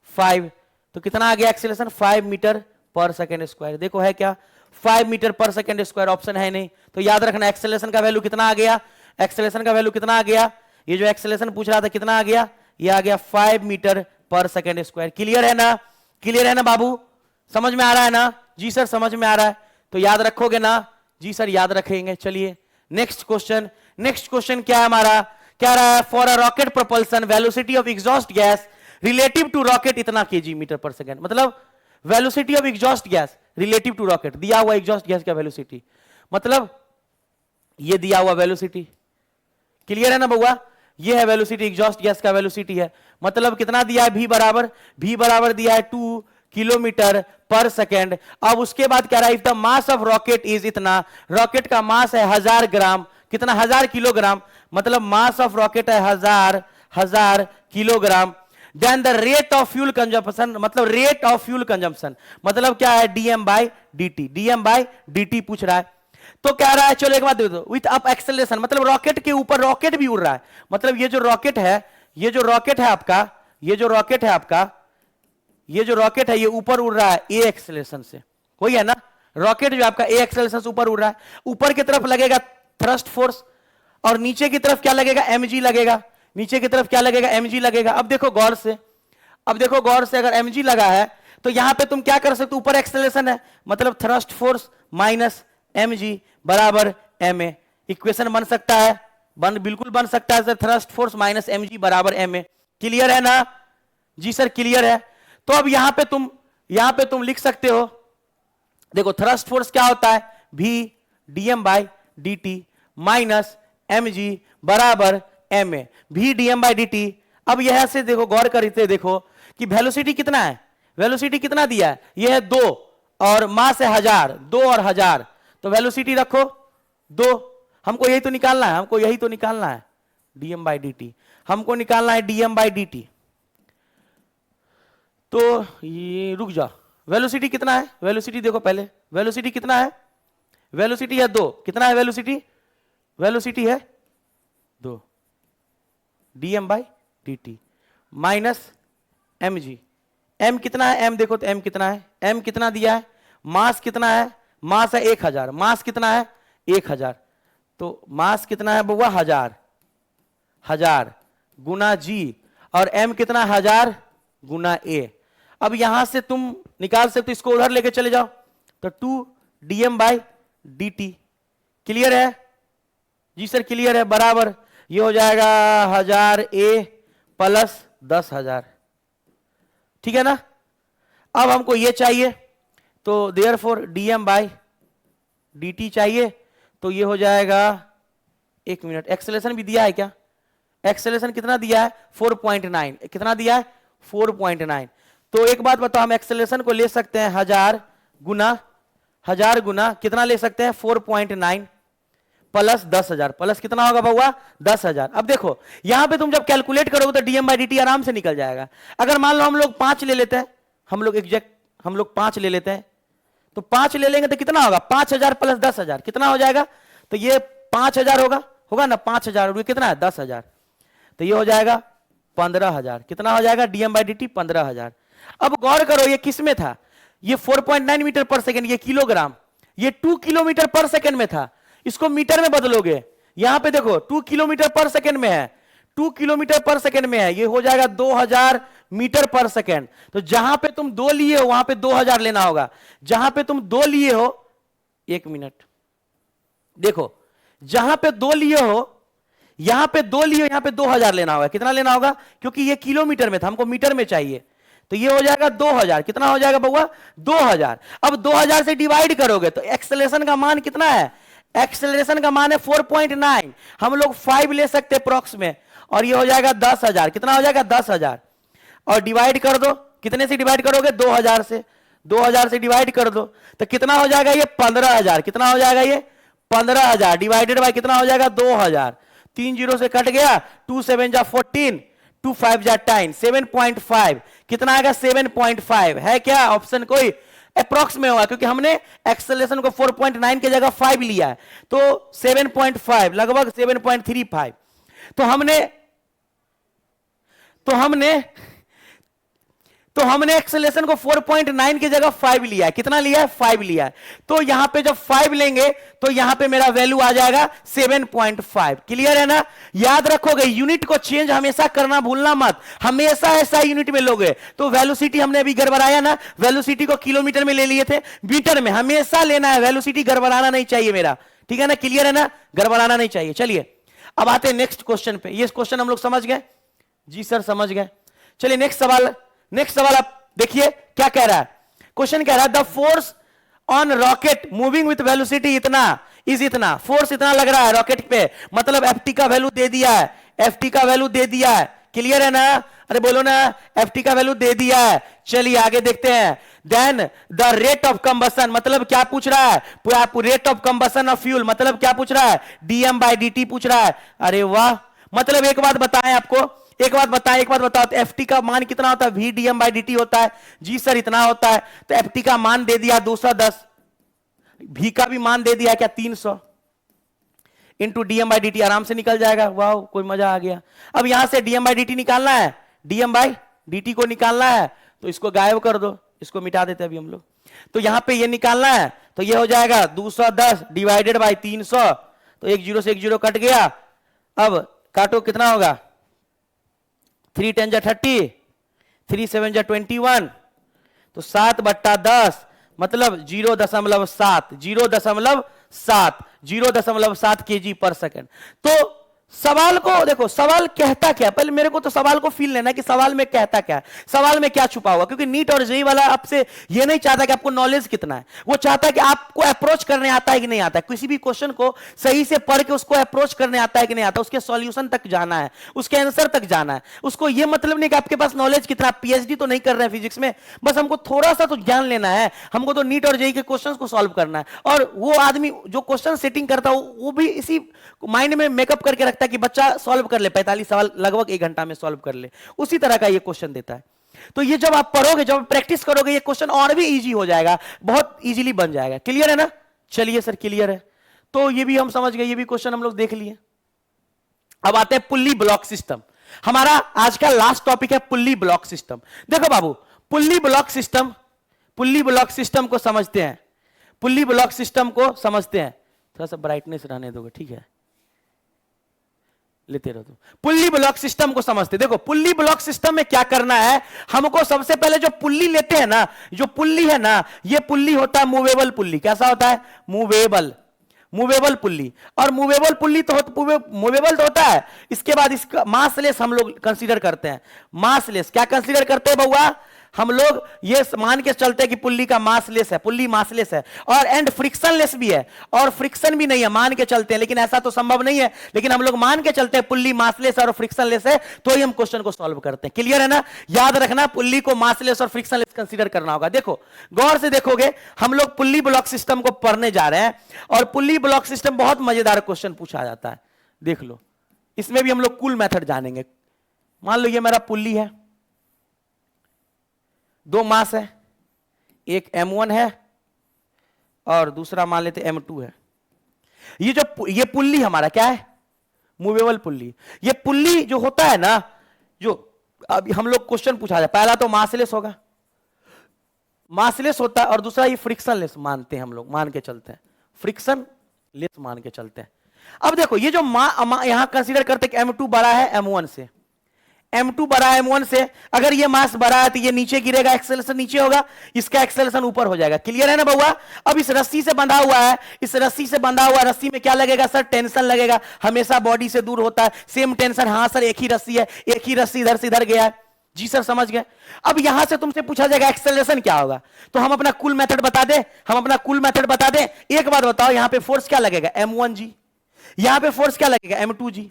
5। तो कितना आ गया एक्सेलरेशन, 5 मीटर पर सेकेंड स्क्वायर। देखो है क्या, 5 मीटर पर सेकेंड स्क्वायर, ऑप्शन है नहीं। तो याद रखना एक्सेलरेशन का वैल्यू कितना आ गया, एक्सेलरेशन का वैल्यू कितना आ गया, ये जो एक्सेलरेशन पूछ रहा था कितना आ गया, ये आ गया 5 मीटर पर सेकेंड स्क्वायर। क्लियर है ना, क्लियर है ना बाबू, समझ में आ रहा है ना, जी सर समझ में आ रहा है। तो याद रखोगे ना, जी सर याद रखेंगे। चलिए नेक्स्ट क्वेश्चन, नेक्स्ट क्वेश्चन क्या है हमारा, क्या रहा है, for a rocket propulsion velocity of exhaust gas relative to rocket इतना केजी मीटर पर सेकेंड। मतलब velocity of exhaust gas relative to rocket, दिया हुआ एग्जॉस्ट गैस का वेलोसिटी, मतलब ये दिया हुआ वेलोसिटी। क्लियर है ना बउआ, ये है वेलोसिटी, एग्जॉस्ट गैस का वेलोसिटी है। मतलब कितना दिया है, v बराबर दिया है 2 किलोमीटर पर सेकेंड। अब उसके बाद क्या रहा है, if the mass of rocket is इतना, रॉकेट का मास है 1000 ग्राम, कितना 1000 किलोग्राम, मतलब मास ऑफ रॉकेट है 1000 kilogram. Then the rate of fuel consumption, मतलब रेट ऑफ फ्यूल कंजम्पशन, मतलब क्या है dm by dt, dm by dt पूछ रहा है। तो कह रहा है, चलो एक बात दे दो, विथ अप एक्सेलरेशन, मतलब रॉकेट के ऊपर रॉकेट भी उड़ रहा है। मतलब ये जो रॉकेट है, ये जो रॉकेट है आपका, ये जो रॉकेट है आपका, ये जो रॉकेट है ये ऊपर उड़ रहा है ए एक्सेलरेशन से, वही है ना, रॉकेट जो आपका ए एक्सेलरेशन से ऊपर उड़ रहा है। ऊपर की तरफ लगेगा थ्रस्ट फोर्स और नीचे की तरफ क्या लगेगा, mg लगेगा, नीचे की तरफ क्या लगेगा, mg लगेगा। अब देखो गौर से, अब देखो गौर से, अगर mg लगा है तो यहां पे तुम क्या कर सकते हो, ऊपर एक्सेलरेशन है, मतलब थ्रस्ट फोर्स माइनस mg बराबर ma। इक्वेशन बन सकता है, बिल्कुल बन सकता है sir, thrust force minus mg बराबर ma। क्लियर है ना, जी सर क्लियर है। तो अब यहां पे तुम लिख सकते हो, देखो थ्रस्ट फोर्स क्या होता है, v dm by dt minus mg बराबर ma, v dm by dt। अब यह से देखो, गौर करते देखो कि वेलोसिटी कितना है, वेलोसिटी कितना दिया है, यह है 2 और मास है 1000, 2 और 1000, तो वेलोसिटी रखो 2। हमको यही तो निकालना है, हमको यही तो निकालना है, dm बाई dt, हमको निकालना है dm बाई dt। तो ये रुक जा, वेलोसिटी कितना है, वेलोसिटी देखो पहले, वेलोसिटी कितना है, वेलोसिटी है 2, कितना है वेलोसिटी, वेलोसिटी है 2, dm by dt minus mg, m कितना है, m देखो तो m कितना है, m कितना दिया है, मास कितना है, मास है 1000, मास कितना है 1000, तो मास कितना है बउआ 1000 गुना g, और m कितना 1000 गुना a। अब यहां से तुम निकाल सकते हो, इसको उधर लेके चले जाओ, तो 2 dm बाई dt। क्लियर है, जी सर क्लियर है, बराबर ये हो जाएगा 1000 a प्लस 10,000, ठीक है ना। अब हमको ये चाहिए, तो देयरफॉर dm बाई dt चाहिए, तो ये हो जाएगा, एक मिनट, एक्सेलरेशन भी दिया है क्या, एक्सेलरेशन कितना दिया है 4.9, कितना दिया है 4.9। तो एक बात बताओ, हम एक्सेलरेशन को ले सकते हैं 1000 गुना कितना ले सकते हैं 4.9 प्लस 10,000, प्लस कितना होगा बउआ 10,000। अब देखो यहां पे तुम जब कैलकुलेट करोगे तो dm बाई dt आराम से निकल जाएगा। अगर मान लो हम लोग 5 ले लेते हैं, हम लोग 5 ले लेते हैं, तो 5 ले लेंगे तो कितना होगा 5000 प्लस 10,000, कितना हो जाएगा, तो ये 5000 होगा, होगा ना 5,000 और ये कितना है 10,000, तो ये हो जाएगा 15,000। कितना हो जाएगा डीएम बाई dt 15,000। अब गौर करो ये किस में था, ये 4.9 मीटर पर सेकेंड, ये किलोग्राम, ये 2 किलोमीटर पर सेकेंड में था। इसको मीटर में बदलोगे, यहां पे देखो 2 किलोमीटर पर सेकेंड में है, 2 किलोमीटर पर सेकेंड में है, ये हो जाएगा 2000 मीटर पर सेकेंड। तो जहां पे तुम 2 लिए हो वहां पे 2000 लेना होगा, जहां पे तुम 2 लिए हो, 1 मिनट देखो, जहां पे 2 लिए हो, यहां पे 2 लिए हो, यहां पे 2000 लेना होगा। कितना लेना होगा, क्योंकि ये किलोमीटर में था, हमको मीटर में चाहिए, तो ये हो जाएगा 2000। कितना हो जाएगा बउआ 2000। अब 2000 से डिवाइड करोगे तो एक्सेलरेशन का मान कितना है, एक्सेलरेशन का मान है 4.9, हम लोग 5 ले सकते हैं अप्रॉक्स में, और ये हो जाएगा 10,000। कितना हो जाएगा 10,000, और डिवाइड कर दो, कितने से डिवाइड करोगे 2000 से, 2000 से डिवाइड कर दो तो कितना हो जाएगा ये 15,000। कितना हो जाएगा ये 15,000 डिवाइडेड बाय कितना हो जाएगा 2000, 3 जीरो से कट गया, 2 7 जा 14, 2 5 जा 10, 7.5। कितना आएगा 7.5 है क्या ऑप्शन कोई, अप्रॉक्स में होगा क्योंकि हमने एक्सेलरेशन को 4.9 की जगह 5 लिया है, तो 7.5 लगभग 7.35। तो हमने एक्सेलरेशन को 4.9 की जगह 5 लिया है। कितना लिया है 5 लिया है, तो यहां पे जब 5 लेंगे तो यहां पे मेरा वैल्यू आ जाएगा 7.5। क्लियर है ना, याद रखोगे यूनिट को चेंज हमेशा करना भूलना मत, हमेशा ऐसा यूनिट में लोगे। तो वेलोसिटी हमने अभी गड़बड़ाया ना, वेलोसिटी को किलोमीटर में ले लिए थे, मीटर में हमेशा लेना है, वेलोसिटी गड़बड़ाना नहीं चाहिए मेरा, ठीक है ना, क्लियर है ना, गड़बड़ाना नहीं चाहिए। चलिए अब आते हैं नेक्स्ट क्वेश्चन पे। ये क्वेश्चन हम लोग समझ गए, जी सर समझ गए। चलिए नेक्स्ट सवाल आप देखिए क्या कह रहा है। क्वेश्चन कह रहा है the force on rocket moving with velocity इतना इज इतना, फोर्स इतना लग रहा है रॉकेट पे, मतलब एफटी का वैल्यू दे दिया है, एफटी का वैल्यू दे दिया है। क्लियर है ना, अरे बोलो ना, एफटी का वैल्यू दे दिया है। चलिए आगे देखते हैं। Then the rate of combustion, मतलब क्या पूछ रहा है, rate of combustion of fuel, मतलब क्या पूछ रहा है डीएम बाई डी पूछ रहा है। अरे वाह, मतलब एक बात बताएं आपको, एक बात बताओ, तो एफटी का मान कितना होता है, वी डीएम बाई डी होता है। जी सर इतना होता है, तो एफटी का मान दे दिया 210, भी का भी मान दे दिया क्या 300 इंटू डीएम बाई डी, आराम से निकल जाएगा। वाह कोई मजा आ गया। अब यहां से डीएम बाई डी निकालना है, डीएम बाई डी को निकालना है, तो इसको गायब कर दो, इसको मिटा देते अभी हम लोग। तो यहां पे ये निकालना है, तो ये हो जाएगा 210 डिवाइडेड बाई 300, तो 1 जीरो से 1 जीरो कट गया। अब काटो कितना होगा, 3 10 जा 30, 3 7 जा 21, तो 7/10 मतलब 0.7, 0.7 kg पर सेकेंड। तो सवाल को देखो, सवाल कहता क्या, पहले मेरे को तो सवाल को फील लेना कि सवाल में कहता क्या है, सवाल में क्या छुपा हुआ। क्योंकि नीट और जेई वाला आपसे ये नहीं चाहता कि आपको नॉलेज कितना है, वो चाहता है कि आपको अप्रोच करने आता है कि नहीं आता है, किसी भी क्वेश्चन को सही से पढ़ के उसको अप्रोच करने आता है कि नहीं आता, उसके सॉल्यूशन तक जाना है, उसके आंसर तक जाना है। उसको ये मतलब नहीं कि आपके पास नॉलेज कितना, पीएचडी तो नहीं कर रहे हैं फिजिक्स में, बस हमको थोड़ा सा तो ज्ञान लेना है, हमको तो नीट और जेई के क्वेश्चन को सॉल्व करना है। और वो आदमी जो क्वेश्चन सेटिंग करता है वो भी इसी माइंड में मेकअप करके रखता है कि बच्चा सॉल्व कर ले, 45 सवाल लगभग 1 घंटा में सॉल्व कर ले, उसी तरह का ये क्वेश्चन देता है। तो ये जब आप पढ़ोगे, जब प्रैक्टिस करोगे, ये क्वेश्चन और भी इजी हो जाएगा, बहुत इजीली बन जाएगा। क्लियर है ना, चलिए सर क्लियर है, तो ये भी हम समझ गए, ये भी क्वेश्चन हम लोग देख लिए। अब आते हैं पुल्ली ब्लॉक सिस्टम। हमारा आज का लास्ट टॉपिक है पुल्ली ब्लॉक सिस्टम। देखो बाबू, पुल्ली ब्लॉक सिस्टम को समझते हैं, पुल्ली ब्लॉक सिस्टम को समझते हैं। थोड़ा सा ब्राइटनेस रहने दोगे, ठीक है, लेते रहो। तो पुल्ली ब्लॉक सिस्टम को समझते। देखो पुल्ली ब्लॉक सिस्टम में क्या करना है, हमको सबसे पहले जो पुल्ली लेते हैं ना, जो पुल्ली है ना, ये पुल्ली होता है मूवेबल पुल्ली। कैसा होता है, मूवेबल पुल्ली। और मूवेबल पुल्ली तो मूवेबल तो होता है, इसके बाद इसका मासलेस हम लोग कंसीडर करते हैं। मासलेस क्या कंसीडर करते हैं बउआ, हम लोग ये मान के चलते हैं कि पुल्ली का मासलेस है, पुल्ली मासलेस है, और एंड फ्रिक्शनलेस भी है, और फ्रिक्शन भी नहीं है, मान के चलते हैं, लेकिन ऐसा तो संभव नहीं है, लेकिन हम लोग मान के चलते हैं पुल्ली मासलेस और फ्रिक्शनलेस है, तो ही हम क्वेश्चन को सॉल्व करते हैं। क्लियर है ना, याद रखना पुल्ली को मासलेस और फ्रिक्शनलेस कंसीडर करना होगा। देखो गौर से देखोगे, हम लोग पुल्ली ब्लॉक सिस्टम को पढ़ने जा रहे हैं, और पुल्ली ब्लॉक सिस्टम बहुत मजेदार क्वेश्चन पूछा जाता है। देख लो, इसमें भी हम लोग कूल मेथड जानेंगे। मान लो ये मेरा पुल्ली है, 2 मास है, एक M1 है और दूसरा मान लेते M2 है। ये पुल्ली हमारा क्या है, मूवेबल पुल्ली। ये पुल्ली जो होता है ना, जो अभी हम लोग क्वेश्चन पूछा जाए, पहला तो मासलेस होगा, मासलेस होता है, और दूसरा ये फ्रिक्शनलेस मानते हैं हम लोग, मान के चलते हैं, फ्रिक्शन लेस मान के चलते हैं। अब देखो ये जो यहां कंसीडर करते हैं कि M2 बड़ा है M1 से, M2 बड़ा है M1 से, अगर ये मास बड़ा है तो ये नीचे गिरेगा, एक्सेलरेशन नीचे होगा, इसका एक्सेलरेशन ऊपर हो जाएगा। क्लियर है ना बउआ? अब इस रस्सी से बंधा हुआ है, इस रस्सी से बंधा हुआ, रस्सी में क्या लगेगा सर? टेंशन लगेगा, हमेशा बॉडी से दूर होता है, सेम टेंशन। हाँ सर एक ही रस्सी है, एक ही रस्सी इधर से इधर गया है। जी सर समझ गए। अब यहां से तुमसे पूछा जाएगा एक्सेलरेशन क्या होगा, तो हम अपना कुल मेथड बता दें, हम अपना कुल मेथड बता दें। एक बार बताओ, यहां पे फोर्स क्या लगेगा? M1G। यहां पे फोर्स क्या लगेगा? M2G।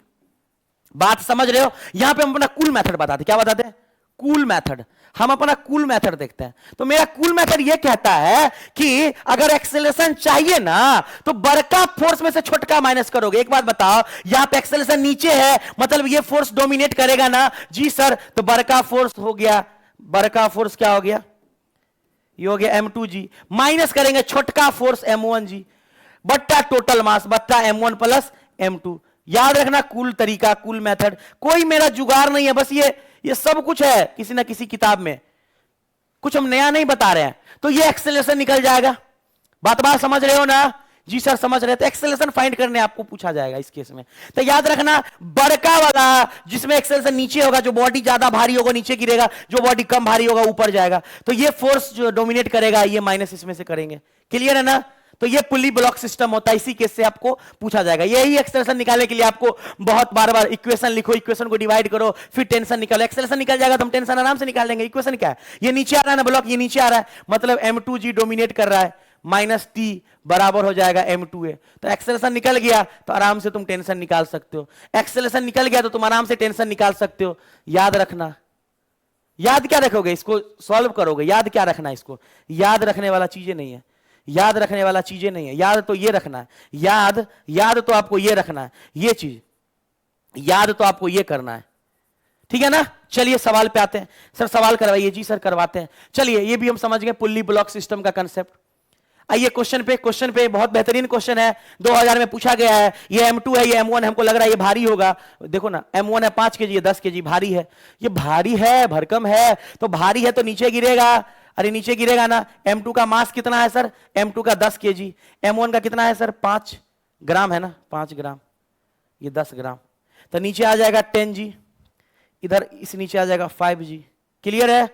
बात समझ रहे हो? यहां पे हम अपना कुल मेथड बताते, क्या बताते हैं? Cool method. हम अपना कूल मेथड देखते हैं। तो मेरा कूल मेथड यह कहता है कि अगर एक्सेलरेशन चाहिए ना, तो बड़का फोर्स में से छोटका माइनस करोगे। एक बात बताओ, यहां पे एक्सेलरेशन नीचे है, मतलब ये फोर्स डोमिनेट करेगा ना? जी सर। तो बड़का फोर्स हो गया, बड़का फोर्स क्या हो गया? ये हो गया M2G, माइनस करेंगे छोटका फोर्स M1G, बट्टा टोटल मास बट्टा M1 प्लस M2। याद रखना कूल तरीका, कूल मेथड, कोई मेरा जुगाड़ नहीं है, बस ये सब कुछ है किसी ना किसी किताब में, कुछ हम नया नहीं बता रहे हैं। तो ये एक्सेलरेशन निकल जाएगा। बात समझ रहे हो ना? जी सर समझ रहे। तो एक्सेलरेशन फाइंड करने आपको पूछा जाएगा इस केस में। तो याद रखना बड़का वाला जिसमें एक्सेलरेशन नीचे होगा, जो बॉडी ज्यादा भारी होगा नीचे गिरेगा, जो बॉडी कम भारी होगा ऊपर जाएगा। तो ये फोर्स जो डोमिनेट करेगा, ये माइनस इसमें से करेंगे। क्लियर है ना? तो ये पुली ब्लॉक सिस्टम होता है, इसी केस से आपको पूछा जाएगा। यही एक्सेलरेशन निकालने के लिए आपको बहुत बार बार इक्वेशन लिखो, इक्वेशन को डिवाइड करो, फिर टेंशन निकालो। एक्सेलरेशन निकल जाएगा तो हम टेंशन आराम से निकाल लेंगे। इक्वेशन क्या है? ये नीचे आ रहा है ना ब्लॉक, ये नीचे आ रहा है, मतलब M2G डोमिनेट कर रहा है, माइनस T बराबर हो जाएगा M2A। तो एक्सेलरेशन निकल गया तो आराम से तुम टेंशन निकाल सकते हो। एक्सेलरेशन निकल गया तो तुम आराम से टेंशन निकाल सकते हो। याद रखना, याद क्या रखोगे? इसको सॉल्व करोगे, याद क्या रखना है? इसको याद रखने वाला चीजें नहीं है, याद रखने वाला चीजें नहीं है। याद तो ये रखना है, याद तो आपको ये रखना है, ये चीज याद तो आपको ये करना है। ठीक है ना? चलिए सवाल पे आते हैं। सर सवाल करवाइए। जी सर करवाते हैं। चलिए ये भी हम समझ गए पुल्ली ब्लॉक सिस्टम का कंसेप्ट। आइए क्वेश्चन पे बहुत बेहतरीन क्वेश्चन है, 2000 में पूछा गया है। ये M2 है, ये M1 है, हमको लग रहा है ये भारी होगा। देखो ना, M1 है 5 kg, ये 10 kg, भारी है। ये भारी है, भरकम है, तो भारी है तो नीचे गिरेगा। अरे नीचे गिरेगा ना। M2 का मास कितना है सर? M2 का 10 kg। M1 का कितना है सर? 5 ग्राम है ना, 5 ग्राम, ये 10 ग्राम। तो नीचे आ जाएगा 10G, इधर इस नीचे आ जाएगा 5G। क्लियर है?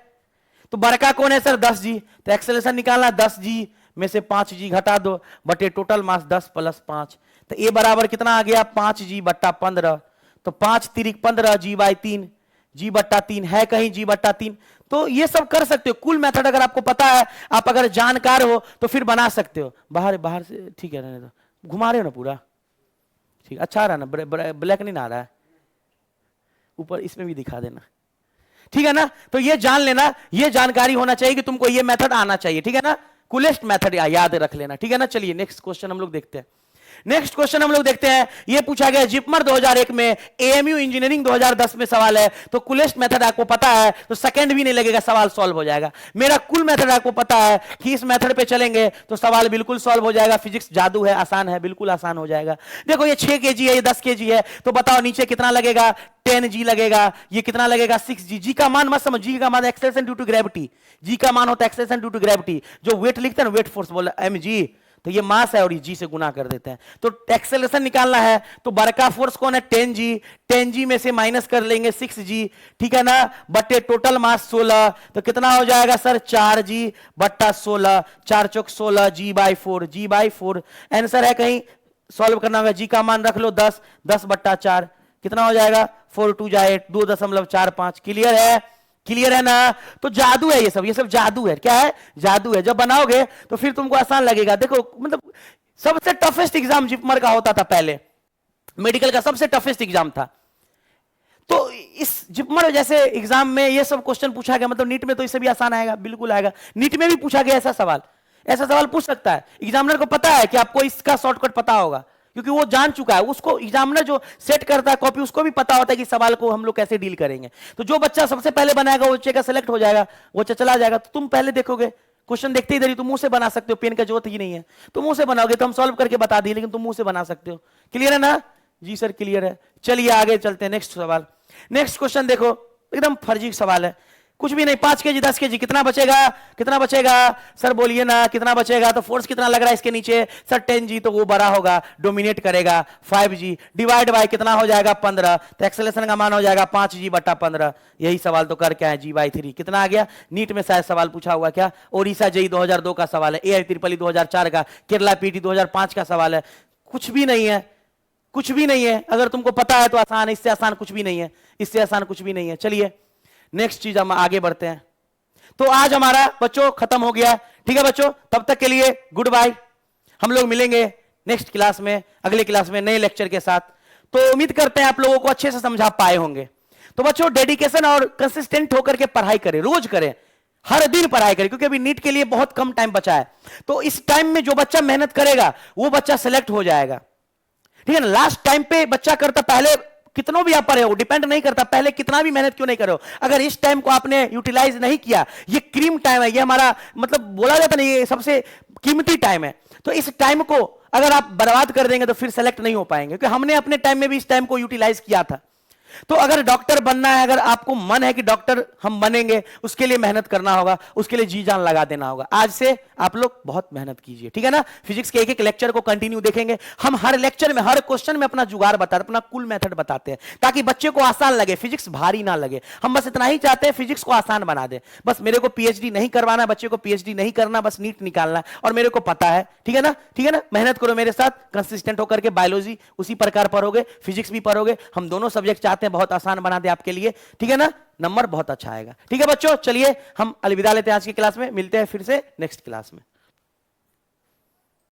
तो बड़का कौन है सर? 10G। तो एक्सेलरेशन निकालना, 10G में से 5G घटा दो, बटे टोटल मास 10 प्लस 5। तो ए बराबर कितना आ गया? 5G बट्टा 15। तो 5 तिरिक 15, G बाई 3, G बट्टा 3 है कहीं, G बट्टा 3। तो ये सब कर सकते हो। कुल मेथड अगर आपको पता है, आप अगर जानकार हो तो फिर बना सकते हो। बाहर से ठीक है, रहने दो। घुमा रहे हो ना पूरा? ठीक, अच्छा आ रहा है ना? ब्लैक नहीं ना आ रहा है? ऊपर इसमें भी दिखा देना, ठीक है ना? तो ये जान लेना, ये जानकारी होना चाहिए कि तुमको ये मेथड आना चाहिए। ठीक है ना? कूलेस्ट मेथड याद रख लेना। ठीक है ना? चलिए नेक्स्ट क्वेश्चन हम लोग देखते हैं। नेक्स्ट क्वेश्चन हम लोग देखते हैं। ये पूछा गया जिपमर 2001 में, AMU इंजीनियरिंग 2010 में सवाल है। तो कूलेस्ट मेथड आपको पता है तो सेकंड भी नहीं लगेगा, सवाल सॉल्व हो जाएगा। मेरा कुल मेथड आपको पता है कि इस मेथड पे चलेंगे तो सवाल बिल्कुल सॉल्व हो जाएगा। फिजिक्स जादू है, आसान है, बिल्कुल आसान हो जाएगा। देखो ये 6 kg है, ये 10 kg है, तो बताओ नीचे कितना लगेगा? 10G लगेगा। ये कितना लगेगा? 6G। जी का मान मत समझ, जी का मान एक्सेलरेशन ड्यू टू ग्रेविटी। जी का मान होता है एक्सेलरेशन ड्यू टू ग्रेविटी। जो वेट लिखते हैं ना, वेट फोर्स बोला mg, तो ये मास है और ये जी से गुना कर देते हैं। तो एक्सेलरेशन निकालना है तो बड़का फोर्स कौन है? 10G। 10G में से माइनस कर लेंगे 6G, ठीक है ना, बट्टे टोटल मास 16। तो कितना हो जाएगा सर? 4G बट्टा 16, 4 चौक 16, G by 4, G by 4। Answer है कहीं सॉल्व करना होगा। जी का मान रख लो 10, 10 बट्टा 4 कितना हो जाएगा? 4 2 जा 8, 2.45। क्लियर है? क्लियर है ना? तो जादू है ये सब जादू है। क्या है? जादू है। जब बनाओगे तो फिर तुमको आसान लगेगा। देखो मतलब सबसे टफेस्ट एग्जाम जिपमर का होता था पहले, मेडिकल का सबसे टफेस्ट एग्जाम था। तो इस जिपमर जैसे एग्जाम में ये सब क्वेश्चन पूछा गया, मतलब नीट में तो इससे भी आसान आएगा, बिल्कुल आएगा। नीट में भी पूछा गया ऐसा सवाल पूछ सकता है। एग्जामिनर को पता है कि आपको इसका शॉर्टकट पता होगा, क्योंकि वो जान चुका है। उसको एग्जामिनर जो सेट करता है कॉपी, उसको भी पता होता है कि सवाल को हम लोग कैसे डील करेंगे। तो जो बच्चा सबसे पहले बनाएगा वो बच्चे का सिलेक्ट हो जाएगा, वो बच्चा चला जाएगा। तो तुम पहले देखोगे क्वेश्चन, देखते इधर ही तुम मुंह से बना सकते हो, पेन का जरूरत ही नहीं है। तुम मुंह से बनाओगे तो हम सॉल्व करके बता दिए, लेकिन तुम मुंह से बना सकते हो। क्लियर है ना? जी सर क्लियर है। चलिए आगे चलते हैं, नेक्स्ट सवाल। नेक्स्ट क्वेश्चन देखो, एकदम फर्जी सवाल है, कुछ भी नहीं। 5 केजी 10 केजी कितना बचेगा, कितना बचेगा सर बोलिए ना, कितना बचेगा? तो फोर्स कितना लग रहा है इसके नीचे सर 10G, तो वो बड़ा होगा, डोमिनेट करेगा। 5G डिवाइड बाय कितना हो जाएगा 15, तो एक्सेलरेशन का मान हो जाएगा 5G/15। यही सवाल तो कर क्या है, G/3 कितना आ गया। नीट में शायद सवाल पूछा हुआ क्या, ओडिशा JEE 2002 का सवाल है, AIEEE 2004 का, केरला PT 2005 का सवाल है। कुछ भी नहीं है, कुछ भी नहीं है। अगर तुमको पता है तो आसान है, इससे आसान कुछ भी नहीं है, इससे आसान कुछ भी नहीं है। चलिए नेक्स्ट चीज हम आगे बढ़ते हैं। तो आज हमारा बच्चों खत्म हो गया, ठीक है बच्चों, तब तक के लिए गुड बाय। हम लोग मिलेंगे नेक्स्ट क्लास में, अगले क्लास में नए लेक्चर के साथ। तो उम्मीद करते हैं आप लोगों को अच्छे से समझा पाए होंगे। तो बच्चों डेडिकेशन और कंसिस्टेंट होकर के पढ़ाई करें, रोज करें, हर दिन पढ़ाई करें, क्योंकि अभी नीट के लिए बहुत कम टाइम बचा है। तो इस टाइम में जो बच्चा मेहनत करेगा वो बच्चा सेलेक्ट हो जाएगा, ठीक है ना। लास्ट टाइम पे बच्चा करता, पहले कितनों भी आप पढ़े हो, डिपेंड नहीं करता पहले कितना भी मेहनत क्यों नहीं करो। अगर इस टाइम को आपने यूटिलाइज नहीं किया, ये क्रीम टाइम है, ये हमारा मतलब बोला जाता नहीं, ये सबसे कीमती टाइम है। तो इस टाइम को अगर आप बर्बाद कर देंगे तो फिर सेलेक्ट नहीं हो पाएंगे, क्योंकि हमने अपने टाइम में भी इस टाइम को यूटिलाइज किया था। तो अगर डॉक्टर बनना है, अगर आपको मन है कि डॉक्टर हम बनेंगे, उसके लिए मेहनत करना होगा, उसके लिए जी जान लगा देना होगा। आज से आप लोग बहुत मेहनत कीजिए, ठीक है ना। फिजिक्स के एक एक लेक्चर को कंटिन्यू देखेंगे हम, हर लेक्चर में हर क्वेश्चन में अपना जुगाड़ बताते हैं, अपना कुल मेथड बताते हैं, ताकि बच्चे को आसान लगे, फिजिक्स भारी ना लगे। हम बस इतना ही चाहते हैं फिजिक्स को आसान बना दे। बस मेरे को पीएचडी नहीं करवाना, बच्चे को पीएचडी नहीं करना, बस नीट निकालना, और मेरे को पता है, ठीक है ना, ठीक है ना। मेहनत करो मेरे साथ, कंसिस्टेंट होकर के बायोलॉजी उसी प्रकार पढ़ोगे, फिजिक्स भी पढ़ोगे। हम दोनों सब्जेक्ट चाहते हैं बहुत आसान बना दे आपके लिए, ठीक है ना, नंबर बहुत अच्छा आएगा। ठीक है बच्चों, चलिए हम अलविदा लेते हैं आज की क्लास में, मिलते हैं फिर से नेक्स्ट क्लास में।